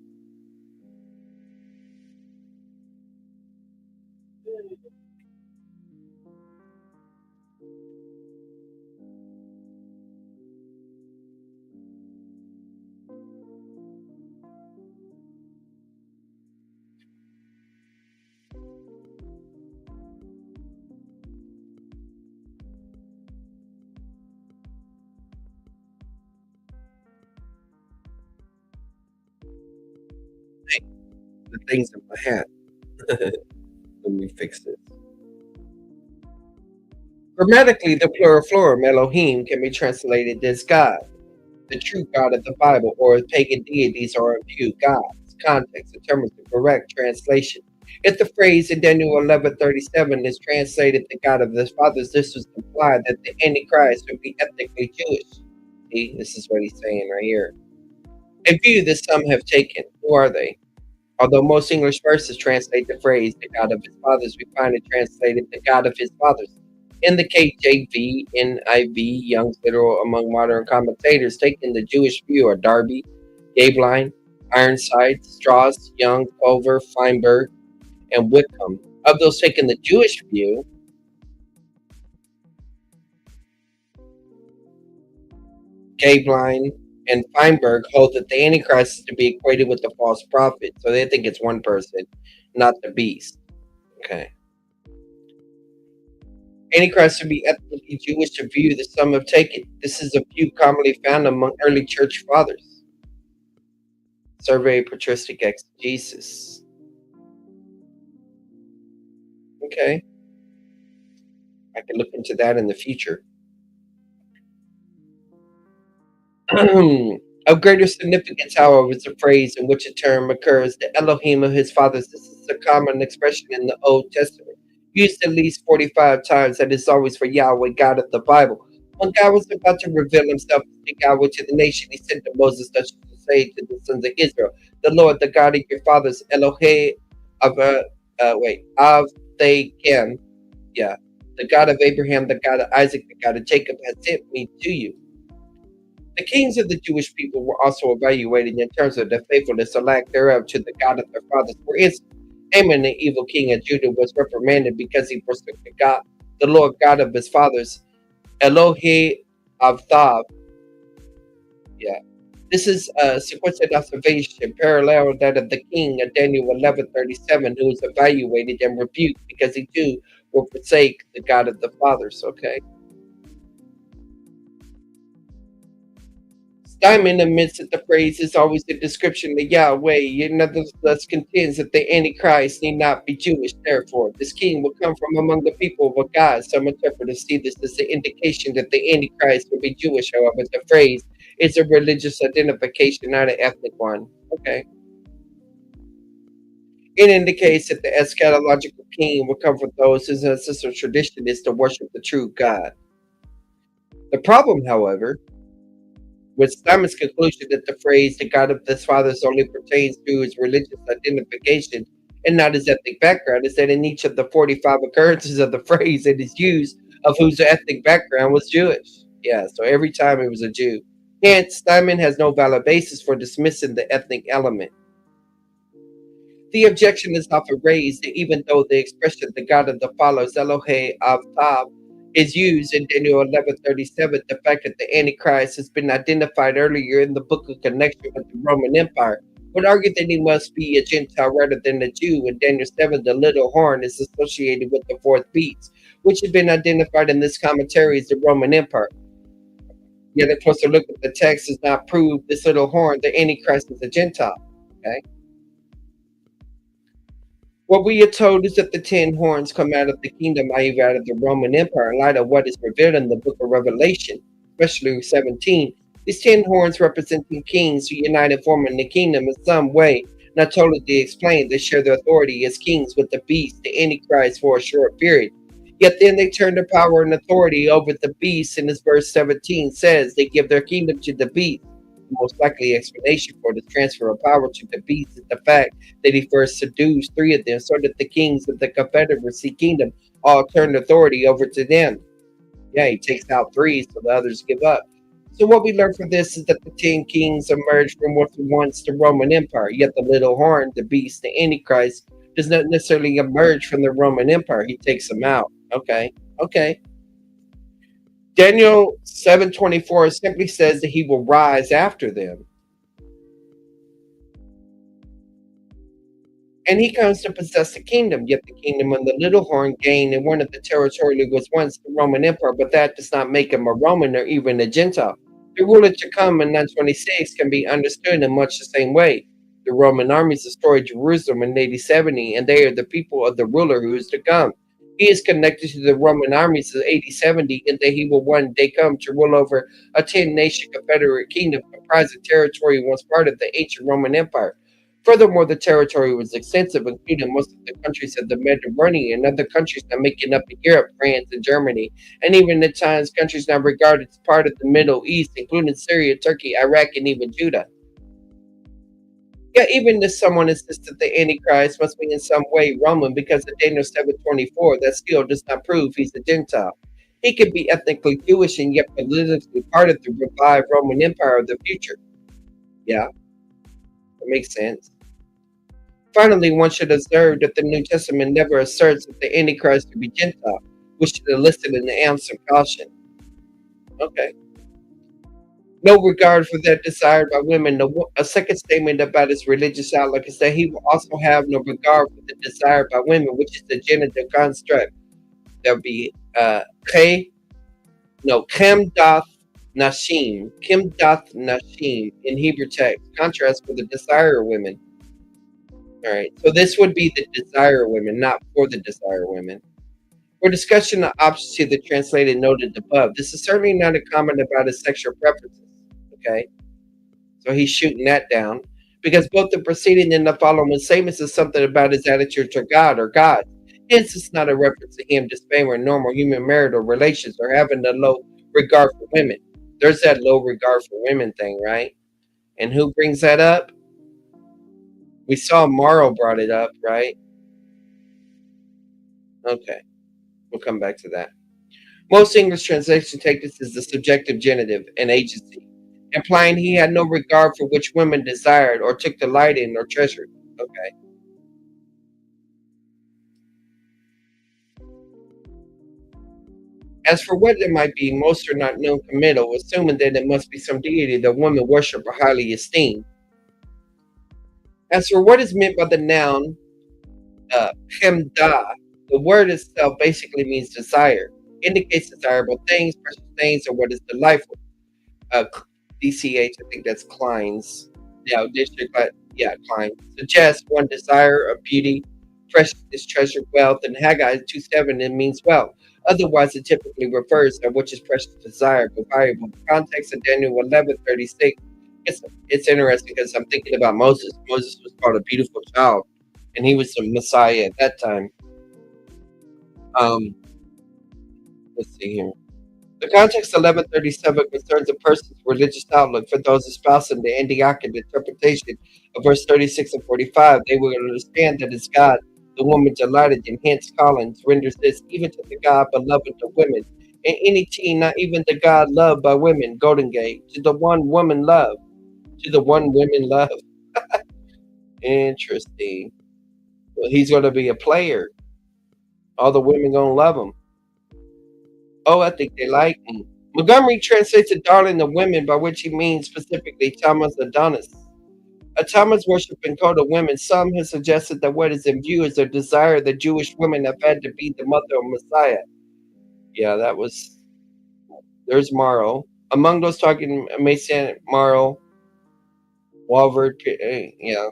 The things in my hat. Let me fix this. Grammatically, the plural form Elohim can be translated as God, the true God of the Bible, or pagan deities are in view. Gods. Context determines the correct translation. If the phrase in Daniel 11:37 is translated the God of his fathers, this would imply that the Antichrist would be ethnically Jewish. See, this is what he's saying right here. A view that some have taken. Who are they? Although most English verses translate the phrase the God of his fathers, we find it translated the God of his fathers. In the KJV, NIV, Young's Literal among modern commentators taking the Jewish view are Darby, Gabeline, Ironside, Strauss, Young, Culver, Feinberg, and Wickham. Of those taking the Jewish view, Gabeline and Feinberg hold that the Antichrist is to be equated with the false prophet, so they think it's one person, not the beast. Okay. Antichrist would be ethnically Jewish, a view that some have taken. This is a view commonly found among early church fathers. Survey patristic exegesis. Okay. I can look into that in the future. Of greater significance, however, is the phrase in which a term occurs, the Elohim of his fathers. This is a common expression in the Old Testament, used at least 45 times, and is always for Yahweh, God of the Bible. When God was about to reveal himself as the Yahweh to the nation, he sent to Moses such to say to the sons of Israel, the Lord, the God of your fathers, Elohe of, of they can, yeah, the God of Abraham, the God of Isaac, the God of Jacob, has sent me to you. The kings of the Jewish people were also evaluated in terms of their faithfulness or lack thereof to the God of their fathers. For instance, Haman, the evil king of Judah, was reprimanded because he forsook the God, the Lord God of his fathers, Elohe Avthav. Yeah. This is a sequential observation parallel that of the king of Daniel 11:37, who was evaluated and rebuked because he too will forsake the God of the fathers. Okay. Steinman admits that the phrase is always a description of Yahweh, yet nevertheless contends that the Antichrist need not be Jewish. Therefore, this king will come from among the people of God. Some interpreters see this as an indication that the Antichrist will be Jewish. However, the phrase is a religious identification, not an ethnic one. Okay. It indicates that the eschatological king will come from those whose ancestral tradition is to worship the true God. The problem, however, with Simon's conclusion that the phrase "the God of his fathers" only pertains to his religious identification and not his ethnic background is that in each of the 45 occurrences of the phrase it is used, of whose ethnic background was Jewish. Yeah, so every time it was a Jew. Hence, Simon has no valid basis for dismissing the ethnic element. The objection is often raised that even though the expression "the God of the fathers" Elohe Avtav is used in Daniel 11:37, the fact that the Antichrist has been identified earlier in the book of connection with the Roman Empire would argue that he must be a Gentile rather than a Jew. In Daniel 7, the little horn is associated with the fourth beast, which has been identified in this commentary as the Roman Empire. Yet a closer look at the text does not prove this little horn, the Antichrist, is a Gentile. Okay. What we are told is that the 10 horns come out of the kingdom, i.e., out of the Roman Empire, in light of what is revealed in the book of Revelation, especially 17. These 10 horns representing kings who unite and form the kingdom in some way, not totally explained. They share their authority as kings with the beast, the Antichrist, for a short period. Yet then they turn their power and authority over the beast, and as verse 17 says, they give their kingdom to the beast. The most likely explanation for the transfer of power to the beast is the fact that he first subdues 3 of them, so that the kings of the Confederacy kingdom all turn authority over to them. Yeah, he takes out 3, so the others give up. So what we learn from this is that the 10 kings emerged from what was once the Roman Empire, yet the little horn, the beast, the Antichrist, does not necessarily emerge from the Roman Empire. He takes them out. Okay, okay. Daniel 7:24 simply says that he will rise after them. And he comes to possess the kingdom. Yet the kingdom of the little horn gained in one of the territory that was once the Roman Empire, but that does not make him a Roman or even a Gentile. The ruler to come in 926 can be understood in much the same way. The Roman armies destroyed Jerusalem in AD 70, and they are the people of the ruler who is to come. He is connected to the Roman armies of AD 70, and that he will one day come to rule over a 10-nation confederate kingdom comprising territory once part of the ancient Roman Empire. Furthermore, the territory was extensive, including most of the countries of the Mediterranean and other countries now making up in Europe, France, and Germany, and even at times countries now regarded as part of the Middle East, including Syria, Turkey, Iraq, and even Judah. Yet even if someone insists that the Antichrist must be in some way Roman because of Daniel 7:24, that still does not prove he's a Gentile. He could be ethnically Jewish and yet politically part of the revived Roman Empire of the future. Yeah, that makes sense. Finally, one should observe that the New Testament never asserts that the Antichrist to be Gentile, which is listed in the ounce of caution. Okay. No regard for that desired by women. A second statement about his religious outlook is that he will also have no regard for the desired by women, which is the genitive construct. There'll be Ke, no, Kem doth Nashim. Kim doth Nashim in Hebrew text. Contrast for the desire women. All right. So this would be the desire women, not for the desire women. For discussion of options to the translated noted above, this is certainly not a comment about his sexual preferences. Okay, so he's shooting that down because both the preceding and the following statements is something about his attitude to God or God. Hence, it's not a reference to him disfavoring normal human marital relations or having a low regard for women. There's that low regard for women thing, right? And who brings that up? We saw Mauro brought it up, right? Okay, we'll come back to that. Most English translations take this as the subjective genitive, an agency, implying he had no regard for which women desired or took delight in or treasured. Okay. As for what it might be, most are not known committal, assuming that it must be some deity that women worship or highly esteem. As for what is meant by the noun hemda, the word itself basically means desire, indicates desirable things, precious things, or what is delightful. uh, DCH, I think that's Klein's. Yeah, district, but yeah, Klein. Suggests one desire of beauty, precious treasure, wealth, and Haggai 2:7 it means wealth. Otherwise, it typically refers to which is precious, desirable, valuable. The context of Daniel 11:36. It's interesting because I'm thinking about Moses. Moses was called a beautiful child, and he was the Messiah at that time. Um, let's see here. The context 1137 concerns a person's religious outlook. For those espousing the Antiochian interpretation of verse 36 and 45, they will understand that it's God, the woman delighted in. Hence, Collins renders this even to the God beloved of women. And any teen, not even the God loved by women, Golden Gate, to the one woman love, to the one women love. Interesting. Well, he's going to be a player. All the women going to love him. Oh, I think they like me. Montgomery translates a darling of women, by which he means specifically Thomas Adonis. A Thomas worshiping cult of women, some have suggested that what is in view is a desire that Jewish women have had to be the mother of Messiah. Yeah, that was. There's Mauro. Among those talking, Mason, Mauro, Walvard, yeah.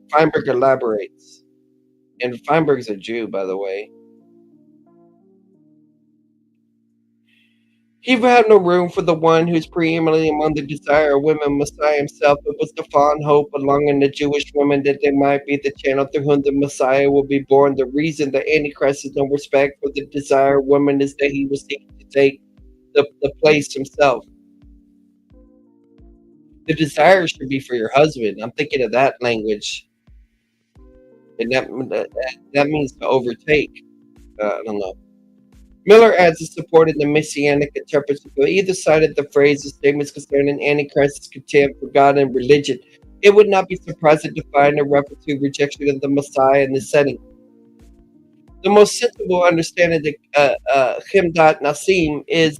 Feinberg elaborates. And Feinberg's a Jew, by the way. He had no room for the one whose preeminently among the desire of women Messiah himself. It was the fond hope belonging to Jewish women that they might be the channel through whom the Messiah will be born. The reason the Antichrist has no respect for the desire of women is that he was seeking to take the place himself. The desire should be for your husband. I'm thinking of that language. And that means to overtake. I don't know. Miller adds his support in the Messianic interpretation for either side of the phrase of statements concerning Antichrist's contempt for God and religion. It would not be surprising to find a reference to rejection of the Messiah in this setting. The most sensible understanding that Himdat Nasim is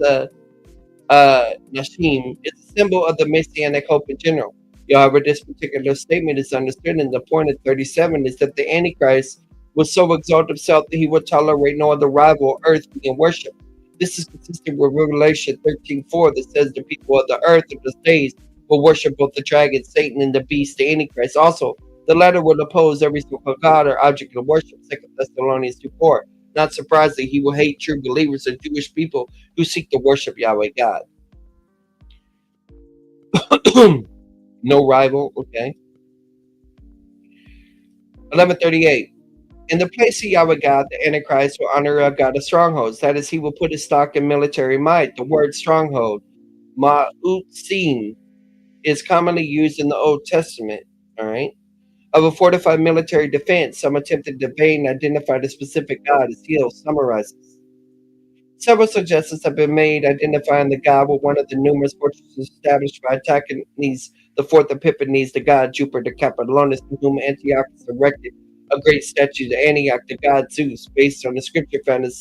Nashim is a symbol of the Messianic hope in general. However, this particular statement is understood, and the point of 37 is that the Antichrist will so exalt himself that he will tolerate no other rival on earth being worshipped. This is consistent with Revelation 13:4 that says the people of the earth of the days will worship both the dragon, Satan, and the beast, the Antichrist. Also, the latter will oppose every single god or object of worship, 2 Thessalonians 2:4. Not surprisingly, he will hate true believers and Jewish people who seek to worship Yahweh God. No rival, okay. 1138. In the place of Yahweh God, the Antichrist will honor a God of strongholds. That is, he will put his stock in military might. The word stronghold, ma'utzim, is commonly used in the Old Testament, all right, of a fortified military defense. Some attempted to vain identify the specific God as Hill summarizes. Several suggestions have been made identifying the god with one of the numerous fortresses established by Antigones the Fourth Epiphanes, the god Jupiter Capitolinus, to whom Antiochus erected a great statue to Antioch, the god Zeus, based on the scripture found in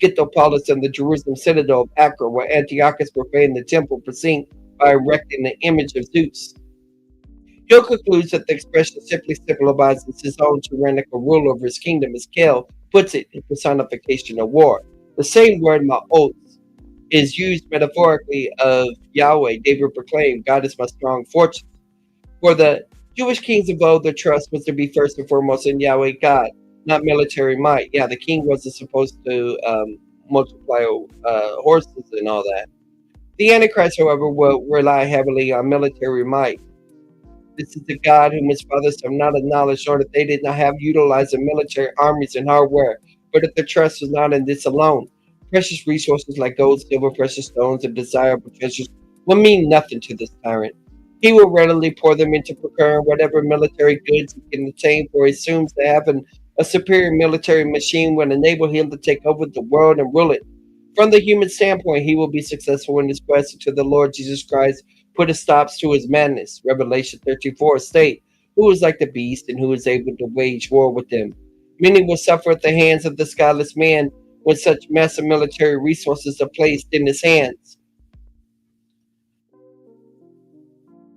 Scythopolis and the Jerusalem citadel of Acre, where Antiochus profaned the temple precinct by erecting the image of Zeus. Hill concludes that the expression simply symbolizes his own tyrannical rule over his kingdom, as Kell puts it in personification of war. The same word, ma'ot, is used metaphorically of Yahweh. David proclaimed, God is my strong fortress. For the Jewish kings of old, their trust was to be first and foremost in Yahweh God. not military might. Yeah, the king wasn't supposed to multiply horses and all that. The Antichrist, however, will rely heavily on military might. This is the God whom his fathers have not acknowledged, or that they did not have utilized the military armies and hardware, but that their trust was not in this alone. Precious resources like gold, silver, precious stones, and desirable treasures will mean nothing to this tyrant. He will readily pour them into procuring whatever military goods he can attain, for he assumes that having a superior military machine will enable him to take over the world and rule it. From the human standpoint, he will be successful in his quest until the Lord Jesus Christ put a stop to his madness. Revelation 13:4 state, who is like the beast and who is able to wage war with them. Many will suffer at the hands of this godless man when such massive military resources are placed in his hands.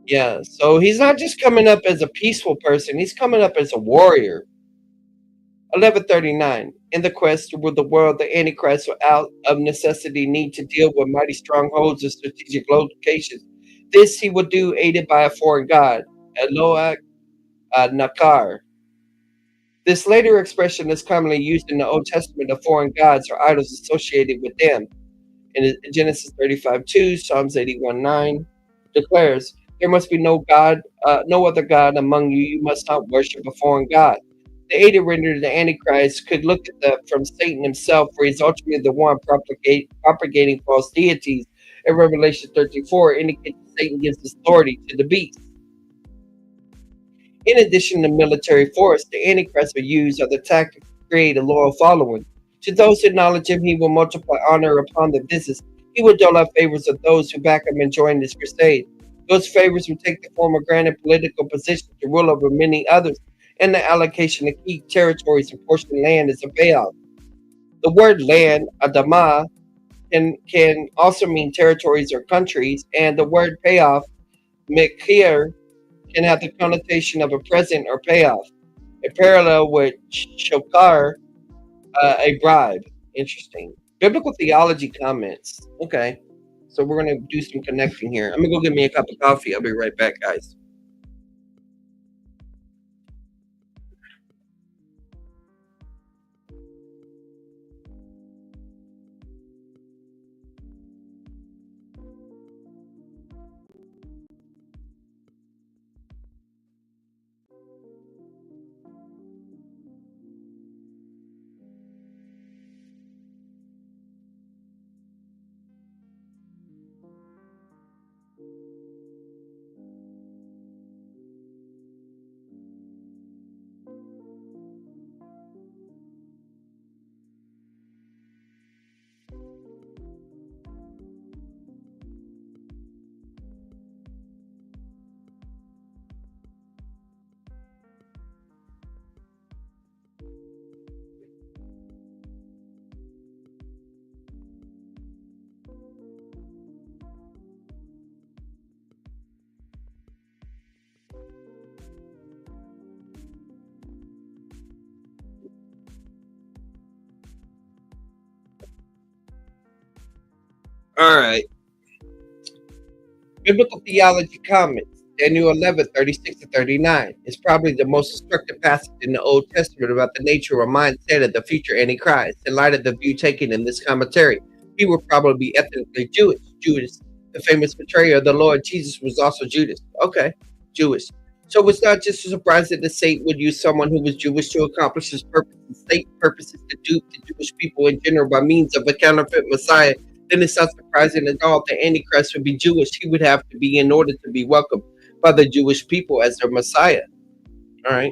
Yeah, so he's not just coming up as a peaceful person, he's coming up as a warrior. 1139. In the quest to rule the world, the Antichrist will out of necessity need to deal with mighty strongholds and strategic locations. This he will do aided by a foreign god, Eloah Nakar. This later expression is commonly used in the Old Testament of foreign gods or idols associated with them. In Genesis 35:2, Psalms 81:9 declares, "There must be no God, no other God among you. You must not worship a foreign god." The aid rendered the Antichrist could look at that from Satan himself, for he's ultimately the one propagating false deities. In Revelation 13:4, indicates that Satan gives authority to the beast. In addition to military force, the Antichrist will use other tactics to create a loyal following. To those who acknowledge him, he will multiply honor upon their business. He will dole out favors of those who back him and join this crusade. Those favors will take the form of granted political position to rule over many others, and the allocation of key territories and portion land is a payoff. The word land, adama, can also mean territories or countries, and the word payoff, mekir, can have the connotation of a present or payoff. A parallel with shokar, a bribe. Interesting. Biblical theology comments. Okay. So we're going to do some connecting here. I'm going to go get me a cup of coffee. I'll be right back, guys. All right. Biblical theology comments. Daniel 11, 36 to 39 is probably the most instructive passage in the Old Testament about the nature or mindset of the future Antichrist. In light of the view taken in this commentary, he would probably be ethnically Jewish. Judas, the famous betrayer of the Lord Jesus, was also Judas. Okay, Jewish. So it's not just surprising that Satan would use someone who was Jewish to accomplish his purpose. Satan purposes to dupe the Jewish people in general by means of a counterfeit Messiah. Then it's not surprising at all that Antichrist would be Jewish. He would have to be in order to be welcomed by the Jewish people as their Messiah. All right.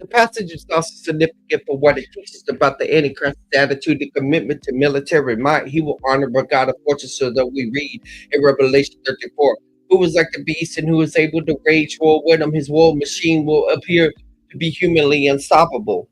The passage is also significant for what it teaches about the Antichrist's attitude and commitment to military might. He will honor the God of fortune, so that we read in Revelation 34, who was like the beast and who is able to wage war with him. His war machine will appear to be humanly unstoppable.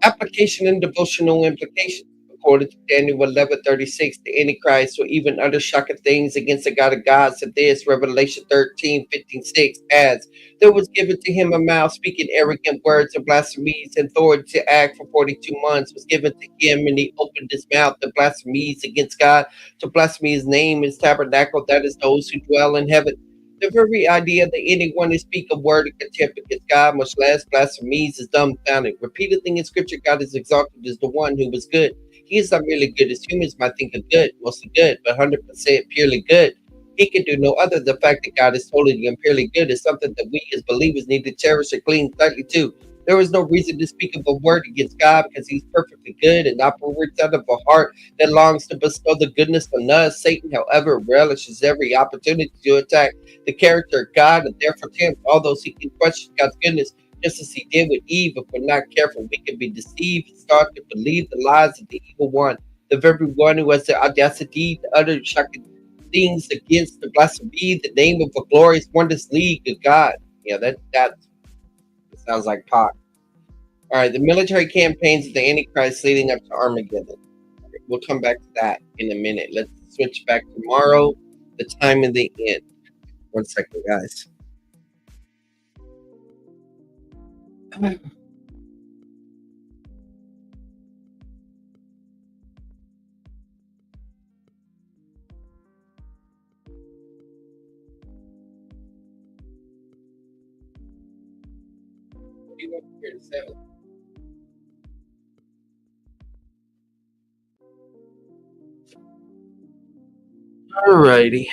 Application and devotional implications. According to Daniel 11:36, the Antichrist will even utter shocking things against the God of gods. And this, Revelation 13:15-6 adds, there was given to him a mouth speaking arrogant words and blasphemies, and authority to act for 42 months was given to him, and he opened his mouth to blasphemies against God, to blaspheme his name, his tabernacle, that is those who dwell in heaven. The very idea that anyone who speak a word of contempt against God, much less blasphemies, is dumbfounding. Repeatedly in Scripture, God is exalted as the one who was good. He is not merely good as humans might think of good, mostly good, but 100% purely good. He can do no other. The fact that God is totally and purely good is something that we as believers need to cherish and cling tightly to. There is no reason to speak of a word against God because He's perfectly good and operates out of a heart that longs to bestow the goodness on us. Satan, however, relishes every opportunity to attack the character of God and therefore tempt all those who can question God's goodness, just as He did with Eve. If we're not careful, we can be deceived and start to believe the lies of the evil one, the very one who has the audacity to utter shocking things against the blasphemy, the name of a glorious, wondrous league of God. Yeah, that sounds like pot. All right, the military campaigns of the Antichrist leading up to Armageddon. We'll come back to that in a minute. Let's switch back to Mauro, the time of the end. 1 second, guys. Alrighty.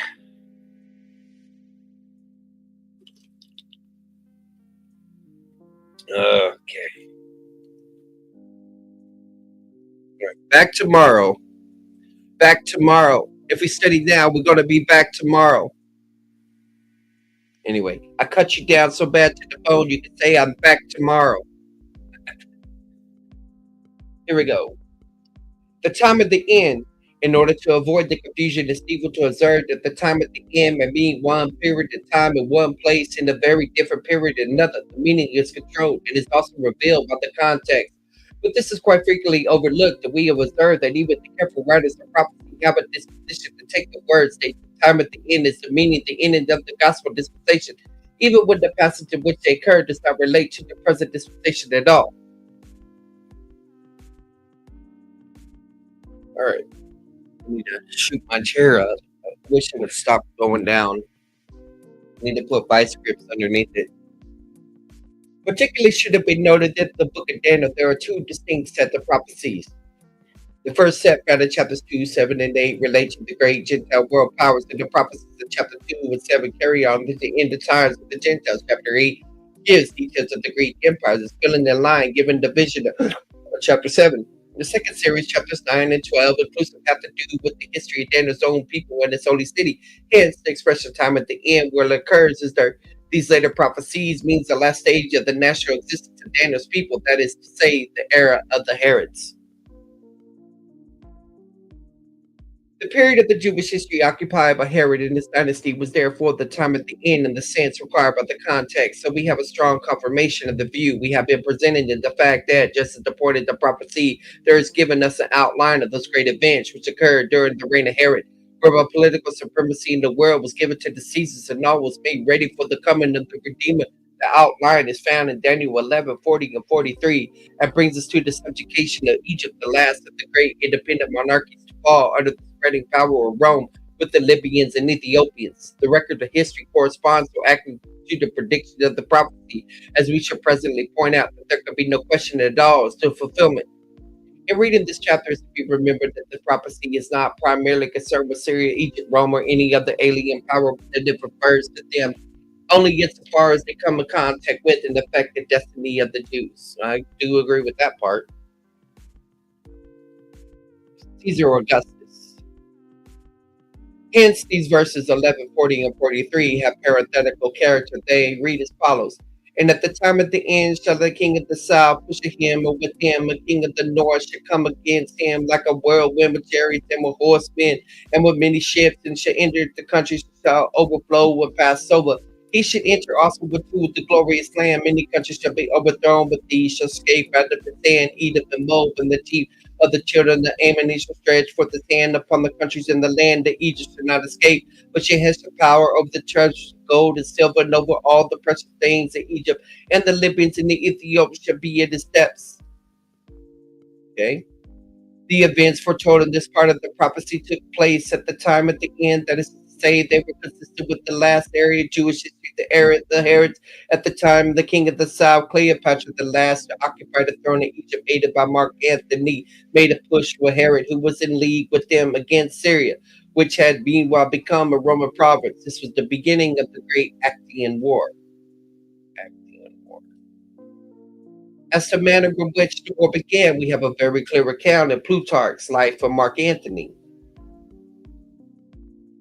Okay. Back tomorrow. Back tomorrow. If we study now, we're going to be back tomorrow. Anyway, I cut you down so bad to the bone you can say I'm back tomorrow. Here we go. The time of the end. In order to avoid the confusion, it's evil to observe that the time at the end may mean one period of time in one place in a very different period in another. The meaning is controlled. It is also revealed by the context. But this is quite frequently overlooked, that we have observed that even the careful writers of prophecy have a disposition to take the words that the time at the end is the meaning, the ending of the gospel dispensation, even when the passage in which they occur does not relate to the present dispensation at all. All right. I need to shoot my chair up. I wish it would stop going down. I need to put vice grips underneath it. Particularly should it be noted that in the book of Daniel there are two distinct sets of prophecies. The first set, found in chapters 2, 7, and 8, relate to the great Gentile world powers, and the prophecies in chapter 2 and 7 carry on to the end of times of the Gentiles. Chapter 8 gives details of the Greek empires, is filling the line given the vision of chapter 7. The second series, chapters 9 and 12, inclusive have to do with the history of Daniel's own people and its holy city. Hence, the expression time at the end where it occurs is there. These later prophecies means the last stage of the national existence of Daniel's people, that is to say, the era of the Herods. The period of the Jewish history occupied by Herod and his dynasty was therefore the time at the end in the sense required by the context. So we have a strong confirmation of the view we have been presented in the fact that, just as the point of the prophecy, there is given us an outline of those great events which occurred during the reign of Herod, whereby political supremacy in the world was given to the Caesars and all was made ready for the coming of the Redeemer. The outline is found in Daniel 11, 40 and 43, and brings us to the subjugation of Egypt, the last of the great independent monarchies to fall under the spreading power of Rome with the Libyans and Ethiopians. The record of history corresponds so accurately to the prediction of the prophecy, as we shall presently point out, that there could be no question at all as to fulfillment. In reading this chapter, it is to be remembered that the prophecy is not primarily concerned with Syria, Egypt, Rome, or any other alien power, but it refers to them only insofar as they come in contact with and affect the destiny of the Jews. I do agree with that part. Caesar Augustus. Hence, these verses 11, 40, and 43 have parenthetical character. They read as follows. And at the time of the end shall the king of the south push him, and with him a king of the north shall come against him like a whirlwind with chariots and with horsemen and with many ships, and shall enter the country, shall overflow and pass over. He should enter also with you with the glorious land. Many countries shall be overthrown, but these shall escape out of the sand, eat of the mold, and the teeth of the children of the Ammonites shall stretch forth his hand upon the countries in the land. The Egypt shall not escape, but she has the power over the treasures of gold and silver, and over all the precious things in Egypt. And the Libyans and the Ethiopians shall be in his steps. Okay. The events foretold in this part of the prophecy took place at the time at the end, that is to say they were consistent with the last area Jewish history. The Herods at the time, the king of the south, Cleopatra the last, to occupy the throne in Egypt, aided by Mark Antony, made a push with Herod, who was in league with them against Syria, which had meanwhile become a Roman province. This was the beginning of the Great Actian War. Actian War. As to the manner in which the war began, we have a very clear account in Plutarch's Life of Mark Antony,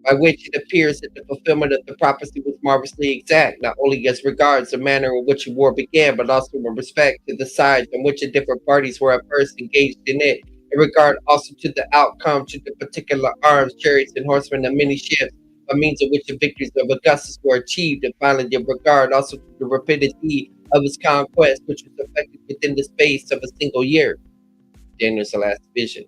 by which it appears that the fulfillment of the prophecy was marvelously exact, not only as regards the manner in which the war began, but also in respect to the sides in which the different parties were at first engaged in it, in regard also to the outcome, to the particular arms, chariots, and horsemen, and many ships, by means of which the victories of Augustus were achieved, and finally in regard also to the rapidity of his conquest, which was effected within the space of a single year. Daniel's last vision.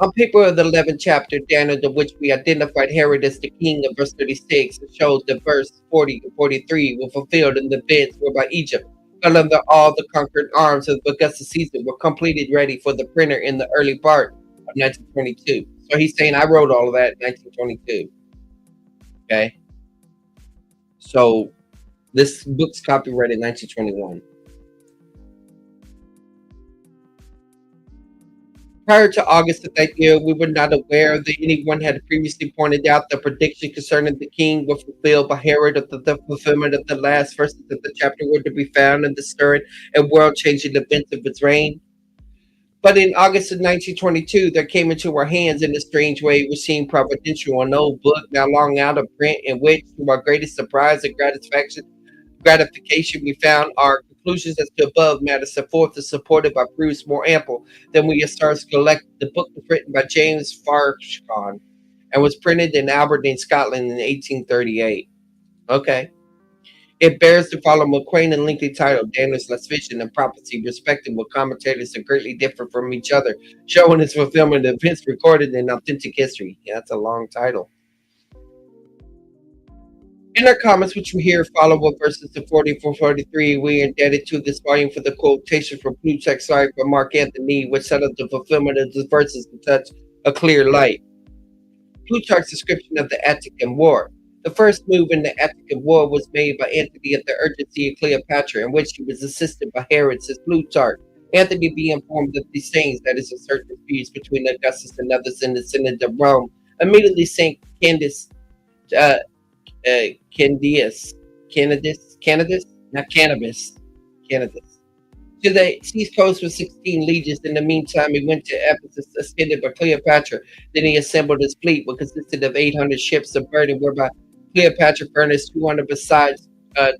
On paper of the 11th chapter, Daniel, to which we identified Herod as the king of verse 36, it shows that verse 40 and 43 were fulfilled in the events whereby Egypt, under all the conquered arms of Augustus Caesar, were completed ready for the printer in the early part of 1922. So he's saying, I wrote all of that in 1922. Okay? So this book's copyrighted in 1921. Prior to August of that year, we were not aware that anyone had previously pointed out the prediction concerning the king was fulfilled by Herod, of the fulfillment of the last verses of the chapter were to be found in the stirring and world-changing events of his reign. But in August of 1922, there came into our hands in a strange way, which seemed providential, an old book now long out of print, in which, to our greatest surprise and gratification, we found our conclusions as to above matters set forth and supported by proofs more ample than we at stars collect. The book was written by James Farquhar and was printed in Aberdeen, Scotland in 1838. Okay. It bears the following quaint and lengthy title, Daniel's Last Vision and Prophecy, respecting what commentators are greatly different from each other, showing its fulfillment of events recorded in authentic history. Yeah, that's a long title. In our comments, which we hear follow with verses to 44 43, we are indebted to this volume for the quotation from Plutarch's Life by Mark Antony, which set up the fulfillment of the verses in such a clear light. Plutarch's description of the Attican War. The first move in the Attican War was made by Antony at the urgency of Cleopatra, in which he was assisted by Herod, says Plutarch. Antony, being informed of these things, that is, a certain disputes between Augustus and others in the Synod of Rome, immediately sent Candice. Candidus, not cannabis, Cannabis, to the seacoast with 16 legions. In the meantime, he went to Ephesus, ascended by Cleopatra. Then he assembled his fleet, which consisted of 800 ships of burden, whereby Cleopatra furnished 200 besides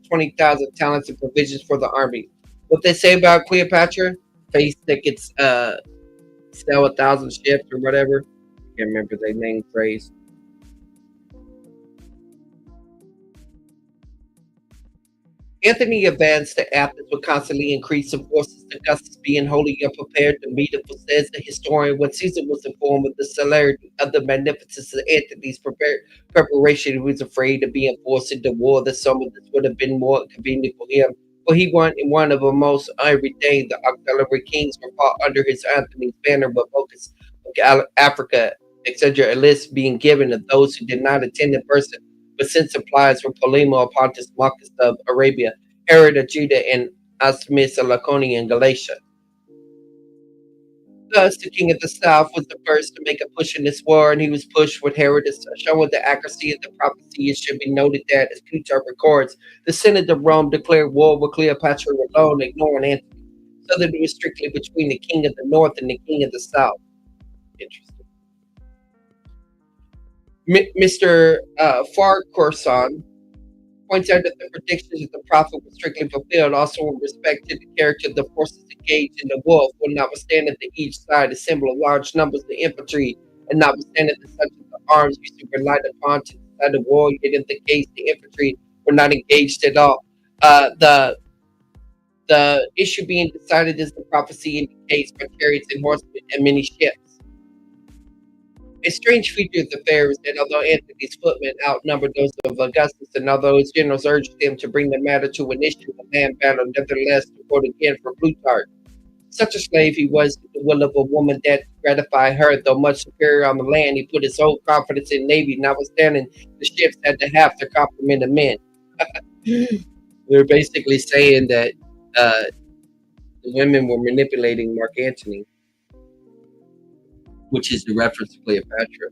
20,000 talents of provisions for the army. What they say about Cleopatra? Face tickets, sell 1,000 ships or whatever. I can't remember the name phrase. Antony advanced to Athens with constantly increasing forces, Augustus being wholly unprepared to meet it. For says the historian, when Caesar was informed of the celerity of the magnificence of Antony's preparation, he was afraid to be enforced into war. That some of this would have been more convenient for him, for he won in one of the most every day the auxiliary kings were fought under his Antony's banner, but focus of Africa, etc. A list being given of those who did not attend in person, but sent supplies from Ptolemy, Pontus, Marcus of Arabia, Herod of Judah, and Asmus of Laconia and Galatia. Thus, the king of the south was the first to make a push in this war, and he was pushed with Herod, showing the accuracy of the prophecy. It should be noted that, as Plutarch records, the Synod of Rome declared war with Cleopatra alone, ignoring Antony, so that it was strictly between the king of the north and the king of the south. Interesting. Mr. Farquhar points out that the predictions of the prophet were strictly fulfilled, also in respect to the character of the forces engaged in the war, for notwithstanding that each side assembled large numbers of infantry, and notwithstanding that such of the arms used to be relied upon to decide the war, yet in the case the infantry were not engaged at all. The issue being decided is the prophecy indicates by chariots and horsemen and many ships. A strange feature of the affair is that although Antony's footmen outnumbered those of Augustus, and although his generals urged him to bring the matter to an issue, the man battle nevertheless, to quote again for Plutarch, Such a slave he was to the will of a woman that gratified her, though much superior on the land. He put his whole confidence in navy, notwithstanding the ships had to have their complement of men. They're basically saying that uh, the women were manipulating Mark Antony, which is the reference to Cleopatra.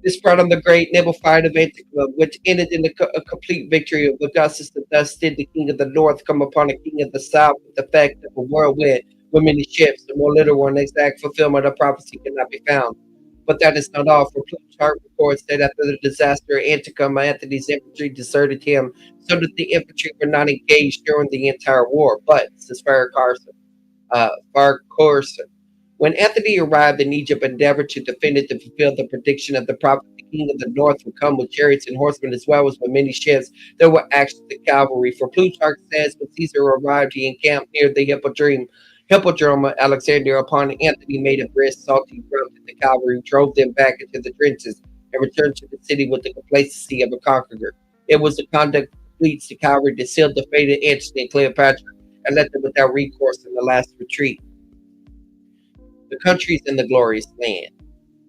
This brought on the great naval fight of Anticum, which ended in a complete victory of Augustus, and thus did the king of the north come upon a king of the south with the effect of a whirlwind with many ships. The more literal and exact fulfillment of prophecy cannot be found. But that is not all, for Plutarch reports that after the disaster of Anticum, Antony's infantry deserted him, so that the infantry were not engaged during the entire war. But, says Farquharson, when Anthony arrived in Egypt, endeavored to defend it to fulfill the prediction of the prophet, the king of the north would come with chariots and horsemen as well as with many ships. There were actually the cavalry. For Plutarch says, when Caesar arrived, he encamped near the hippodrome of Alexandria. Upon Anthony made a brisk, salty run to the cavalry, drove them back into the trenches, and returned to the city with the complacency of a conqueror. It was the conduct of the cavalry that sealed the fate of Antony and Cleopatra, and left them without recourse in the last retreat. The countries in the glorious land.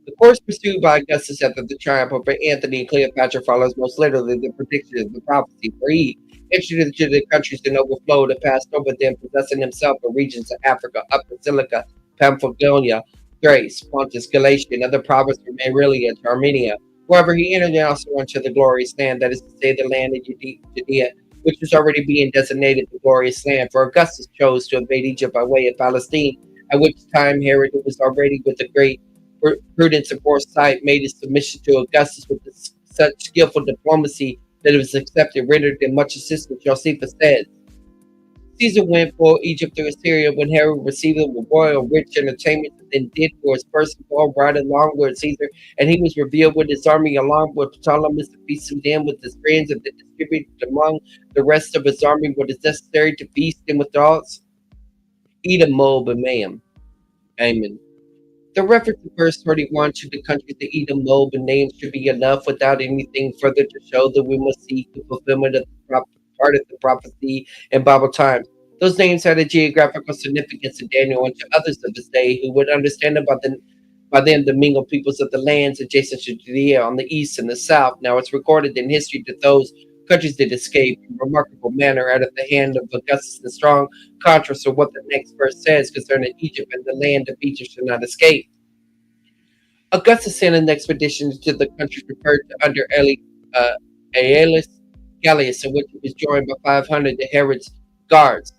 The course pursued by Augustus after the triumph over Antony and Cleopatra follows most literally the prediction of the prophecy, for he entered into the countries and overflowed and passed over them, possessing himself of regions of Africa, Upper Silicia, Pamphylia, Thrace, Pontus, Galatia, and other provinces from Arelia to Armenia. Wherever he entered, and also into the glorious land, that is to say, the land of Judea, which was already being designated the glorious land. For Augustus chose to invade Egypt by way of Palestine, at which time Herod, who was already with a great prudence and foresight, made his submission to Augustus with such skillful diplomacy that it was accepted, rendered him much assistance. Josephus says, Caesar went for Egypt through Assyria when Herod received him with royal rich entertainment, and then did for his person all right along with Caesar, and he was revealed with his army along with Ptolemy to feast them with his friends, and then distributed among the rest of his army what is necessary to feast them with dogs. Edom, Moab, and Ammon. The reference to verse 31 to the countries of Edom, Moab, and names should be enough without anything further to show that we must seek the fulfillment of the part of the prophecy in Bible times. Those names had a geographical significance to Daniel and to others of his day who would understand by then the mingled peoples of the lands adjacent to Judea on the east and the south. Now it's recorded in history that those countries did escape in a remarkable manner out of the hand of Augustus, in strong contrast to what the next verse says concerning Egypt, and the land of Egypt shall not escape. Augustus sent an expedition to the countries referred to under Aulus Gellius, in which he was joined by 500 of Herod's guards.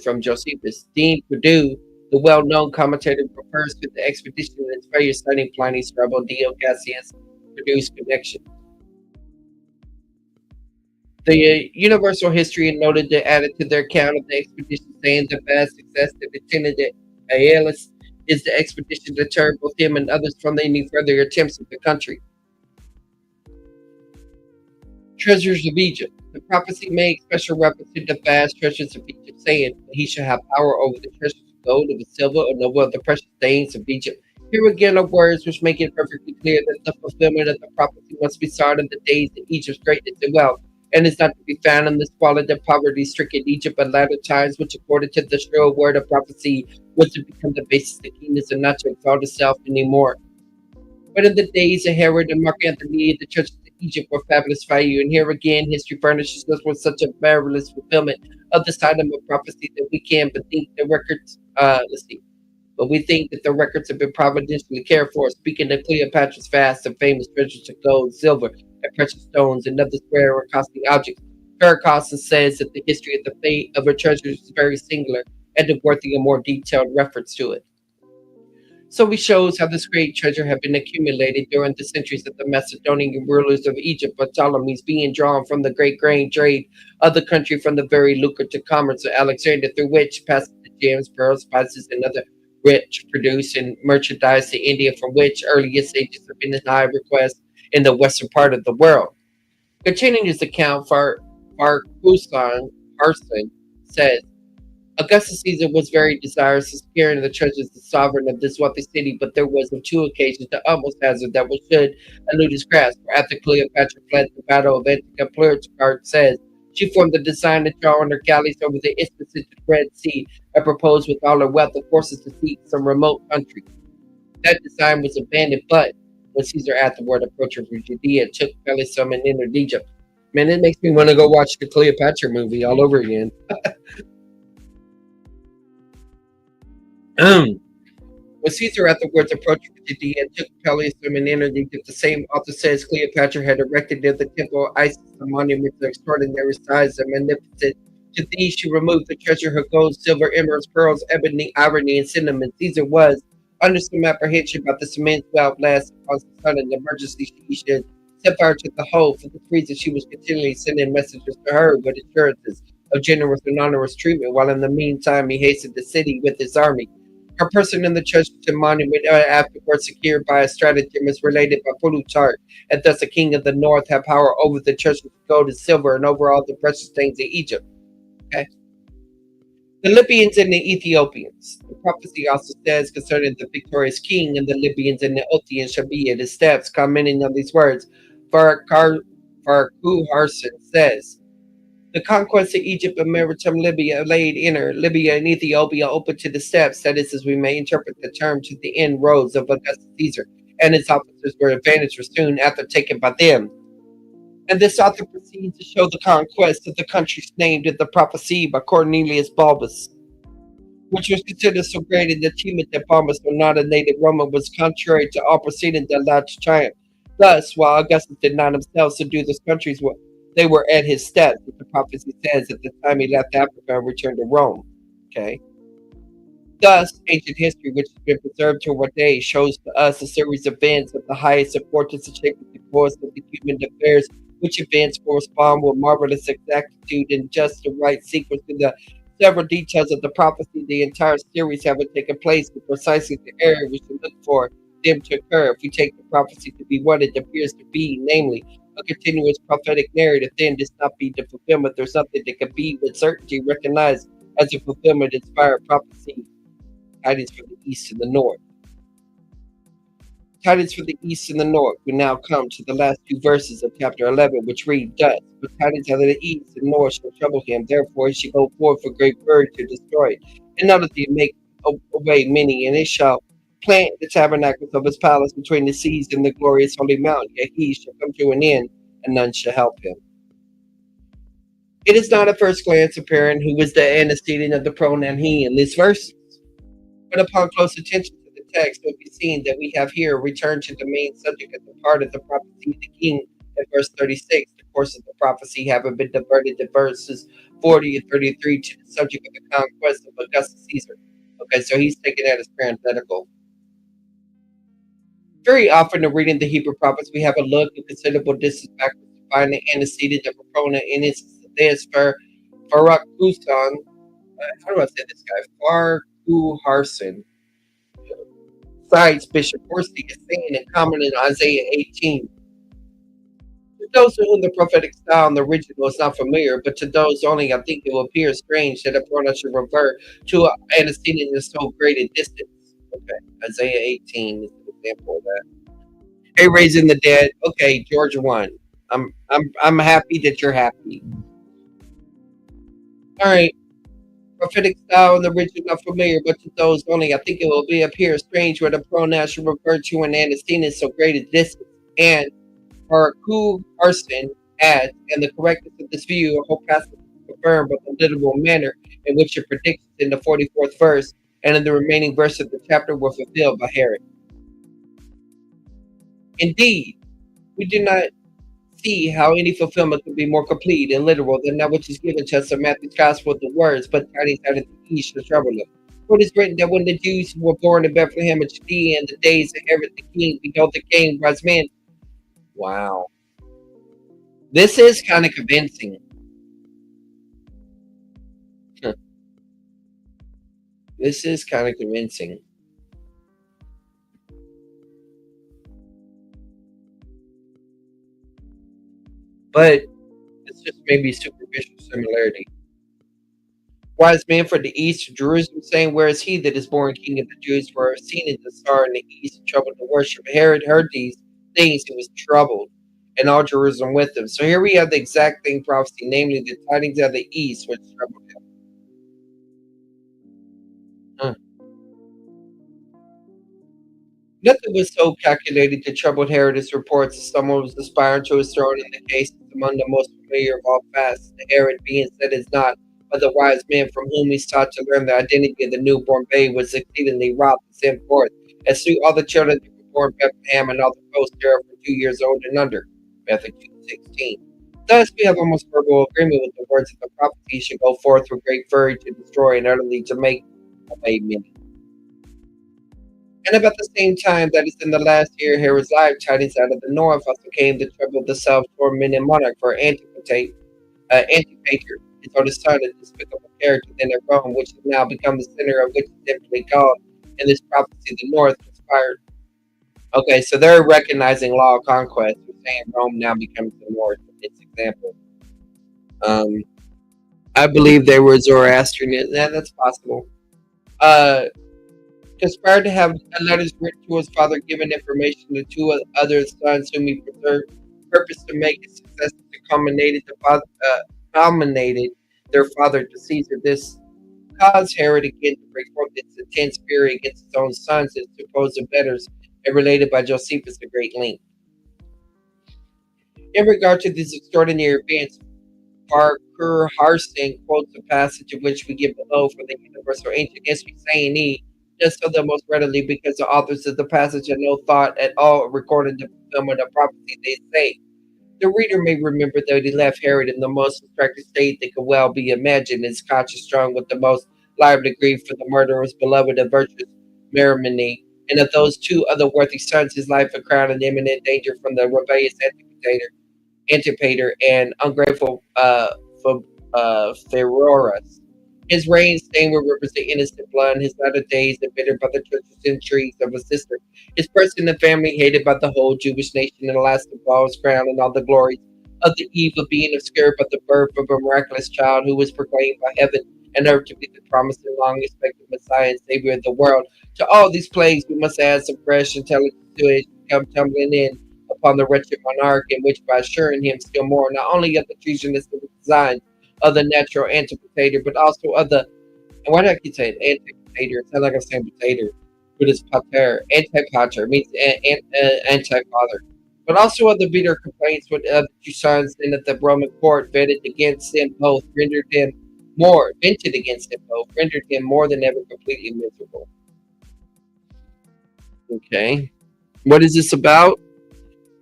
From Josephus. Dean Perdue, the well-known commentator, refers to the expedition and its failure, citing Pliny's Strabo Dio Cassius Perdue's connection. The Universal History noted they added to their account of the expedition, saying the vast success that attended Aulus is the expedition deterred both him and others from any further attempts at the country. Treasures of Egypt. The prophecy made special reference to the vast treasures of Egypt, saying that he shall have power over the treasures of gold, of silver, and over the precious things of Egypt. Here again are words which make it perfectly clear that the fulfillment of the prophecy must be sought in the days of Egypt's greatness and wealth, and is not to be found in the squalid and poverty-stricken Egypt at latter times, which, according to the sure word of prophecy, was to become the basis of the kingdoms and not to exalt itself anymore. But in the days of Herod and Mark Antony, the churches of Egypt were fabulous value, and here again history furnishes us with such a marvelous fulfillment of this item of prophecy that we can but think the records. But we think that the records have been providentially cared for. Speaking of Cleopatra's vast and famous treasures of gold, silver, and precious stones, and other rare or costly objects, Caracosson says that the history of the fate of her treasures is very singular and worthy a more detailed reference to it. So he shows how this great treasure had been accumulated during the centuries of the Macedonian rulers of Egypt, by Ptolemy's being drawn from the great grain trade of the country, from the very lucrative commerce of Alexandria, through which passed the gems, pearls, spices, and other rich produce and merchandise to India, from which earliest ages have been in high request in the western part of the world. Continuing his account, Farquharson says, Augustus Caesar was very desirous of securing the treasures of the sovereign of this wealthy city, but there was on 2 occasions the utmost hazard that should elude his grasp. For after Cleopatra fled the battle of Antica, Plutarch says She formed the design to draw on her galleys over the isthmus into the Red Sea and proposed with all her wealth of forces to seize some remote country. That design was abandoned, but when Caesar afterward approached her from Judea, took Pelusium and entered Egypt. Man, it makes me want to go watch the Cleopatra movie all over again. When Caesar afterwards approached Judea and took Pelusium and entered Egypt, the same author says Cleopatra had erected near the temple of Isis a monument of extraordinary size and magnificent. To these she removed the treasure, her gold, silver, emeralds, pearls, ebony, ivory, and cinnamon. Caesar was under some apprehension about this immense wealth blast upon the sun and the emergency she should set fire to the whole. For this reason, she was continually sending messengers to her with assurances of generous and onerous treatment, while in the meantime he hastened the city with his army. Her person in the church monument afterwards secured by a stratagem is related by Plutarch, and thus the king of the north had power over the church of gold and silver and over all the precious things of Egypt. Okay. The Libyans and the Ethiopians. The prophecy also says concerning the victorious king and the Libyans and the Ethiopians shall be at his steps, commenting on these words. Farquharson says, the conquest of Egypt and maritime Libya laid inner Libya and Ethiopia open to the steps, that is, as we may interpret the term, to the inroads of Augustus Caesar, and his officers were advantaged soon after taken by them. And this author proceeds to show the conquest of the countries named in the prophecy by Cornelius Balbus, which was considered so great an achievement that Balbus, though not a native Roman, was contrary to all proceedings that allowed to triumph. Thus, while Augustus did not himself subdue those countries, they were at his steps, as the prophecy says, at the time he left Africa and returned to Rome. Okay. Thus, ancient history, which has been preserved to our day, shows to us a series of events of the highest importance and shaping the course of the human affairs, which events correspond with marvelous exactitude and just the right sequence to the several details of the prophecy. The entire series having taken place in precisely the area we should look for them to occur. If we take the prophecy to be what it appears to be, namely a continuous prophetic narrative, then does not be the fulfillment. There's something that can be with certainty recognized as a fulfillment inspired prophecy. Tidings from the east and the north. Tidings from the east and the north. We now come to the last two verses of chapter 11, which read thus: but tidings out of the east and north shall trouble him, therefore he shall go forth for great word to destroy it, and not that he make away many, and it shall plant the tabernacles of his palace between the seas and the glorious holy mountain, yet he shall come to an end, and none shall help him. It is not at first glance apparent who is the antecedent of the pronoun he in this verse, but upon close attention to the text, it will be seen that we have here returned to the main subject of the part of the prophecy of the king at verse 36, the course of the prophecy having been diverted to verses 40 and 33 to the subject of the conquest of Augustus Caesar. Okay, so he's taking that as parenthetical. Very often in reading the Hebrew prophets, we have a look at considerable distance backwards to find the antecedent of a pronoun. In instance of this, for Farquharson, how do I say this guy? Farquharson cites Bishop Horsey as saying in common in Isaiah 18. To those to whom the prophetic style in the original is not familiar, but to those only, I think it will appear strange that a pronoun should revert to an antecedent in so great a distance. Okay, Isaiah 18 is an example of that. Hey, raising the dead. Okay, Georgia 1. I'm happy that you're happy. All right. Prophetic style in the original not familiar, but to those only, I think it will appear strange where the pronoun should refer to an antecedent so great a distance. And Farquharson adds, and the correctness of this view, a whole passage is confirmed by the literal manner in which it predicts in the 44th verse and in the remaining verse of the chapter were fulfilled by Herod. Indeed, we do not see how any fulfillment could be more complete and literal than that which is given to us in Matthew's Gospel with the words, but tidings out of the east shall trouble them. For it is written that when the Jews who were born in Bethlehem of Judea in the days of Herod the king, behold, the king wise men. Wow. This is kind of convincing. This is kind of convincing. But it's just maybe superficial similarity. Wise men from the east of Jerusalem saying, where is he that is born king of the Jews? For seen in the star in the east, troubled the worship. Herod heard these things and was troubled, and all Jerusalem with him. So here we have the exact same prophecy, namely the tidings of the east, which troubled him. Huh. Nothing was so calculated to trouble Herod as reports that someone was aspiring to his throne in the case among the most familiar of all fasts. Herod, being said is not, but the wise man from whom he sought to learn the identity of the newborn babe was exceedingly wroth and sent forth, and slew all the children that were born in Bethlehem and all the post thereof from 2 years old and under. Matthew 2:16. Thus we have almost verbal agreement with the words of the prophet. He should go forth with great fury to destroy and utterly to make away many. And about the same time that is in the last year, Herod's life, tidings out of the north also came to trouble the self-tormented monarch for Antipater, his oldest son, a despicable character then at Rome, which has now become the center of which is simply called in this prophecy the north conspired. Okay, so they're recognizing law of conquest. They're saying Rome now becomes the north in this example. Um, I believe they were Zoroastrian. Yeah, that's possible. Uh, Conspired to have letters written to his father, giving information to two other sons whom he preserved, purpose to make his successor to culminated their father to Caesar. This caused Herod again to break forth its intense fury against his own sons and supposed betters, and related by Josephus to great length. In regard to these extraordinary events, Parker Harston quotes a passage of which we give below for the universal ancient history, saying he just so the most readily because the authors of the passage had no thought at all recording the fulfillment of prophecy. They say the reader may remember that he left Herod in the most distracted state that could well be imagined, his conscience strong with the most lively grief for the murder of his beloved and virtuous Marimony, and of those two other worthy sons, his life a crown in imminent danger from the rebellious Antipater and ungrateful Pheroras. His reign stained with rivers of innocent blood, his latter days embittered by the treacherous intrigues of his sister, his person and family hated by the whole Jewish nation, and the last of all his crown and all the glories of the eve of being obscured by the birth of a miraculous child who was proclaimed by heaven and earth to be the promised and long expected Messiah and Savior of the world. To all these plagues we must add some fresh intelligence to it come tumbling in upon the wretched monarch, in which by assuring him still more not only of the treasonous design of the natural antipotator, but also of the, and why do I keep saying antipotator? It sounds like I'm saying potato, but it's pater. Antipater means anti-father. But also of the bitter complaints with the two sons and that the Roman court vented against them both, rendered him more than ever completely miserable. Okay. What is this about?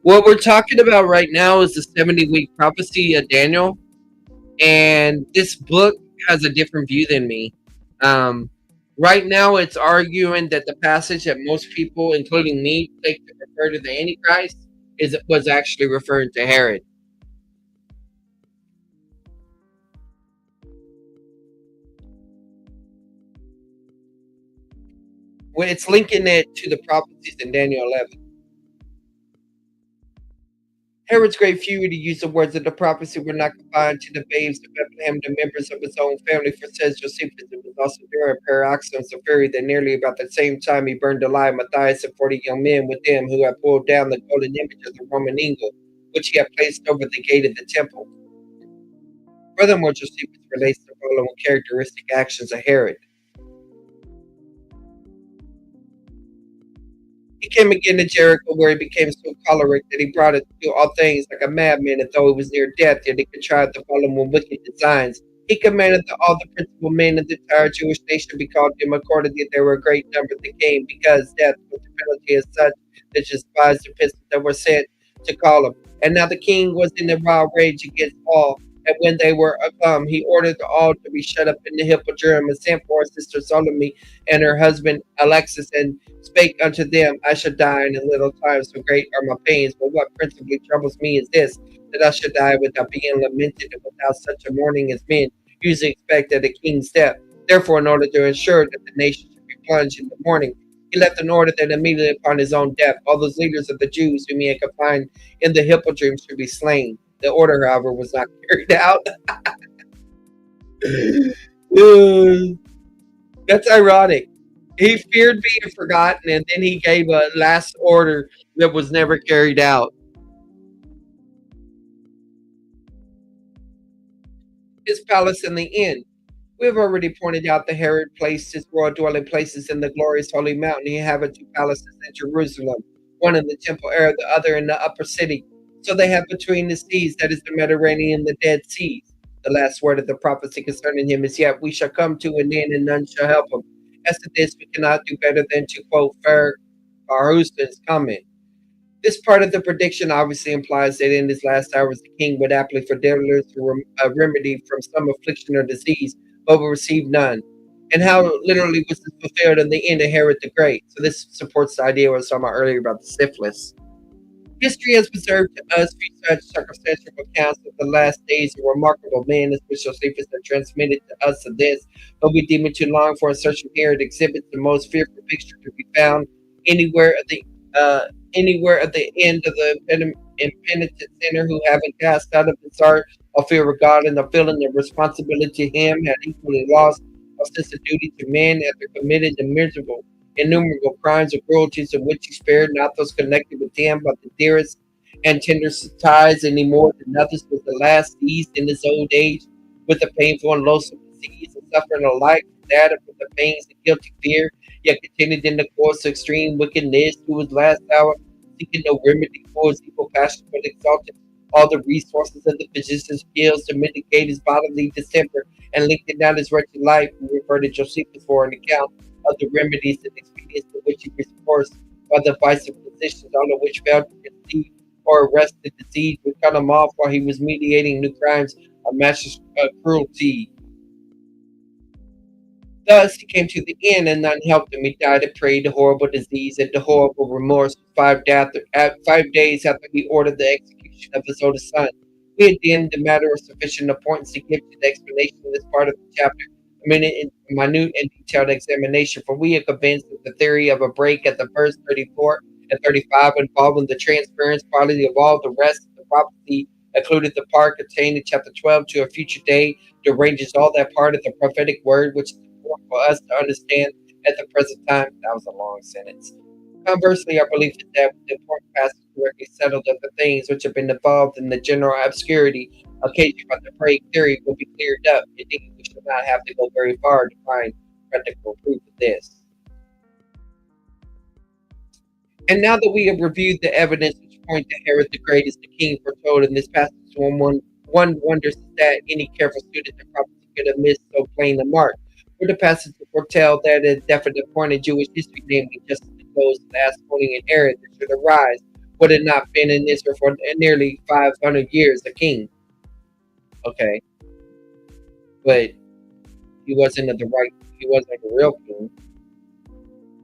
What we're talking about right now is the 70-week prophecy of Daniel. And this book has a different view than me. Right now, it's arguing that the passage that most people, including me, take to refer to the Antichrist was actually referring to Herod. When it's linking it to the prophecies in Daniel 11. Herod's great fury, to use the words of the prophecy, were not confined to the babes of Bethlehem, the members of his own family, for says Josephus, it was also during paroxysms of fury that nearly about the same time he burned alive Matthias and 40 young men with him who had pulled down the golden image of the Roman eagle, which he had placed over the gate of the temple. Furthermore, Josephus relates the following characteristic actions of Herod. He came again to Jericho, where he became so choleric that he brought it to do all things like a madman, and though he was near death, yet he contrived to follow him with wicked designs. He commanded that all the principal men of the entire Jewish nation be called to him accordingly, that there were a great number that came, because death was the penalty as such that despised the epistles that were sent to call him. And now the king was in a wild rage against all, and when they were come, he ordered all to be shut up in the hippodrome, and sent for his sister Salome and her husband Alexis, and spake unto them, I shall die in a little time, so great are my pains. But what principally troubles me is this, that I should die without being lamented, and without such a mourning as men usually expect at a king's death. Therefore, in order to ensure that the nation should be plunged in the mourning, he left an order that immediately upon his own death, all those leaders of the Jews whom he had confined in the hippodrome should be slain. The order, however, was not carried out. That's ironic. He feared being forgotten, and then he gave a last order that was never carried out. His palace in the inn. We have already pointed out the Herod placed his royal dwelling places in the glorious holy mountain. He had two palaces in Jerusalem, one in the temple area, the other in the upper city. So they have between the seas, that is the Mediterranean and the Dead Seas. The last word of the prophecy concerning him is, yet we shall come to an end and none shall help him. As to this, we cannot do better than to quote Farhuston's comment. This part of the prediction obviously implies that in his last hours the king would aptly for deliver a remedy from some affliction or disease, but will receive none. And how literally was this fulfilled in the end of Herod the Great? So this supports the idea I was talking about earlier about the syphilis. History has preserved to us few such circumstantial accounts of the last days of remarkable men, as which Josephus had transmitted to us of this, but we deem it too long for insertion here. It exhibits the most fearful picture to be found anywhere at the uh, anywhere at the end of the impenitent sinner who, having cast out of his heart a fear of God and a feeling of responsibility to Him, had equally lost a sense of duty to men after committed the miserable innumerable crimes or cruelties of which he spared not those connected with him, but the dearest and tenderest ties, any more than others was the last seized in his old age with the painful and loathsome disease and suffering alike from that and from the pains and guilty fear, yet continued in the course of extreme wickedness to his last hour, seeking no remedy for his evil passion, but exalted all the resources of the physician's skills to mitigate his bodily distemper and lengthen out his wretched life. We refer to Josephus for an account of the remedies and expedients to which he was forced by the vice of physicians, all of which failed to conceive or arrest the disease, would cut him off while he was mediating new crimes of massive cruelty. Thus he came to the end, and none helped him. He died of prey to horrible disease and to horrible remorse 5 days after he ordered the execution of his oldest son. We had deemed the matter of sufficient importance to give to the explanation of this part of the chapter minute and detailed examination, for we are convinced that the theory of a break at the verse 34 and 35 involving the transference quality of all the rest of the prophecy included the part contained in chapter 12 to a future day deranges all that part of the prophetic word which is important for us to understand at the present time. That was a long sentence. Conversely, our belief is that the important passage correctly settled that the things which have been involved in the general obscurity occasioned by the break theory will be cleared up. Indeed, we should not have to go very far to find practical proof of this. And now that we have reviewed the evidence which point to Herod the Great as the king foretold in this passage, one wonders that any careful student of prophecy could have missed so plain a mark. For the passage to foretell that at a definite point in Jewish history, namely just as the close of the Asmonean era that should arise, would have not been in Israel for nearly 500 years a king. Okay, but he wasn't he wasn't the real king.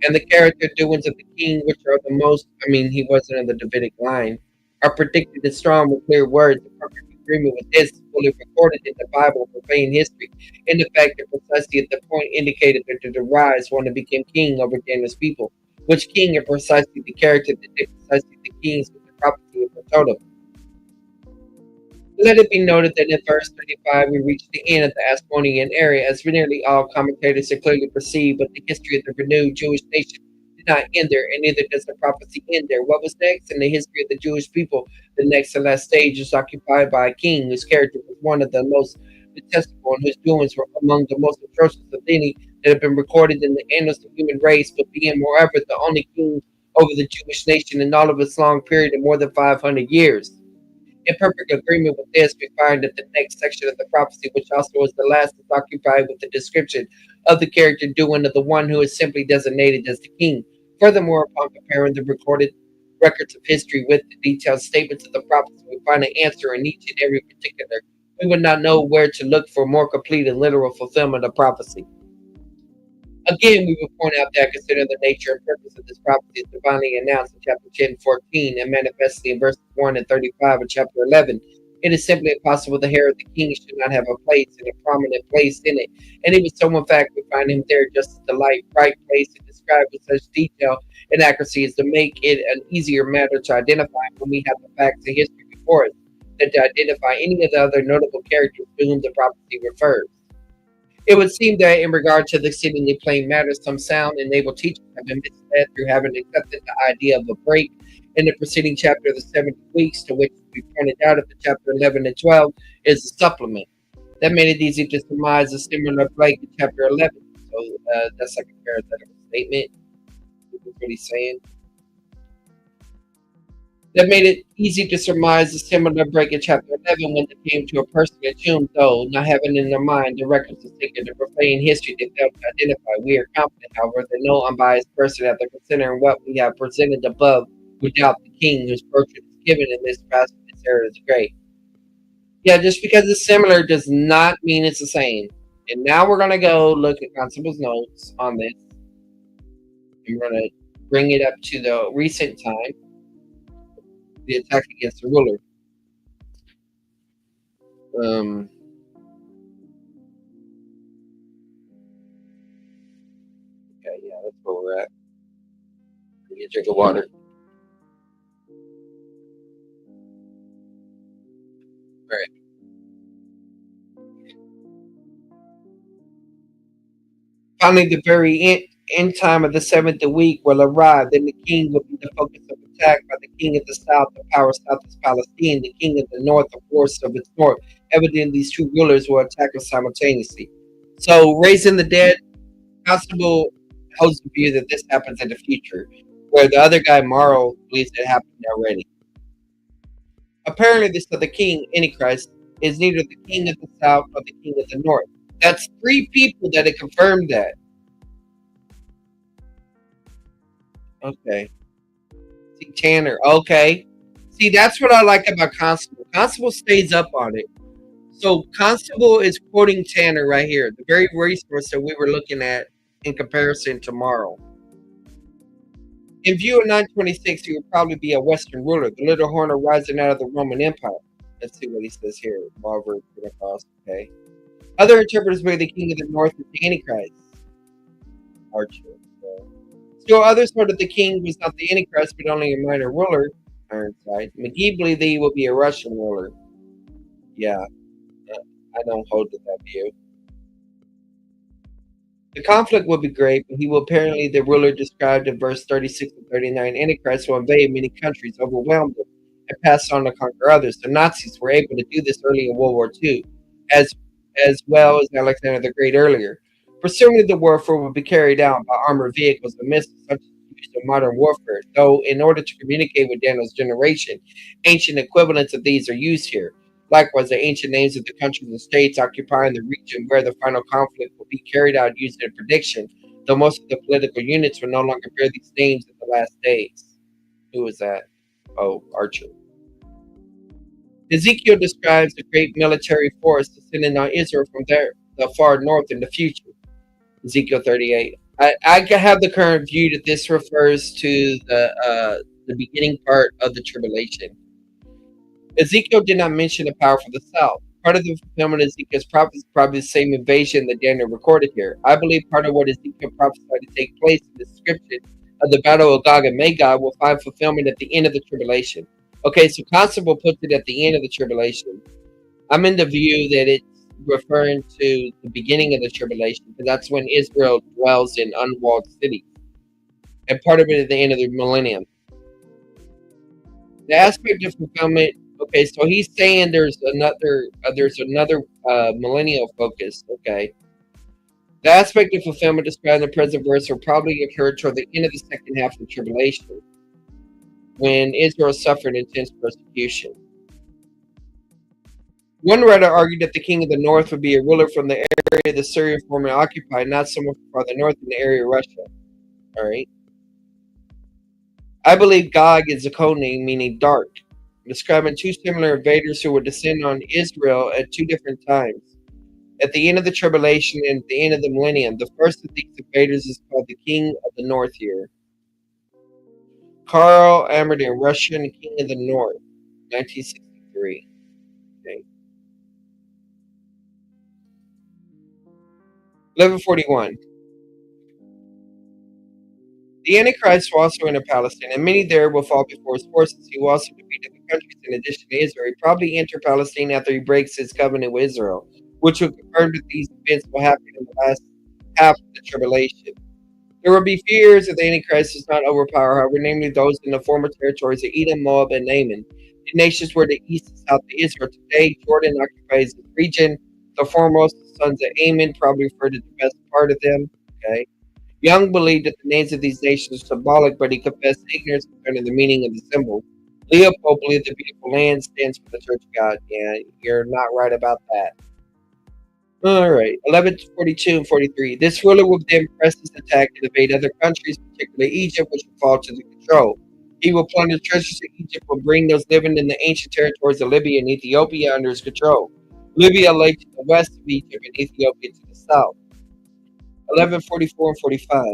And the character doings of the king, which are the most, he wasn't in the Davidic line, are predicted in strong and clear words. The perfect agreement with this is fully recorded in the Bible, profane history, in the fact that precisely at the point indicated that to rise one who became king over Daniel's people, which king are precisely the character that did precisely the kings with the prophecy of foretold. Let it be noted that in verse 35 we reach the end of the Asmonean era, as nearly all commentators have clearly perceived, but the history of the renewed Jewish nation did not end there, and neither does the prophecy end there. What was next in the history of the Jewish people? The next and last stage was occupied by a king whose character was one of the most detestable and whose doings were among the most atrocious of any that have been recorded in the annals of the human race, but being moreover the only king over the Jewish nation in all of its long period of more than 500 years. In perfect agreement with this, we find that the next section of the prophecy, which also is the last, is occupied with the description of the character doing of the one who is simply designated as the king. Furthermore, upon comparing the recorded records of history with the detailed statements of the prophecy, we find an answer in each and every particular. We would not know where to look for more complete and literal fulfillment of prophecy. Again, we will point out that considering the nature and purpose of this prophecy is divinely announced in chapter 10:14 and manifestly in verses 1 and 35 of chapter 11, it is simply impossible that Herod the king should not have a place and a prominent place in it. And even so, in fact, we find him there just as the right place to describe with such detail and accuracy as to make it an easier matter to identify when we have the facts and history before us than to identify any of the other notable characters to whom the prophecy refers. It would seem that in regard to the seemingly plain matters, some sound and able teachers have been misled through having accepted the idea of a break in the preceding chapter of the 70 weeks, to which we pointed out at the chapter 11 and 12 is a supplement. That made it easy to surmise a similar plague in chapter 11. So that's like a parenthetical statement. That's what he's saying. That made it easy to surmise a similar break in chapter 11 when they came to a person entombed, though not having in their mind the records of sacred and profane history they failed to identify. We are confident, however, that no unbiased person, after considering what we have presented above, would doubt the king whose portrait is given in this passage is Herod the Great. Yeah, just because it's similar does not mean it's the same. And now we're going to go look at Constable's notes on this. And we're going to bring it up to the recent time, the attack against the ruler. Okay, yeah, that's where we're at. Get a drink of water. All right. Finally, the very end time of the seventh week will arrive. Then the king will be the focus of attack by the king of the south. The power south is Palestine. The king of the north, the force of its north. Evidently, these two rulers will attack us simultaneously. So, raising the dead, Constable holds the view that this happens in the future, where the other guy, Mauro, believes it happened already. Apparently, this other king, Antichrist, is neither the king of the south nor the king of the north. That's three people that have confirmed that. Okay. See, Tanner. Okay. See, that's what I like about Constable. Constable stays up on it. So Constable is quoting Tanner right here, the very resource that we were looking at in comparison to Mauro. In view of 926, he would probably be a Western ruler, the little horn rising out of the Roman Empire. Let's see what he says here. Marvel, Pentecost, okay. Other interpreters believe the king of the north is the Antichrist. Archer. Still, others thought that the king was not the Antichrist, but only a minor ruler. Ironside. McGee believed that he will be a Russian ruler. Yeah, I don't hold to that view. The conflict will be great, but he will apparently, the ruler described in verse 36 and 39, Antichrist will invade many countries, overwhelm them, and pass on to conquer others. The Nazis were able to do this early in World War II, as well as Alexander the Great earlier. Presumably the warfare will be carried out by armored vehicles and missiles such as used in modern warfare, though in order to communicate with Daniel's generation, ancient equivalents of these are used here. Likewise, the ancient names of the countries and states occupying the region where the final conflict will be carried out using a prediction, though most of the political units will no longer bear these names in the last days. Who is that? Oh, Archer. Ezekiel describes a great military force descending on Israel from there, the far north in the future. Ezekiel 38. I have the current view that this refers to the beginning part of the tribulation. Ezekiel did not mention the power for the south. Part of the fulfillment of Ezekiel's prophecy is probably the same invasion that Daniel recorded here. I believe part of what Ezekiel prophesied to take place in the description of the battle of Gog and Magog will find fulfillment at the end of the tribulation. Okay, so Constable puts it at the end of the tribulation. I'm in the view that it's referring to the beginning of the tribulation, because that's when Israel dwells in unwalled cities. And part of it at the end of the millennium. The aspect of fulfillment. Okay, so he's saying there's another millennial focus. Okay, the aspect of fulfillment described in the present verse will probably occur toward the end of the second half of the tribulation, when Israel suffered intense persecution. One writer argued that the king of the north would be a ruler from the area the Syrian formerly occupied, not someone from farther north in the area of Russia. All right. I believe Gog is a code name meaning dark, describing two similar invaders who would descend on Israel at two different times, at the end of the tribulation and at the end of the millennium. The first of these invaders is called the King of the North here. Karl Ammerden, Russian King of the North, 1963. Okay. 1141. The Antichrist will also enter Palestine, and many there will fall before his forces. He will also defeat the countries in addition to Israel. He probably enter Palestine after he breaks his covenant with Israel, which will confirm that these events will happen in the last half of the tribulation. There will be fears that the Antichrist does not overpower, however, namely those in the former territories of Edom, Moab, and Ammon. The nations were the east and south of Israel. Today, Jordan occupies the region. The foremost sons of Ammon probably referred to the best part of them. Okay. Young believed that the names of these nations were symbolic, but he confessed ignorance concerning the meaning of the symbol. Leopold believed the beautiful land stands for the Church of God. Yeah, you're not right about that. All right, 1142 and 43. This ruler will then press his attack and invade other countries, particularly Egypt, which will fall to the control. He will plunder treasures in Egypt and bring those living in the ancient territories of Libya and Ethiopia under his control. Libya lay to the west of Egypt and Ethiopia to the south. 1144 and 45.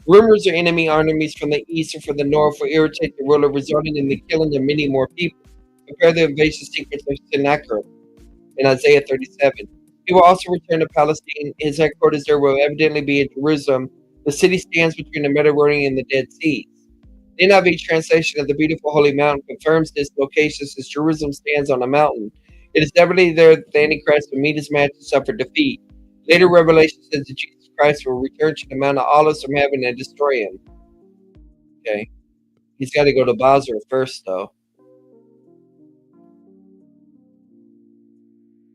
Rumors of enemy armies from the east and from the north will irritate the ruler, resulting in the killing of many more people. Compare the invasion sequence of Sennacherib in Isaiah 37. He will also return to Palestine. His headquarters there will evidently be in Jerusalem. The city stands between the Mediterranean and the Dead Sea. The NIV translation of the beautiful holy mountain confirms this location since Jerusalem stands on a mountain. It is definitely there that the Antichrist will meet his match and suffer defeat. Later Revelation says that Jesus Christ will return to the Mount of Olives from heaven and destroy him. Okay. He's got to go to Basra first, though.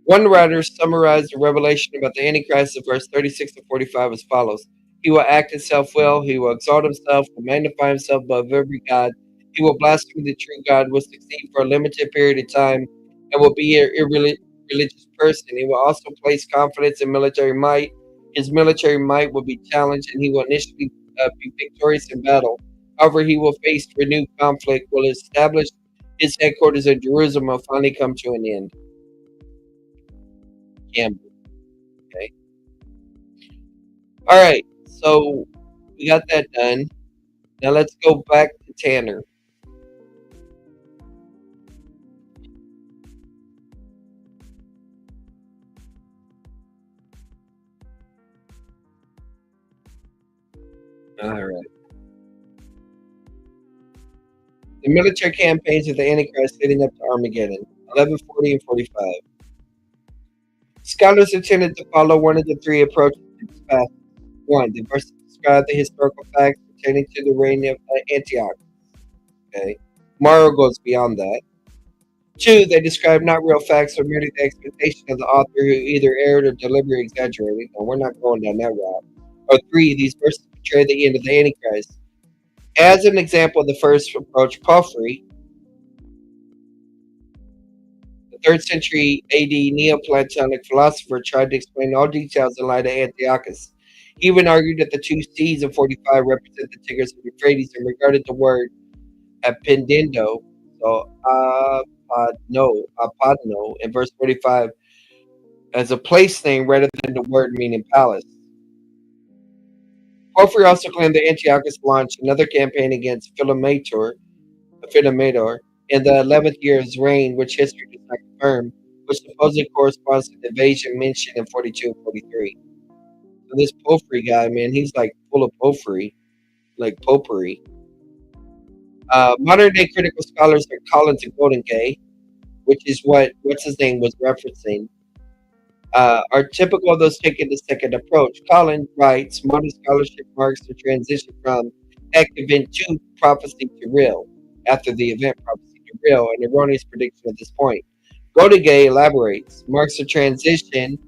One writer summarized the revelation about the Antichrist in verse 36 to 45 as follows. He will act in self-will, he will exalt himself, will magnify himself above every god, he will blaspheme the true God, will succeed for a limited period of time, and will be an irreligious person. He will also place confidence in military might. His military might will be challenged, and he will initially be victorious in battle. However, he will face renewed conflict, will establish his headquarters in Jerusalem, and finally come to an end. Campbell. Okay. All right. So we got that done. Now let's go back to Tanner. All right. The military campaigns of the Antichrist leading up to Armageddon, 1140 and 45. Scholars have tended to follow one of the three approaches to this passage. One, they first describe the historical facts pertaining to the reign of Antioch. Okay. Mauro goes beyond that. Two, they describe not real facts but merely the expectation of the author who either erred or deliberately exaggerated. No, we're not going down that route. Or three, these verses portray the end of the Antichrist. As an example of the first approach, Porphyry, the 3rd century AD Neoplatonic philosopher, tried to explain all details in light of Antiochus. He even argued that the two seas of 45 represent the Tigris and Euphrates and regarded the word appendendo, so apadno, in verse 45 as a place name rather than the word meaning palace. Porphyry also claimed that Antiochus launched another campaign against Philometor in the 11th year of his reign, which history does not confirm, which supposedly corresponds to the invasion mentioned in 42 and 43. So this Porphyry guy, man, he's like full of Porphyry, like popery. Modern day critical scholars like Collins and Goldingay, which is what's his name was referencing, are typical of those taking the second approach. Collins writes, modern scholarship marks the transition from event to prophecy to real, after the event prophecy to real, an erroneous prediction at this point. Goldingay elaborates, marks the transition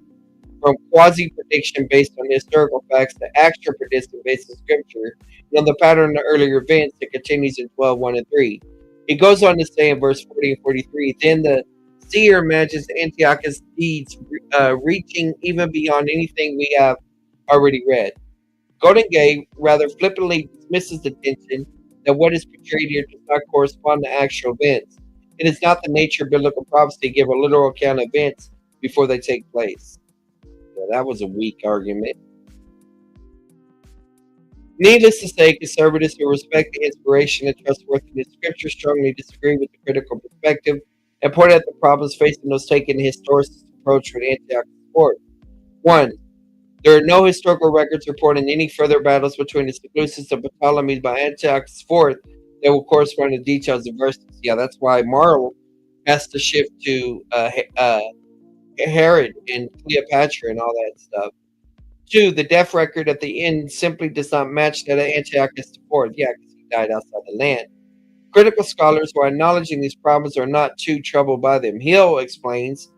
from quasi-prediction based on historical facts to actual prediction based on scripture, and on the pattern of earlier events that continues in 12:1 and 3. He goes on to say in verse 40 and 43, then the seer imagines Antiochus' deeds reaching even beyond anything we have already read. Goldingay rather flippantly dismisses the tension that what is portrayed here does not correspond to actual events. It is not the nature of biblical prophecy to give a literal account of events before they take place. Yeah, that was a weak argument. Needless to say, conservatives who respect the inspiration and trustworthiness of Scripture strongly disagree with the critical perspective and point out the problems facing those taking the historicist approach with Antioch's support. 1. There are no historical records reporting any further battles between the Seleucids and Ptolemies by Antiochus IV that will correspond to details of verses. Yeah, that's why Mauro has to shift to Herod and Cleopatra and all that stuff. 2, the death record at the end simply does not match that of Antiochus IV. Yeah, because he died outside the land. Critical scholars, while acknowledging these problems, are not too troubled by them. Hill explains,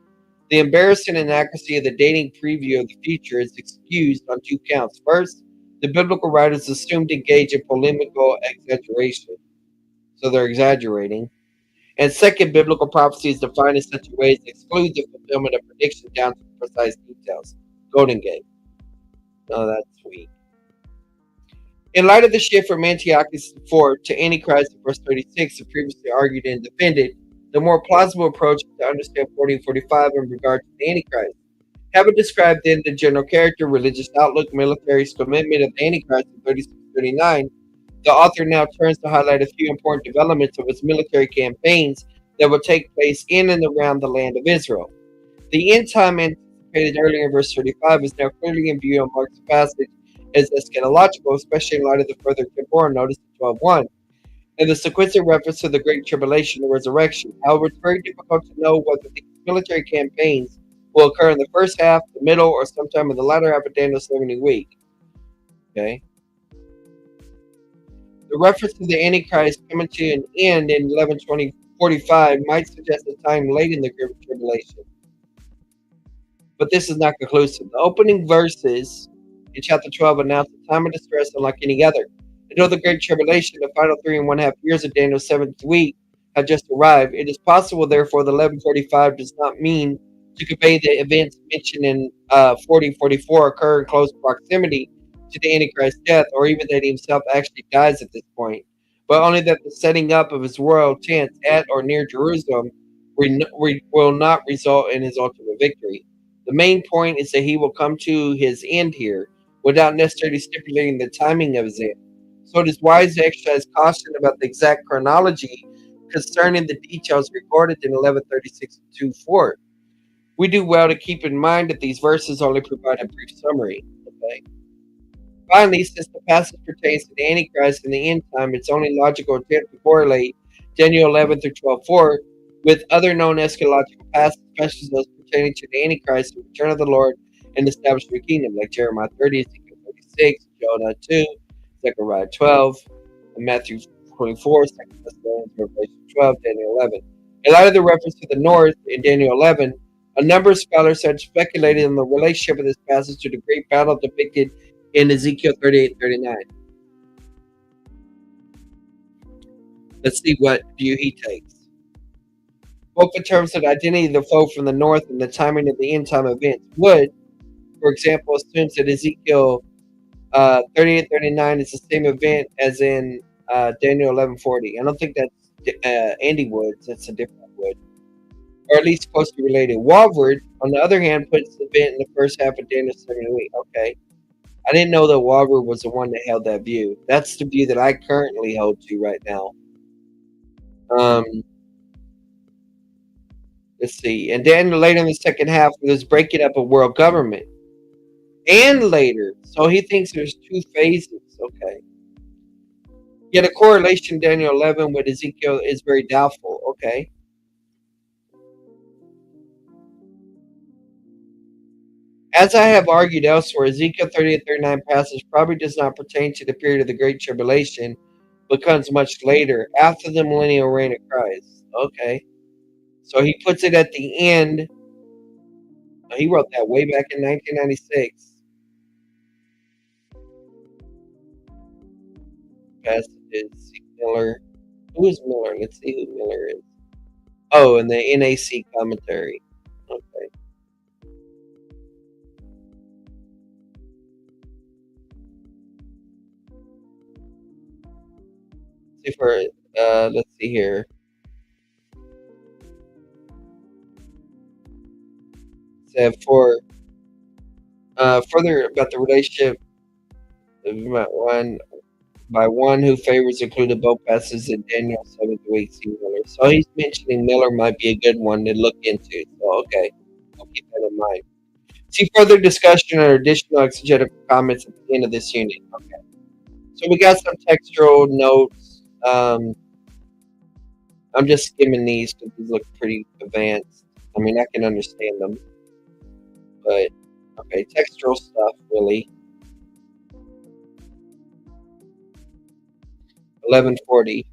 The embarrassing inaccuracy of the dating preview of the future is excused on two counts. First, the biblical writers assumed to engage in polemical exaggeration, so they're exaggerating. And second, biblical prophecy is defined in such a way as to exclude the fulfillment of predictions down to precise details. Golden Gate. Oh, that's sweet. In light of the shift from Antiochus IV to Antichrist in verse 36, as previously argued and defended, the more plausible approach is to understand 40 and 45 in regard to the Antichrist. Having described then the general character, religious outlook, military commitment of the Antichrist in 36-39, the author now turns to highlight a few important developments of his military campaigns that will take place in and around the land of Israel. The end time anticipated earlier in verse 35 is now clearly in view on Mark's passage as eschatological, especially in light of the further temporal notice in 12:1 and the sequential reference to the Great Tribulation and resurrection. However, it's very difficult to know whether these military campaigns will occur in the first half, the middle, or sometime in the latter half of Daniel's 70 week. Okay. The reference to the Antichrist coming to an end in 11:45 might suggest a time late in the Great Tribulation, but this is not conclusive. The opening verses in chapter 12 announce a time of distress unlike any other. Until the Great Tribulation, the final 3.5 years of Daniel's 7th week have just arrived. It is possible, therefore, that 11:45 does not mean to convey the events mentioned in 40:44 occur in close proximity to the Antichrist's death, or even that he himself actually dies at this point, but only that the setting up of his royal tent at or near Jerusalem will not result in his ultimate victory. The main point is that he will come to his end here without necessarily stipulating the timing of his end. So it is wise to exercise caution about the exact chronology concerning the details recorded in 11:36-2:4. We do well to keep in mind that these verses only provide a brief summary. Okay. Finally, since the passage pertains to the Antichrist and the end time, it's only logical attempt to correlate Daniel 11-12:4 with other known eschatological passages, especially those pertaining to the Antichrist, the return of the Lord, and the establishment of the kingdom, like Jeremiah 30, Ezekiel 36, Jonah 2, Zechariah 12, and Matthew 24, 2 Thessalonians, Revelation 12, Daniel 11. In light of the reference to the north in Daniel 11, a number of scholars have speculated on the relationship of this passage to the great battle depicted in Ezekiel 38-39. Let's see what view he takes. Both in terms of the identity of the foe from the north and the timing of the end time events. Wood, for example, assumes that Ezekiel 38-39 is the same event as in Daniel 11:40. I don't think that's Andy Woods. That's a different Wood, or at least closely related. Walvoord, on the other hand, puts the event in the first half of Daniel 70. Okay, I didn't know that Walvoord was the one that held that view. That's the view that I currently hold to right now. Let's see. And then later in the second half, there's breaking up of world government. And later. So he thinks there's two phases. Okay. Yet a correlation Daniel 11 with Ezekiel is very doubtful. Okay. As I have argued elsewhere, Ezekiel 38-39 passage probably does not pertain to the period of the Great Tribulation, but comes much later, after the millennial reign of Christ. Okay. So he puts it at the end. He wrote that way back in 1996. Passages. Miller. Who is Miller? Let's see who Miller is. Oh, and the NAC commentary. Okay. Let's see here. So for further about the relationship by one who favors included both passages in Daniel 7th week. Miller. So he's mentioning Miller might be a good one to look into. So okay, I'll keep that in mind. See further discussion or additional exegetical comments at the end of this unit. Okay. So we got some textual notes. I'm just skimming these because these look pretty advanced. I mean, I can understand them. But, okay, textual stuff, really. 1140.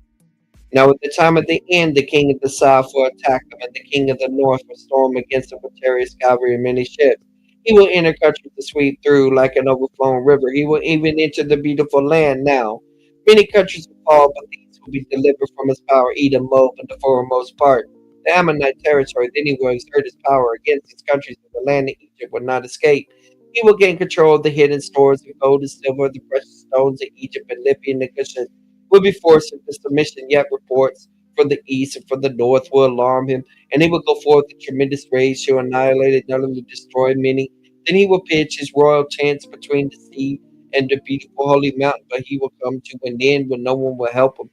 Now, at the time of the end, the king of the south will attack them, and the king of the north will storm against them with chariots, cavalry, and many ships. He will enter countries to sweep through like an overflowing river. He will even enter the beautiful land now. Many countries will fall, but these will be delivered from his power. Edom, Moab, and the foremost part, the Ammonite territory. Then he will exert his power against these countries, and the land of Egypt will not escape. He will gain control of the hidden stores of gold and silver, the precious stones of Egypt and Libya and the Cushion will be forced into submission, yet reports from the east and from the north will alarm him, and he will go forth in tremendous rage to annihilate and utterly destroy many. Then he will pitch his royal tents between the sea and the beautiful holy mountain, but he will come to an end when no one will help him.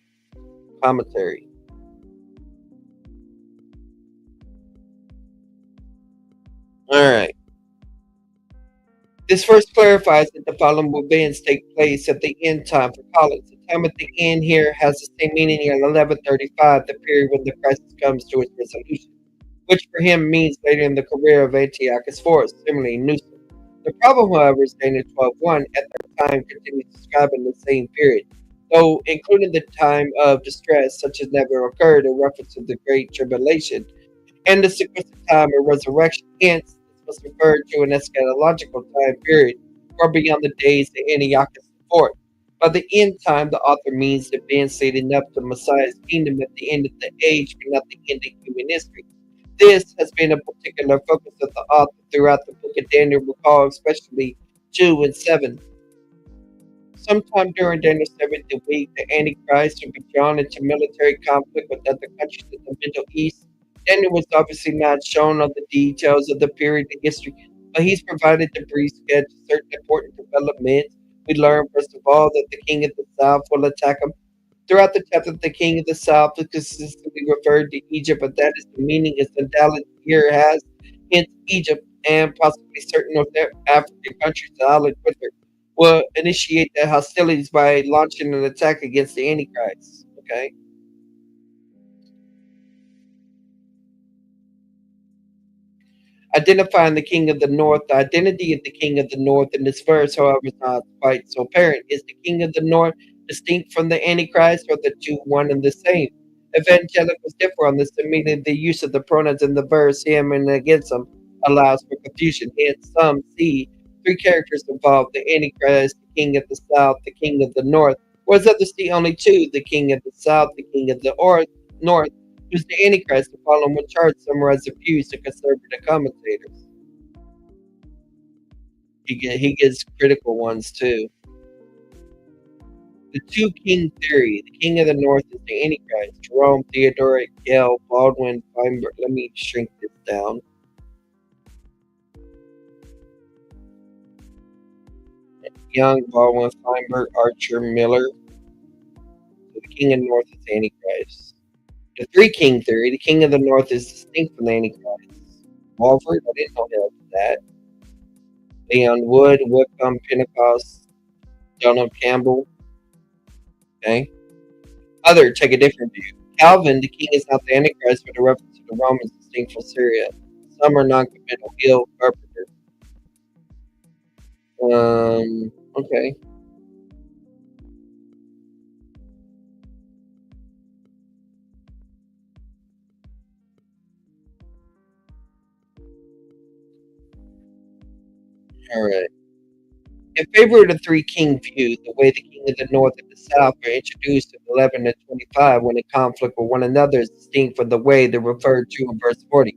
Commentary. Alright. This verse clarifies that the following events take place at the end time for Collins. The time at the end here has the same meaning in 1135, the period when the crisis comes to its resolution, which for him means later in the career of Antiochus IV, similarly Newsom. The problem, however, is Daniel 12:1 at their time continues describing the same period, though including the time of distress such as never occurred in reference to the Great Tribulation and the sequence of time of resurrection. Hence, this was referred to an eschatological time period far beyond the days of Antiochus IV. By the end time, the author means the events leading up to Messiah's kingdom at the end of the age, but not the end of human history. This has been a particular focus of the author throughout the book of Daniel, recall especially 2 and 7. Sometime during Daniel's 70th week, the Antichrist will be drawn into military conflict with other countries in the Middle East. Daniel was obviously not shown on the details of the period in history, but he's provided a brief sketch of certain important developments. We learn, first of all, that the king of the south will attack him. Throughout the chapter, the king of the south is consistently referred to Egypt, but that is the meaning its endowment here has. Hence, Egypt and possibly certain North African countries allied with her will initiate the hostilities by launching an attack against the Antichrist. Okay. Identifying the king of the north. The identity of the king of the north in this verse, however, is not quite so apparent. Is the king of the north distinct from the Antichrist, or the two one and the same? Evangelicals differ on this, meaning the use of the pronouns in the verse, him and against him, allows for confusion. Hence, some see three characters involved: the Antichrist, the king of the south, the king of the north, whereas others see only two: the king of the south, the king of the north, who's the Antichrist. The following chart summarizes the views of conservative commentators. He gives critical ones too. The two king theory. The king of the north is the Antichrist. Jerome, Theodoric, Gale, Baldwin, Feinberg. Let me shrink this down. Young, Baldwin, Feinberg, Archer, Miller. So the king of the north is the Antichrist. The three king theory. The king of the north is distinct from the Antichrist. Walford, I didn't know that. Leon Wood, Whitcomb, Pentecost, Donald Campbell. Okay. Other take a different view. Calvin, the king is not the Antichrist, but a reference to the Romans distinct from Syria. Some are non-committal. Hill, Carpenter. Okay. All right. In favor of the three king view, the way the king of the north and the south are introduced in 11 and 25 when in conflict with one another is distinct from the way they're referred to in verse 40.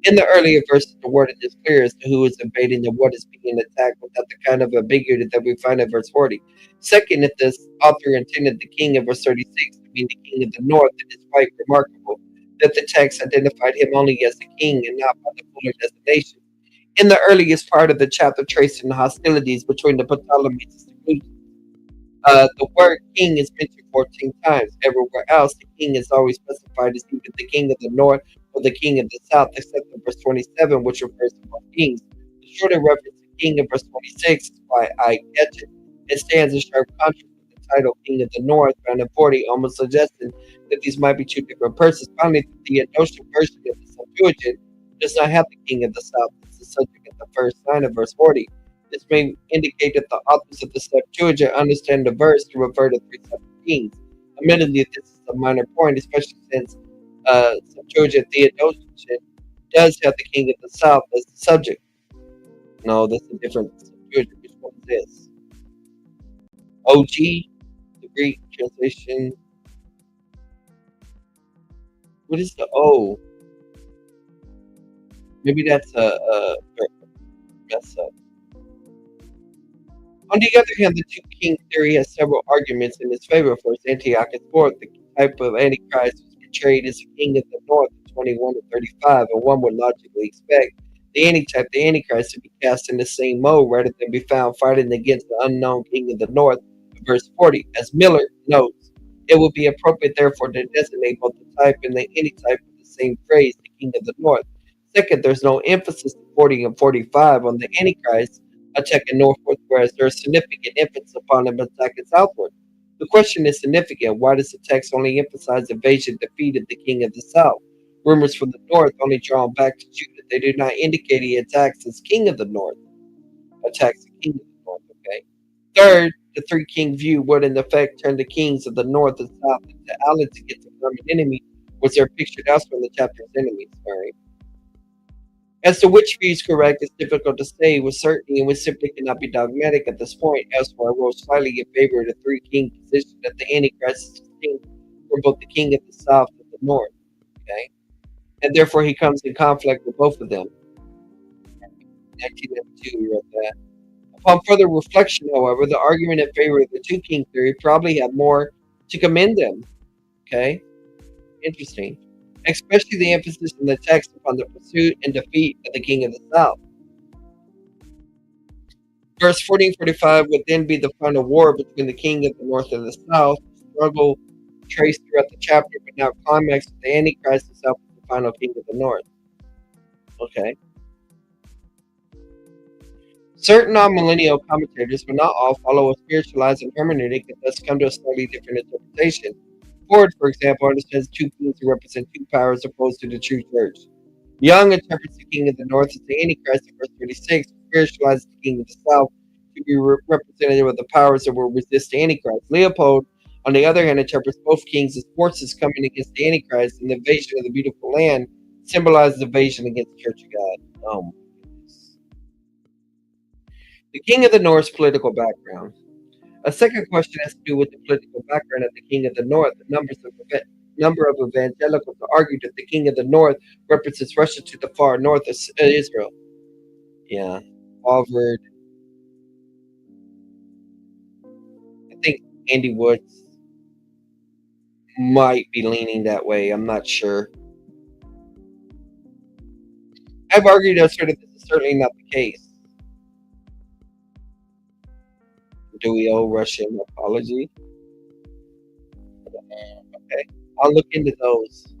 In the earlier verses, the word is clear as to who is invading and what is being attacked without the kind of ambiguity that we find in verse 40. Second, if this author intended the king of verse 36 to mean the king of the north, it is quite remarkable that the text identified him only as the king and not by the fuller designation. In the earliest part of the chapter tracing the hostilities between the Ptolemies and Seleucids, the word king is mentioned 14 times. Everywhere else, the king is always specified as either the king of the north or the king of the south, except in verse 27, which refers to both kings. The shorter reference to king in verse 26 is why I catch it. It stands in sharp contrast with the title king of the north, found in 40, almost suggesting that these might be two different persons. Finally, the Endotian version of the Septuagint does not have the king of the south as the subject of the first line of verse 40. This may indicate that the authors of the Septuagint understand the verse to refer to three separate kings. Admittedly, this is a minor point, especially since Septuagint Theodotion does have the king of the south as the subject. No, that's a different Septuagint. Which one is this? OG, the Greek translation. What is the O? Maybe that's a mess up. On the other hand, the two king theory has several arguments in its favor. First, Antiochus IV, the type of Antichrist, was portrayed as a king of the north in 21 to 35, and one would logically expect the antitype, the Antichrist, to be cast in the same mode rather than be found fighting against the unknown king of the north. Verse 40, as Miller notes, it would be appropriate, therefore, to designate both the type and the antitype with the same phrase, the king of the north. Second, there's no emphasis in 40 and 45 on the Antichrist attacking northward, whereas there is significant emphasis upon him attacking southward. The question is significant. Why does the text only emphasize invasion defeat of the king of the south? Rumors from the north only draw him back to Judah. They do not indicate he attacks as king of the north. Attacks the king of the north, okay? Third, the three king view would in effect turn the kings of the north and south into allies against a common enemy, which are pictured elsewhere in the chapter's enemies. Sorry. As to which view is correct is difficult to say with certainty, and we simply cannot be dogmatic at this point. Elsewhere, I wrote slightly in favor of the three king position that the Antichrist is distinct from both the king of the south and the north. Okay, and therefore he comes in conflict with both of them. 1992, we wrote that. Upon further reflection, however, the argument in favor of the two king theory probably had more to commend them. Okay, interesting. Especially the emphasis in the text upon the pursuit and defeat of the king of the south. Verse 1445 would then be the final war between the king of the north and the south, struggle traced throughout the chapter, but now climaxed with the Antichrist himself as the final king of the north. Okay. Certain non-millennial commentators, but not all, follow a spiritualized and hermeneutic and thus come to a slightly different interpretation. Ford, for example, understands two kings to represent two powers opposed to the true church. Young interprets the king of the north as the Antichrist in verse 36, spiritualizes the king of the south to be representative of the powers that will resist the Antichrist. Leopold, on the other hand, interprets both kings as forces coming against the Antichrist, and the invasion of the beautiful land symbolizes invasion against the Church of God. Oh my goodness. The king of the north's political background. A second question has to do with the political background of the king of the north. The number of evangelicals argue that the king of the north represents Russia to the far north of Israel. Yeah, Harvard. I think Andy Woods might be leaning that way. I'm not sure. I've argued elsewhere that this is certainly not the case. Do we owe Russia an apology? Okay, I'll look into those.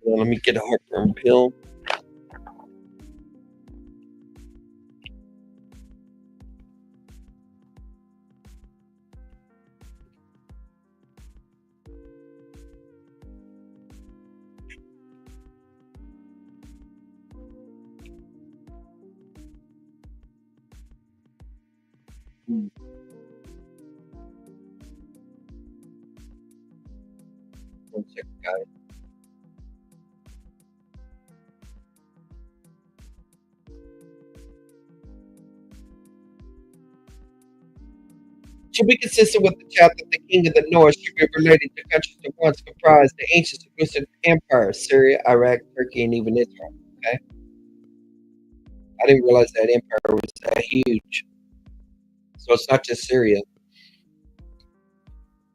Well, let me get a heartburn pill. One second, guys. To be consistent with the chapter, the king of the north should be related to countries that once comprised the ancient Seleucid Empire, Syria, Iraq, Turkey, and even Israel. Okay, I didn't realize that empire was that huge. So it's not just Syria.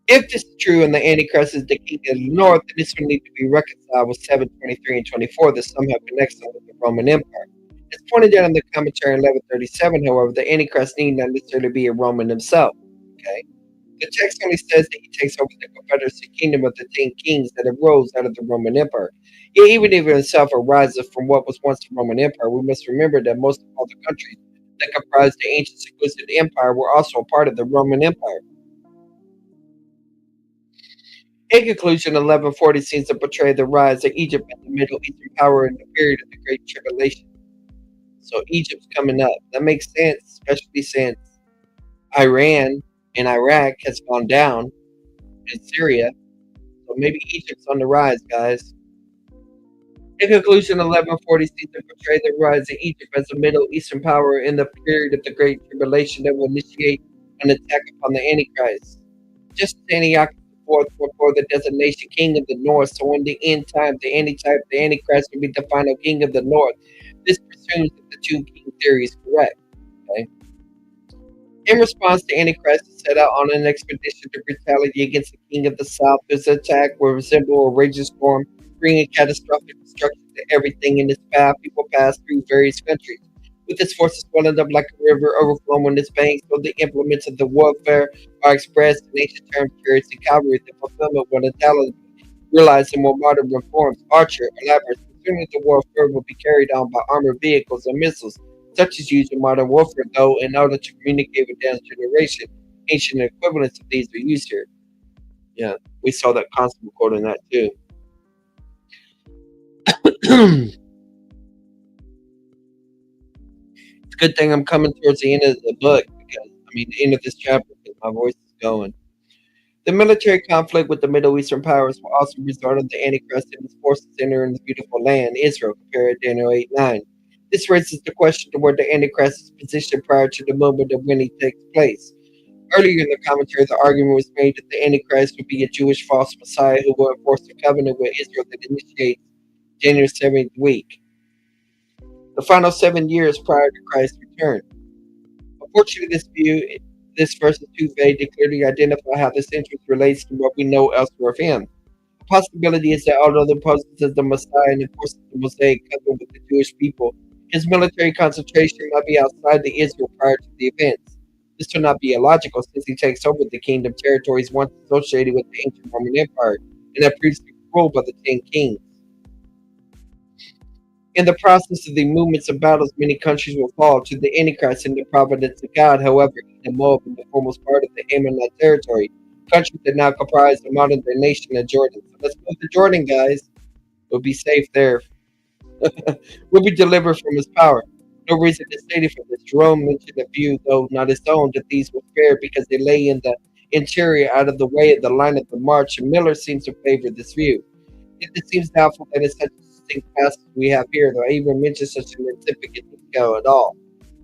If this is true and the Antichrist is the king of the north, then this will need to be reconciled with 723 and 24 that somehow connects them with the Roman Empire. As pointed out in the commentary 1137, however, the Antichrist need not necessarily be a Roman himself. Okay, the text only says that he takes over the Confederacy kingdom of the 10 kings that arose out of the Roman Empire. Yet, even if himself arises from what was once the Roman Empire, we must remember that most of all the countries that comprised the ancient Seleucid Empire were also a part of the Roman Empire. In conclusion, 1140 seems to portray the rise of Egypt and the Middle Eastern power in the period of the Great Tribulation. So Egypt's coming up. That makes sense, especially since Iran and Iraq has gone down in Syria. So maybe Egypt's on the rise, guys. In conclusion, 1140 sees to portray the rise of Egypt as a Middle Eastern power in the period of the Great Tribulation that will initiate an attack upon the Antichrist. Just as Antiochus IV before the designation king of the north, so in the end time, the Antichrist will be the final king of the north. This presumes that the two king theory is correct. Okay? In response, the Antichrist set out on an expedition to retaliate against the king of the south. This attack will resemble a raging storm, bringing catastrophic destruction to everything in its path. People pass through various countries, with its forces swelling up like a river, overflowing its banks. So the implements of the warfare are expressed in ancient terms, chariots and cavalry. The fulfillment will undoubtedly realized in more modern reforms. Archer elaborates, assuming the warfare will be carried on by armored vehicles and missiles such as used in modern warfare, though, in order to communicate with down generation, ancient equivalents of these are used here. Yeah, we saw that Constable quoting that too. It's a good thing I'm coming towards the end of the book because the end of this chapter because my voice is going. The military conflict with the Middle Eastern powers will also result in the Antichrist and his forces entering the beautiful land, Israel, compared to Daniel 8:9. This raises the question of where the Antichrist is positioned prior to the moment of when he takes place. Earlier in the commentary, the argument was made that the Antichrist would be a Jewish false Messiah who will enforce a covenant with Israel that initiates January 7th week, the final 7 years prior to Christ's return. Unfortunately, this verse is too vague to clearly identify how this interest relates to what we know elsewhere of him. The possibility is that although the poses as the Messiah and enforces the Mosaic covenant with the Jewish people, his military concentration might be outside the Israel prior to the events. This will not be illogical since he takes over the kingdom territories once associated with the ancient Roman Empire and that previously ruled by the 10 kings. In the process of the movements of battles, many countries will fall to the Antichrist in the providence of God. However, Edom, Moab, and the foremost part of the Ammonite territory, countries that now comprise the modern day nation of Jordan. So let's move to Jordan, guys. We'll be safe there. We'll be delivered from his power. No reason is stated for this. Jerome mentioned a view, though not his own, that these were fair because they lay in the interior out of the way of the line of the march, and Miller seems to favor this view. It seems doubtful that it's such a distinct passage we have here, though I even mention such an insignificant detail at all.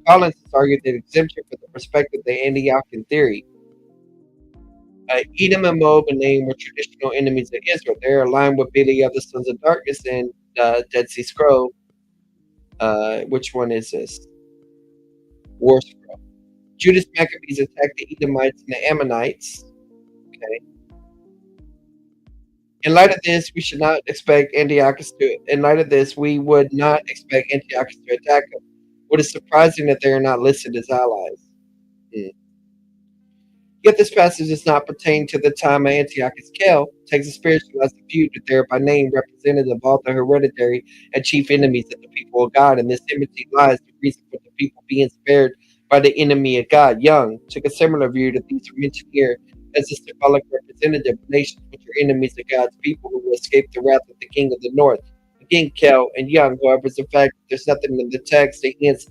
Collins has argued that exemption from the perspective of the Antiochian theory. Edom and Moab and Nain were traditional enemies of Israel. They're aligned with many other sons of darkness and Dead Sea Scroll. Which one is this? War Scroll. Judas Maccabees attacked the Edomites and the Ammonites. Okay. In light of this, we should not expect Antiochus to. In light of this, we would not expect Antiochus to attack them. What is surprising that they are not listed as allies. Yet this passage does not pertain to the time of Antiochus Kel, takes a spiritualized view that they are by name representative of all the hereditary and chief enemies of the people of God, and this enmity lies the reason for the people being spared by the enemy of God. Young took a similar view that these are mentioned here as a symbolic representative of nations which are enemies of God's people who will escape the wrath of the king of the north. Again, Kel and Young, however, is the fact that there's nothing in the text that hints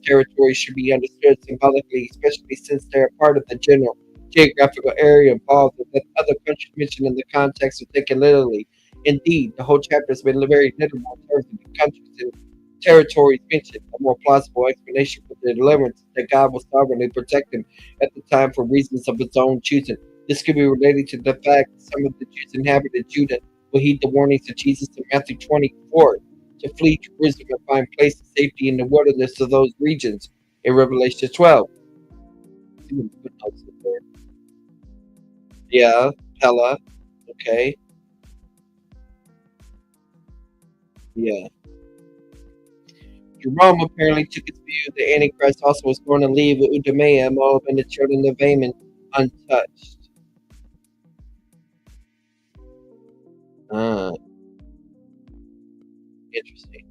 territories should be understood symbolically, especially since they are part of the general geographical area involved, and that other countries mentioned in the context are taken literally. Indeed, the whole chapter has been very literal in terms of the countries and territories mentioned. A more plausible explanation for the deliverance that God will sovereignly protect them at the time for reasons of his own choosing. This could be related to the fact that some of the Jews inhabited Judah will heed the warnings of Jesus in Matthew 24 to flee Jerusalem and find place of safety in the wilderness of those regions in Revelation 12. Yeah, Pella. Okay. Yeah. Jerome apparently took his view that Antichrist also was going to leave with Udamea, Moab, and the children of Ammon untouched. Ah, interesting.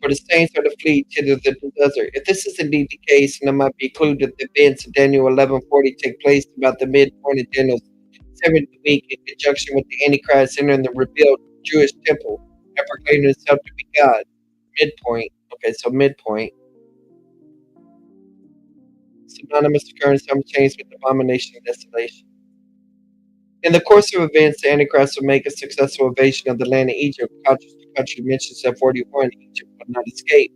For the saints are to flee to the desert. If this is indeed the case, and it might be included that the events of Daniel 11:40 take place about the midpoint of Daniel's 7th week in conjunction with the Antichrist entering the rebuilt Jewish temple and proclaiming himself to be God. Midpoint. Okay, so midpoint. Synonymous occurrence simultaneous with abomination and desolation. In the course of events, the Antichrist will make a successful invasion of the land of Egypt. Country mentions at 41, Egypt would not escape.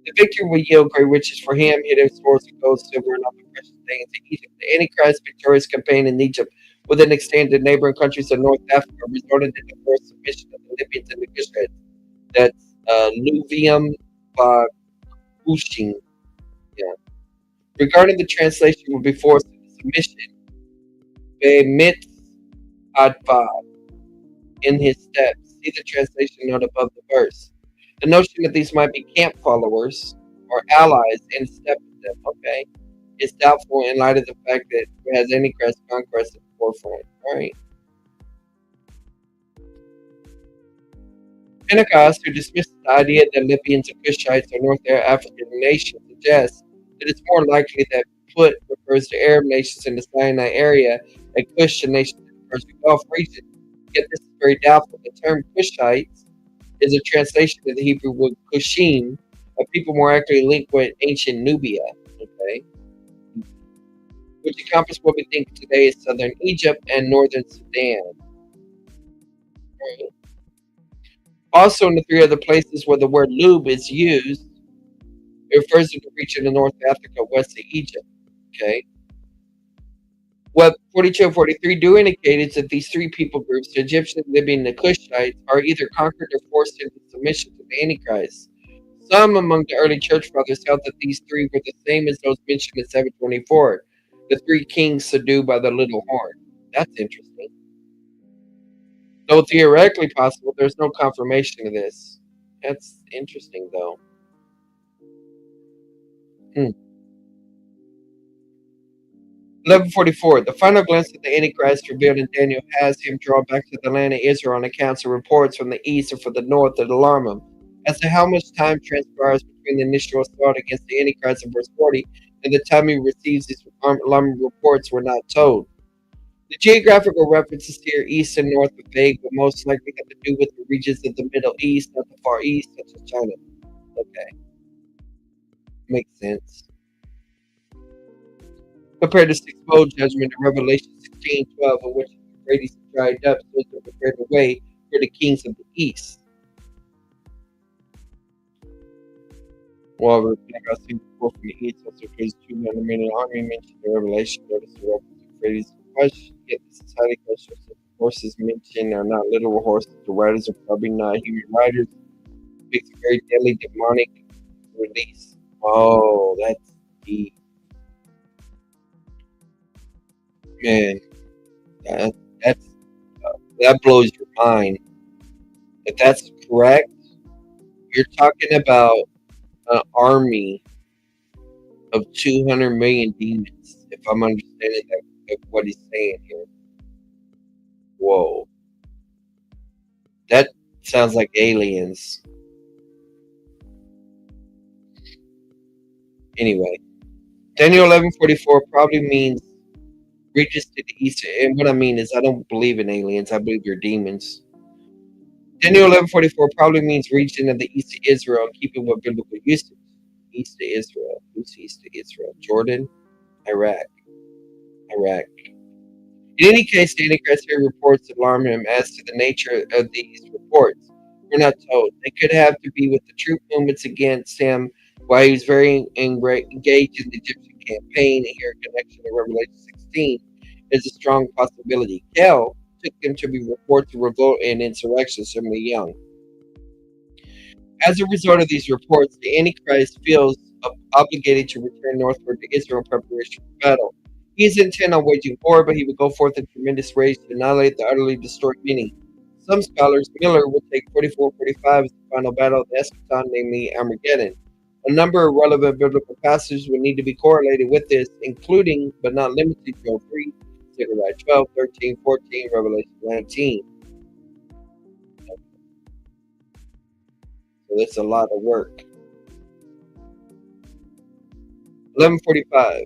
The victory will yield great riches for him, hidden stores of gold, silver, and other precious things in Egypt. The Antichrist's victorious campaign in Egypt will then extend to neighboring countries of North Africa, resulting in the forced submission of the Libyans and the Cushites. That's Luvium Bakushing. Yeah. Regarding the translation, will be forced into submission. Be'emit Adva in his steps. See the translation note above the verse. The notion that these might be camp followers or allies in step with them, okay, is doubtful in light of the fact that it has Antichrist conquest at the forefront. All right. Pentecost, who dismisses the idea that Libyans and Cushites are North African nations, suggests that it's more likely that Put refers to Arab nations in the Sinai area and Cush to nations in the Persian Gulf region. Yet this is very doubtful. The term Cushites is a translation of the Hebrew word Cushim, a people more accurately linked with ancient Nubia, okay, which encompass what we think today is southern Egypt and northern Sudan. Right. Also, in the three other places where the word lube is used, it refers to the region of North Africa west of Egypt. Okay. What 42 and 43 do indicate is that these three people groups, the Egyptians, Libyan, and the Cushites, are either conquered or forced into submission to the Antichrist. Some among the early church fathers held that these three were the same as those mentioned in 724, the three kings subdued by the little horn. That's interesting. Though theoretically possible, there's no confirmation of this. That's interesting, though. 1144. The final glimpse of the Antichrist revealed in Daniel has him draw back to the land of Israel on accounts of reports from the east or from the north that alarm him. As to how much time transpires between the initial assault against the Antichrist in verse 40 and the time he receives these alarming reports were not told. The geographical references here, east and north, are vague, but most likely have to do with the regions of the Middle East, not the Far East, such as China. Okay. Makes sense. Compared to sixth bowl judgment in Revelation 16:12, in which the Euphrates dried up, so to prepare the way for the kings of the east. While Pentecost seems to go from the east, also includes 200 men army mentioned in Revelation. Notice the reference to Euphrates crush. Yet this is highly questionable. The horses mentioned are not literal horses. The riders are probably not human riders. It's a very deadly demonic release. Oh, that's deep. Man, that's that blows your mind. If that's correct, you're talking about an army of 200 million demons. If I'm understanding what he's saying here. Whoa, that sounds like aliens. Anyway, Daniel 11:44 probably means reaches to the east. And what I mean is, I don't believe in aliens. I believe you're demons. Daniel 11:44 probably means region of the east of Israel, keeping with biblical usage. East of Israel. Who's east of Israel? Jordan, Iraq. In any case, the Antichrist here reports alarm him as to the nature of these reports. We're not told. They could have to be with the troop movements against him while he was very engaged in the Egyptian campaign. And here, a connection to Revelation 16 is a strong possibility. Kel took them to be reports of revolt and insurrection, similarly young. As a result of these reports, the Antichrist feels obligated to return northward to Israel in preparation for battle. He is intent on waging war, but he would go forth in tremendous rage to annihilate the utterly destroyed many. Some scholars, Miller, would take 44-45 as the final battle of the eschaton, namely Armageddon. A number of relevant biblical passages would need to be correlated with this, including, but not limited to, Job 3, Zechariah 12, 13, 14, Revelation 19. So that's a lot of work. 11:45.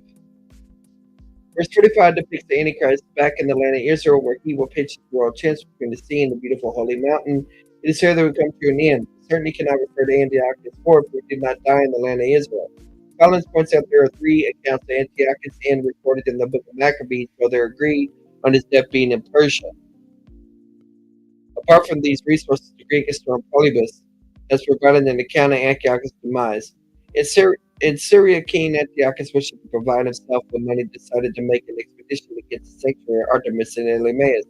Verse 45 depicts the Antichrist back in the land of Israel, where he will pitch his royal tents between the sea and the beautiful holy mountain. It is here that we come to an end. certainly cannot refer to Antiochus IV, who did not die in the land of Israel. Collins points out there are three accounts of Antiochus and recorded in the book of Maccabees, where they agree on his death being in Persia. Apart from these resources, the Greek historian Polybus has provided an account of Antiochus' demise. In Syria, King Antiochus, wishing to provide himself with money, decided to make an expedition against the sanctuary of Artemis in Elymais.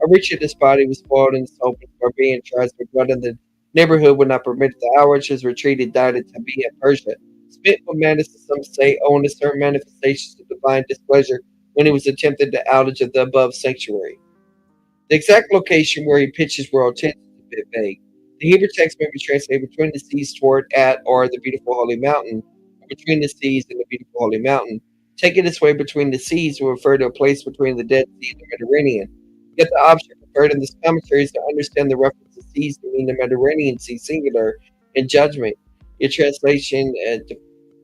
On reaching this body was spoiled in soap and barbarian tribes were brought in the neighborhood would not permit the hours his retreat had died at Tabia, Persia. Spitful madness, some say, owing to certain manifestations of divine displeasure when he was attempting the outage of the above sanctuary. The exact location where he pitched his royal tent is a bit vague. The Hebrew text may be translated between the seas toward at or the beautiful holy mountain, or between the seas and the beautiful holy mountain. Taking this way between the seas will refer to a place between the Dead Sea and the Mediterranean. Yet the option preferred in this commentary is to understand the reference to seas to mean the Mediterranean Sea singular in judgment. Your translation,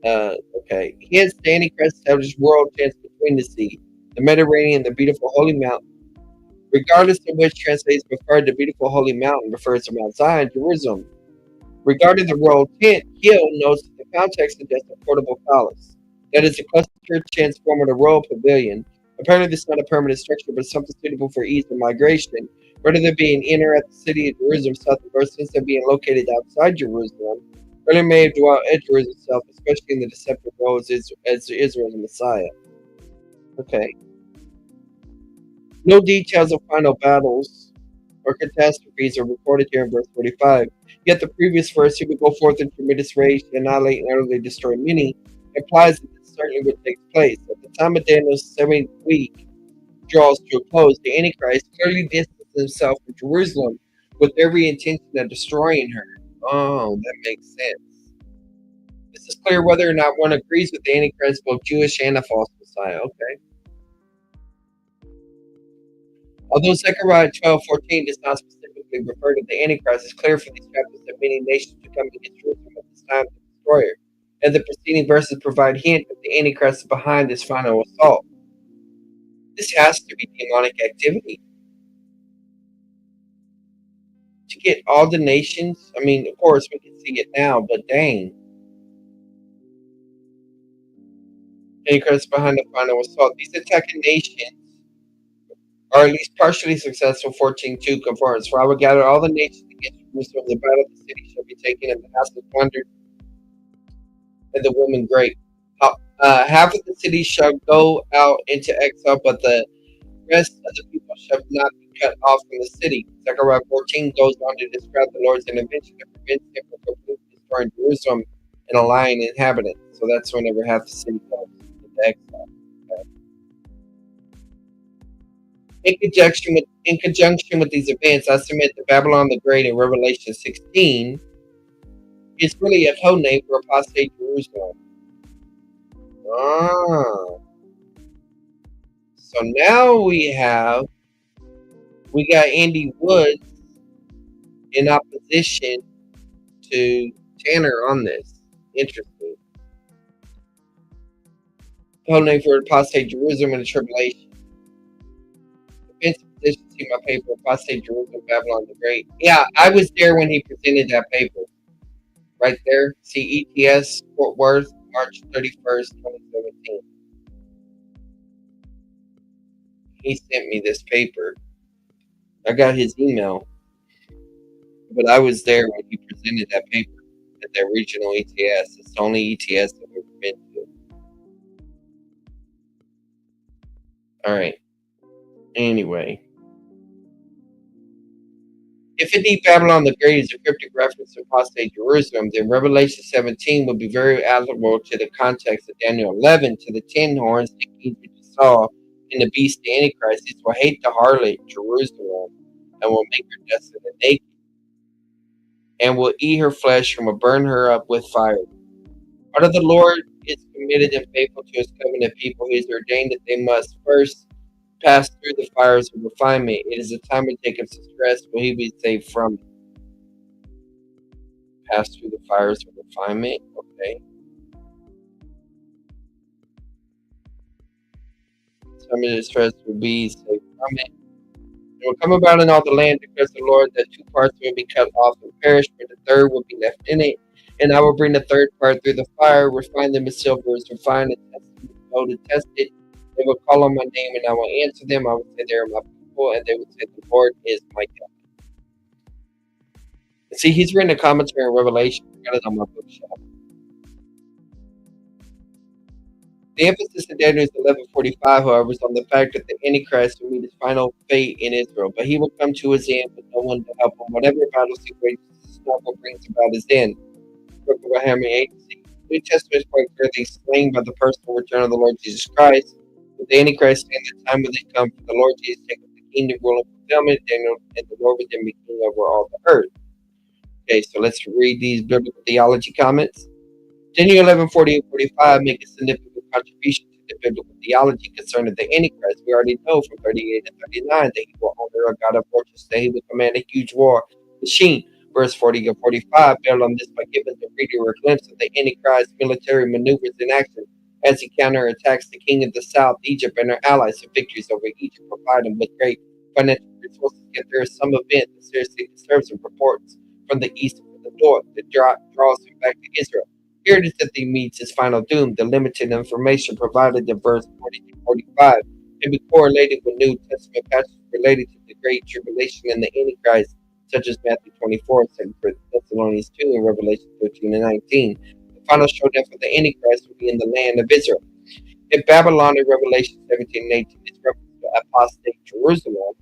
okay. Hence, the Antichrist established world tents between the sea, the Mediterranean, and the beautiful holy mountain. Regardless of which translates preferred, the beautiful holy mountain refers to Mount Zion, Jerusalem. Regarding the royal tent, Hill notes that the context suggests a portable palace. That is a cluster transformed into a royal pavilion. Apparently, this is not a permanent structure, but something suitable for ease of migration, rather than being in or at the city of Jerusalem south of verse instead of being located outside Jerusalem. Earlier may have dwelt at Jerusalem itself, especially in the deceptive role as Israel's Messiah. Okay. No details of final battles or catastrophes are recorded here in verse 45. Yet the previous verse, he would go forth in tremendous rage to annihilate and utterly destroy many, implies that this certainly would take place. At the time of Daniel's 7th week draws to a close, the Antichrist clearly distances himself from Jerusalem with every intention of destroying her. Oh, that makes sense. This is clear whether or not one agrees with the Antichrist, both Jewish and a false Messiah. Okay. Although Zechariah 12:14 does not specifically refer to the Antichrist, it's clear from these chapters that many nations are coming against Jerusalem at this time to destroy her. And the preceding verses provide hint that the Antichrist is behind this final assault. This has to be demonic activity. To get all the nations, I mean, of course, we can see it now, but dang. Antichrist behind the final assault. These attacking nations are at least partially successful. 14:2 confirms. For I will gather all the nations against Jerusalem. The battle of the city shall be taken, and the house of wonder and the woman great. Half of the city shall go out into exile, but the rest of the people shall not be cut off from the city. Zechariah 14 goes on to describe the Lord's intervention that prevents him from completely destroying Jerusalem and allying inhabitants. So that's whenever half the city goes into exile. Okay. In conjunction with these events, I submit that Babylon the Great in Revelation 16 is really a code name for apostate Jerusalem. So now we got Andy Woods in opposition to Tanner on this. Interesting. Code name for apostate Jerusalem in the Tribulation. Defense position, see my paper, apostate Jerusalem, Babylon the Great. Yeah, I was there when he presented that paper. Right there. See ETS, Fort Worth, March 31st, 2017. He sent me this paper. I got his email. But I was there when he presented that paper at that regional ETS. It's the only ETS I've ever been to. Alright. Anyway. If indeed Babylon the Great is a cryptic reference to apostate Jerusalem, then Revelation 17 would be very applicable to the context of Daniel 11, to the 10 horns that King Jesus saw in the beast, the Antichrist. These will hate the harlot Jerusalem and will make her desolate and naked, and will eat her flesh and will burn her up with fire. Although the Lord is committed and faithful to his covenant people, he has ordained that they must first pass through the fires of refinement. It is a time of Jacob's distress. Will he be saved from it? Pass through the fires of refinement. Okay. Time of distress will be saved from it. It will come about in all the land, declares the Lord, that two parts will be cut off and perish, but the third will be left in it. And I will bring the third part through the fire, refine them as silver is refined, and test them as gold is tested. They will call on my name, and I will answer them. I will say, they are my people, and they will say, the Lord is my God. See, he's written a commentary on Revelation. I got it on my bookshelf. The emphasis in Daniel 11:45, however, is on the fact that the Antichrist will meet his final fate in Israel, but he will come to his end with no one to help him. Whatever battles he wages, his struggle brings about his end. Book of Abraham agency. The New Testament is quite clearly slain by the personal return of the Lord Jesus Christ. With the Antichrist saying the time will come for the Lord Jesus to take up the kingdom, rule, and fulfillment, Daniel and the Lord will then be king over all the earth. Okay, so let's read these biblical theology comments. Daniel 11:40-45 make a significant contribution to the biblical theology concerning the Antichrist. We already know from 38 and 39 that he will honor a God of fortress, that he will command a huge war machine. Verse 40 and 45 build on this by giving the reader a glimpse of the Antichrist's military maneuvers in action as he counterattacks the king of the south, Egypt, and her allies. The victories over Egypt provide him with great financial resources. Yet there is some event that seriously disturbs him. Reports from the east and from the north that draws him back to Israel. Here it is that he meets his final doom. The limited information provided in verse 40-45 can be correlated with New Testament passages related to the Great Tribulation and the Antichrist, such as Matthew 24, 2 Thessalonians 2, and Revelation 13 and 19. The final showdown for the Antichrist will be in the land of Israel. In Babylon in Revelation 17 and 18 is reference to apostate Jerusalem.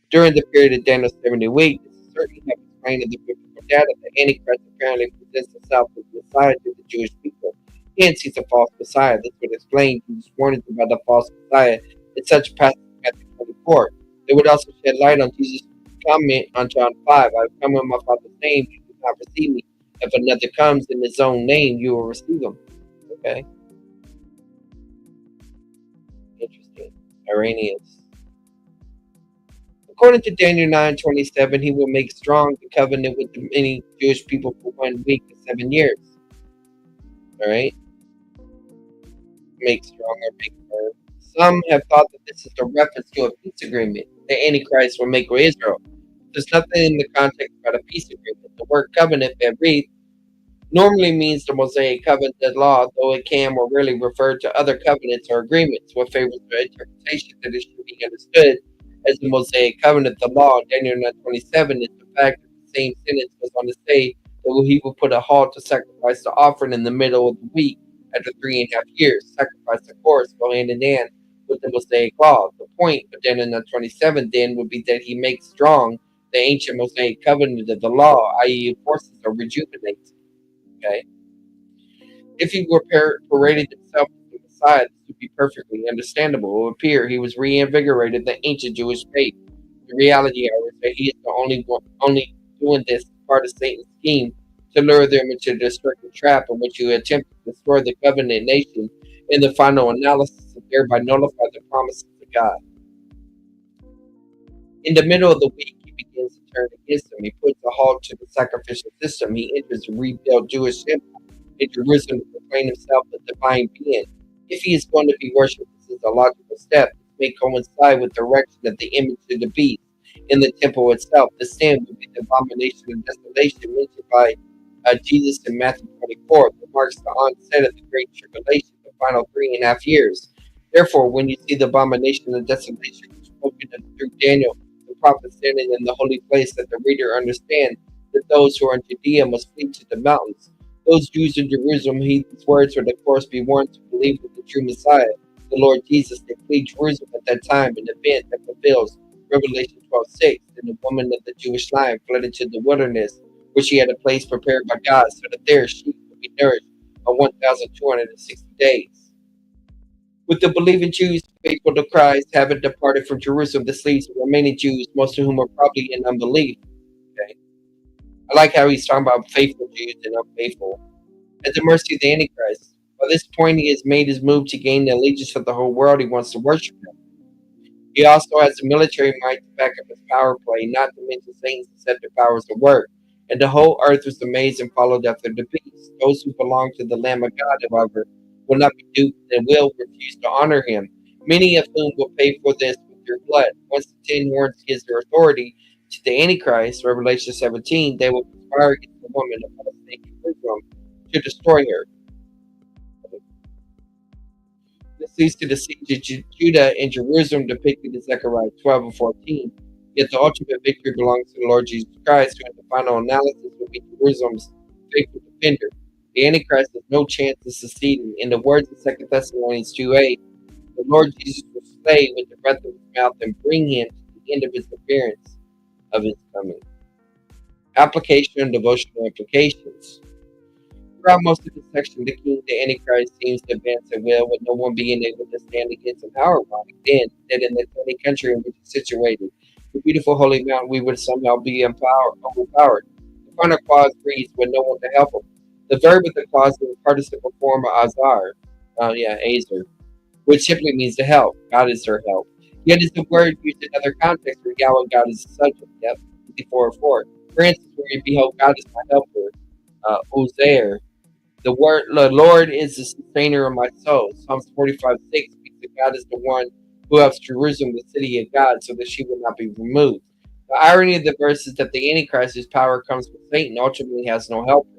During the period of Daniel's 70 weeks, this is certainly have explained in the biblical data the Antichrist apparently presents himself as Messiah to the Jewish people. Hence, he's a false Messiah. This would explain Jesus' warnings about the false Messiah in such passages as Matthew 24. It would also shed light on Jesus' comment on John 5. I have come in my Father's name, you do not receive me. If another comes in his own name, you will receive him. Okay? Interesting. Iranians. According to Daniel 9:27, he will make strong the covenant with the many Jewish people for 1 week and 7 years. All right? Make strong or make firm. Some have thought that this is a reference to a peace agreement the Antichrist will make with Israel. There's nothing in the context about a peace agreement. The word covenant, Berit, normally means the Mosaic covenant law, though it can more rarely refer to other covenants or agreements. What favors the interpretation that it should be understood as the Mosaic covenant, the law, Daniel 9:27, is the fact that the same sentence goes on to say that he will put a halt to sacrifice the offering in the middle of the week after 3.5 years. Sacrifice, of course, go hand in hand with the Mosaic law. The point of Daniel 9:27 then would be that he makes strong the ancient Mosaic covenant of the law, i.e., enforces or rejuvenates. Okay? If he were paraded himself as the Messiah, this would be perfectly understandable. It would appear he was reinvigorated the ancient Jewish faith. The reality, however, is that he is the only doing this part of Satan's scheme to lure them into a destructive trap in which he attempt to destroy the covenant nation in the final analysis and thereby nullify the promises of God. In the middle of the week, he begins to turn against him. He puts a halt to the sacrificial system. He enters the rebuilt Jewish temple in Jerusalem to proclaim himself a divine being. If he is going to be worshipped, this is a logical step. It may coincide with the erection of the image of the beast in the temple itself. The sin would be the abomination of desolation mentioned by Jesus in Matthew 24, that marks the onset of the Great Tribulation, the final 3.5 years. Therefore, when you see the abomination of desolation spoken of through Daniel, the prophet standing in the holy place, that the reader understand that those who are in Judea must flee to the mountains. Those Jews in Jerusalem heed these words would of course be warned to believe in the true Messiah, the Lord Jesus. They flee Jerusalem at that time, an event that fulfills Revelation 12:6. And the woman of the Jewish line fled into the wilderness, where she had a place prepared by God, so that there she would be nourished on 1,260 days. With the believing Jews faithful to Christ having departed from Jerusalem, this leaves the remaining Jews, most of whom are probably in unbelief. Okay. I like how he's talking about faithful Jews and unfaithful. At the mercy of the Antichrist. By this point, he has made his move to gain the allegiance of the whole world. He wants to worship him. He also has the military might to back up his power play, not to mention Satan's deceptive powers at work. And the whole earth was amazed and followed after the beast. Those who belong to the Lamb of God, however, will not be duped and will refuse to honor him. Many of whom will pay for this with through blood. Once the 10 horns gives their authority to the Antichrist, Revelation 17, they will conspire against the woman of Palestine Jerusalem to destroy her. This leads to the siege of Judah and Jerusalem depicted in Zechariah 12 and 14. Yet the ultimate victory belongs to the Lord Jesus Christ, who in the final analysis will be Jerusalem's faithful defender. The Antichrist has no chance of succeeding. In the words of 2 Thessalonians 2:8, the Lord Jesus will slay with the breath of his mouth and bring him to the end of his appearance of his coming. Application and devotional implications. Throughout most of this section, the king, the Antichrist, seems to advance at will, with no one being able to stand against him. How ironic, then, that in the tiny country in which it's situated, the beautiful holy mountain, we would somehow be overpowered. The final clause reads, with no one to help him. The verb of the clause is the participle form of azar, azer, which simply means to help. God is their help. Yet is the word used in other contexts where Yahweh God is the subject. Yep, 54:4. For instance, where you behold, God is my helper, Ozer. The Lord is the sustainer of my soul. Psalms 45:6 speaks that God is the one who helps Jerusalem, the city of God, so that she will not be removed. The irony of the verse is that the Antichrist, whose power comes from Satan, ultimately has no helper.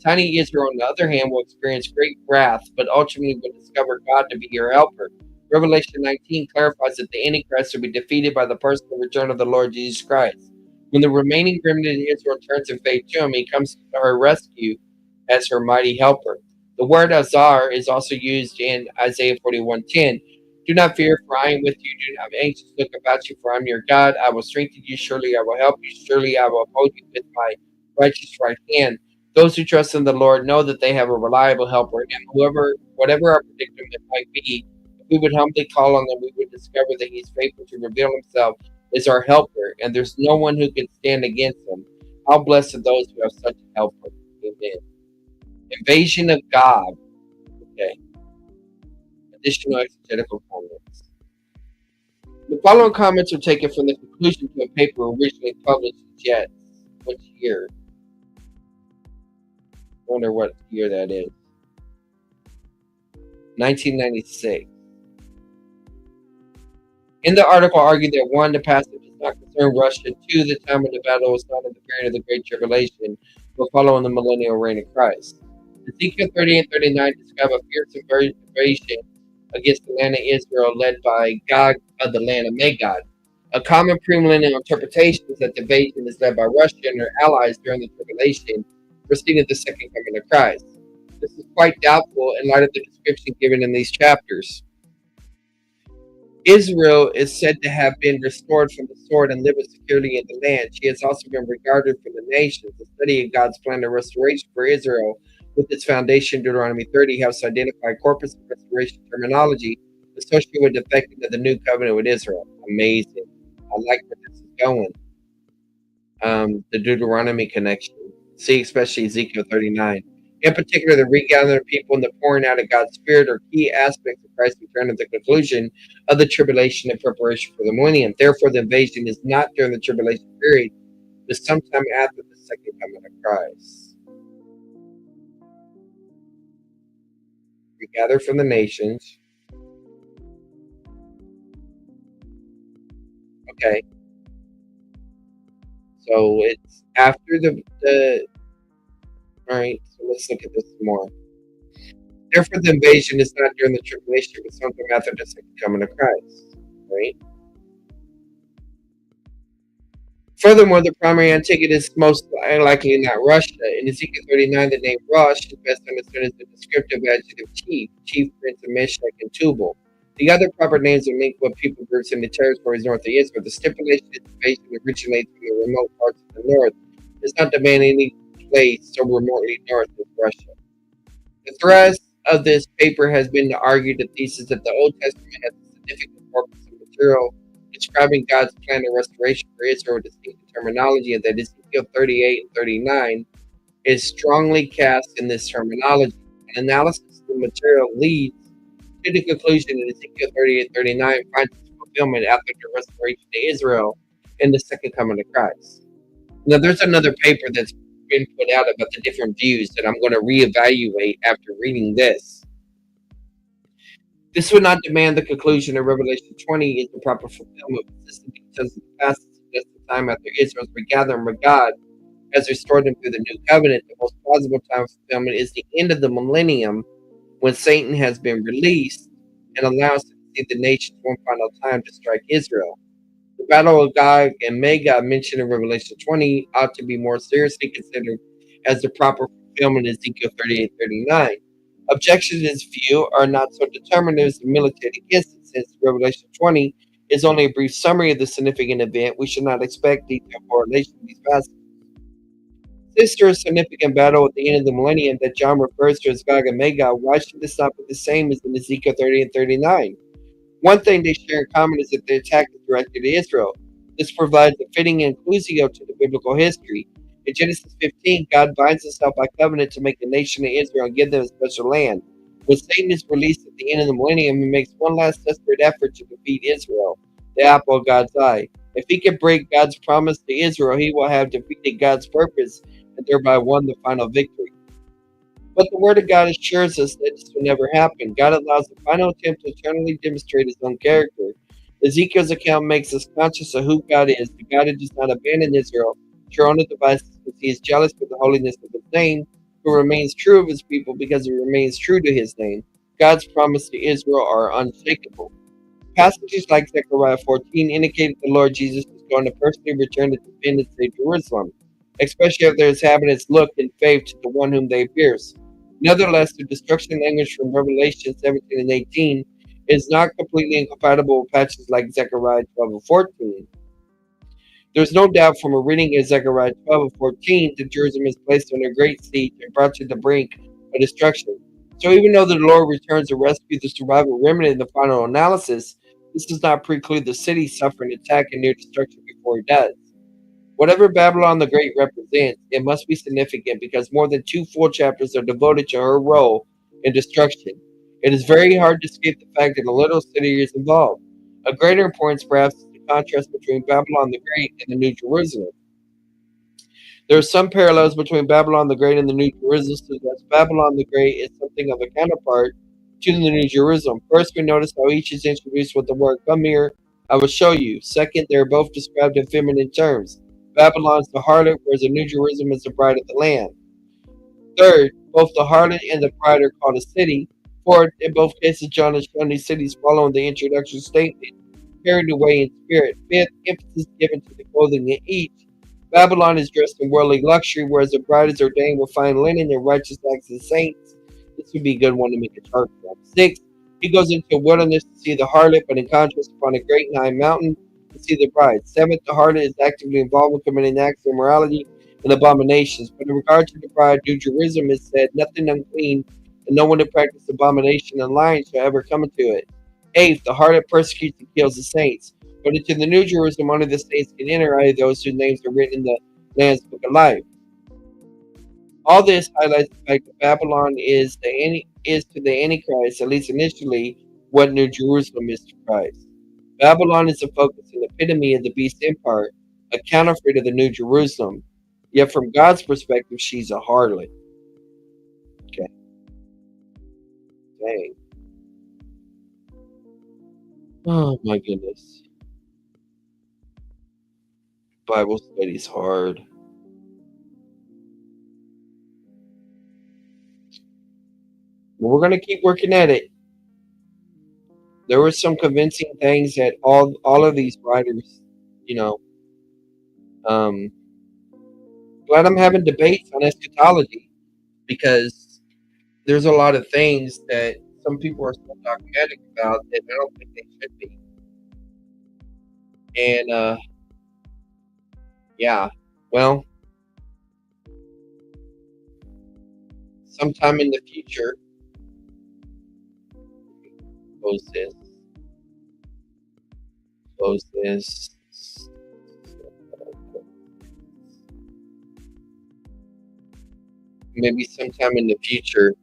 Tiny Israel, on the other hand, will experience great wrath, but ultimately will discover God to be your helper. Revelation 19 clarifies that the Antichrist will be defeated by the personal return of the Lord Jesus Christ. When the remaining remnant of Israel turns in faith to him, he comes to her rescue as her mighty helper. The word azar is also used in Isaiah 41:10. Do not fear, for I am with you. Do not be anxious, look about you, for I am your God. I will strengthen you. Surely I will help you. Surely I will uphold you with my righteous right hand. Those who trust in the Lord know that they have a reliable helper, and whatever our predicament might be, if we would humbly call on him, we would discover that he is faithful to reveal himself as our helper, and there's no one who can stand against him. How blessed are those who have such a helper. Amen. Invasion of God. Okay. Additional exegetical comments. The following comments are taken from the conclusion to a paper originally published in Jets. Which year? I wonder what year that is. 1996. In the article argued that 1, the passage does not concern Russia, 2, the time of the battle was not in the period of the Great Tribulation, but following the millennial reign of Christ. Ezekiel 30 and 39 describe a fierce invasion against the land of Israel led by Gog of the land of Magog. A common premillennial interpretation is that the invasion is led by Russia and their allies during the tribulation, preceding the second coming of Christ. This is quite doubtful in light of the description given in these chapters. Israel is said to have been restored from the sword and living securely in the land. She has also been regarded from the nations. The study of God's plan of restoration for Israel with its foundation, Deuteronomy 30, helps identify corpus of restoration terminology associated with the effecting of the new covenant with Israel. Amazing. I like where this is going. The Deuteronomy connection. See especially Ezekiel 39. In particular, the regathering of people and the pouring out of God's Spirit are key aspects of Christ's return at the conclusion of the tribulation and preparation for the millennium. Therefore, the invasion is not during the tribulation period, but sometime after the second coming of Christ. We gather from the nations. Okay. So it's after the all right, so let's look at this more. Therefore, the invasion is not during the tribulation, but sometime after the second coming of Christ. Right? Furthermore, the primary antagonist is most likely not Russia. In Ezekiel 39, the name Rosh is best understood as the descriptive adjective chief prince of Meshach and Tubal. The other proper names are linked with people groups in the territories north of Israel. The stipulation is the invasion originates from the remote parts of the north. It does not demand any place so remotely north of Russia. The thrust of this paper has been to argue the thesis that the Old Testament has a significant corpus of material describing God's plan of restoration for Israel with distinct terminology, and that Ezekiel 38 and 39 is strongly cast in this terminology. An analysis of the material leads to the conclusion that Ezekiel 38 and 39 finds its fulfillment after the restoration of Israel in the second coming of Christ. Now, there's another paper that's been put out about the different views that I'm going to reevaluate after reading this. This would not demand the conclusion of Revelation 20 is the proper fulfillment of existing details of the past to suggest the time after Israel's regathering with God has restored them through the new covenant. The most plausible time of fulfillment is the end of the millennium when Satan has been released and allows to see the nations one final time to strike Israel. The battle of Gog and Magog mentioned in Revelation 20 ought to be more seriously considered as the proper fulfillment in Ezekiel 38:39. Objections to this view are not so determinative as to militate against it, since Revelation 20 is only a brief summary of the significant event. We should not expect detailed correlation of these passages. Sister, a significant battle at the end of the millennium that John refers to as Gog and Magog, why should this not be the same as in Ezekiel 30 and 39? One thing they share in common is that the attack is directed at Israel. This provides a fitting inclusio to the biblical history. In Genesis 15, God binds himself by covenant to make a nation of Israel and give them a special land. When Satan is released at the end of the millennium, he makes one last desperate effort to defeat Israel, the apple of God's eye. If he can break God's promise to Israel, he will have defeated God's purpose and thereby won the final victory. But the Word of God assures us that this will never happen. God allows the final attempt to eternally demonstrate his own character. Ezekiel's account makes us conscious of who God is, the God who does not abandon Israel to our own devices, because he is jealous for the holiness of his name, who remains true of his people because he remains true to his name. God's promise to Israel are unshakable. Passages like Zechariah 14 indicate that the Lord Jesus is going to personally return to defend and save Jerusalem, especially if their inhabitants look in faith to the one whom they pierce. Nevertheless, the destruction language from Revelation 17 and 18 is not completely incompatible with passages like Zechariah 12 and 14. There's no doubt from a reading of Zechariah 12 and 14 that Jerusalem is placed under great siege and brought to the brink of destruction. So even though the Lord returns to rescue the surviving remnant in the final analysis, this does not preclude the city suffering attack and near destruction before he does. Whatever Babylon the Great represents, it must be significant because more than 2 full chapters are devoted to her role in destruction. It is very hard to escape the fact that a little city is involved. Of greater importance, perhaps, is the contrast between Babylon the Great and the New Jerusalem. There are some parallels between Babylon the Great and the New Jerusalem, so that Babylon the Great is something of a counterpart to the New Jerusalem. First, we notice how each is introduced with the word "come here, I will show you." Second, they are both described in feminine terms. Babylon is the harlot, whereas the New Jerusalem is the bride of the Lamb. Third, both the harlot and the bride are called a city. Fourth, in both cases, John has shown these cities following the introduction statement, carried away in spirit. Fifth, emphasis given to the clothing in each. Babylon is dressed in worldly luxury, whereas the bride is ordained with fine linen and righteous acts of saints. This would be a good one to make a chart from. Sixth, he goes into a wilderness to see the harlot, but in contrast, upon a great and high mountain to see the bride. Seventh, the harlot is actively involved in committing acts of immorality and abominations. But in regard to the bride, New Jerusalem is said, nothing unclean, and no one who practices abomination and lying shall ever come into it. Eighth, the harlot persecutes and kills the saints. But into the New Jerusalem, only the saints can enter, i.e., those whose names are written in the Lamb's Book of Life. All this highlights the fact that Babylon is to the Antichrist, at least initially, what New Jerusalem is to Christ. Babylon is the focus and epitome of the beast empire, a counterfeit of the New Jerusalem. Yet from God's perspective, she's a harlot. Okay. Dang. Oh my goodness. Bible study's hard. But we're gonna keep working at it. There were some convincing things that all of these writers, you know, um, glad I'm having debates on eschatology because there's a lot of things that some people are so dogmatic about that I don't think they should be. And yeah, well, sometime in the future, close this, close this. Maybe sometime in the future,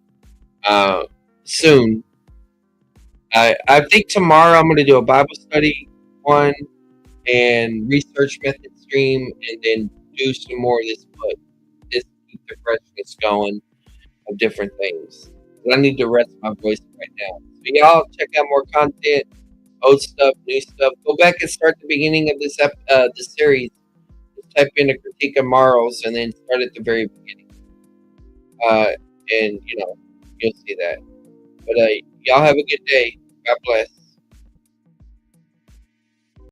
soon. I think tomorrow I'm going to do a Bible study one and research method stream, and then do some more of this. But this keep the freshness going of different things. but I need to rest my voice right now. So y'all check out more content, old stuff, new stuff. Go back and start the beginning of this series. Just type in a critique of Mauro's and then start at the very beginning. And you'll see that. But y'all have a good day. God bless.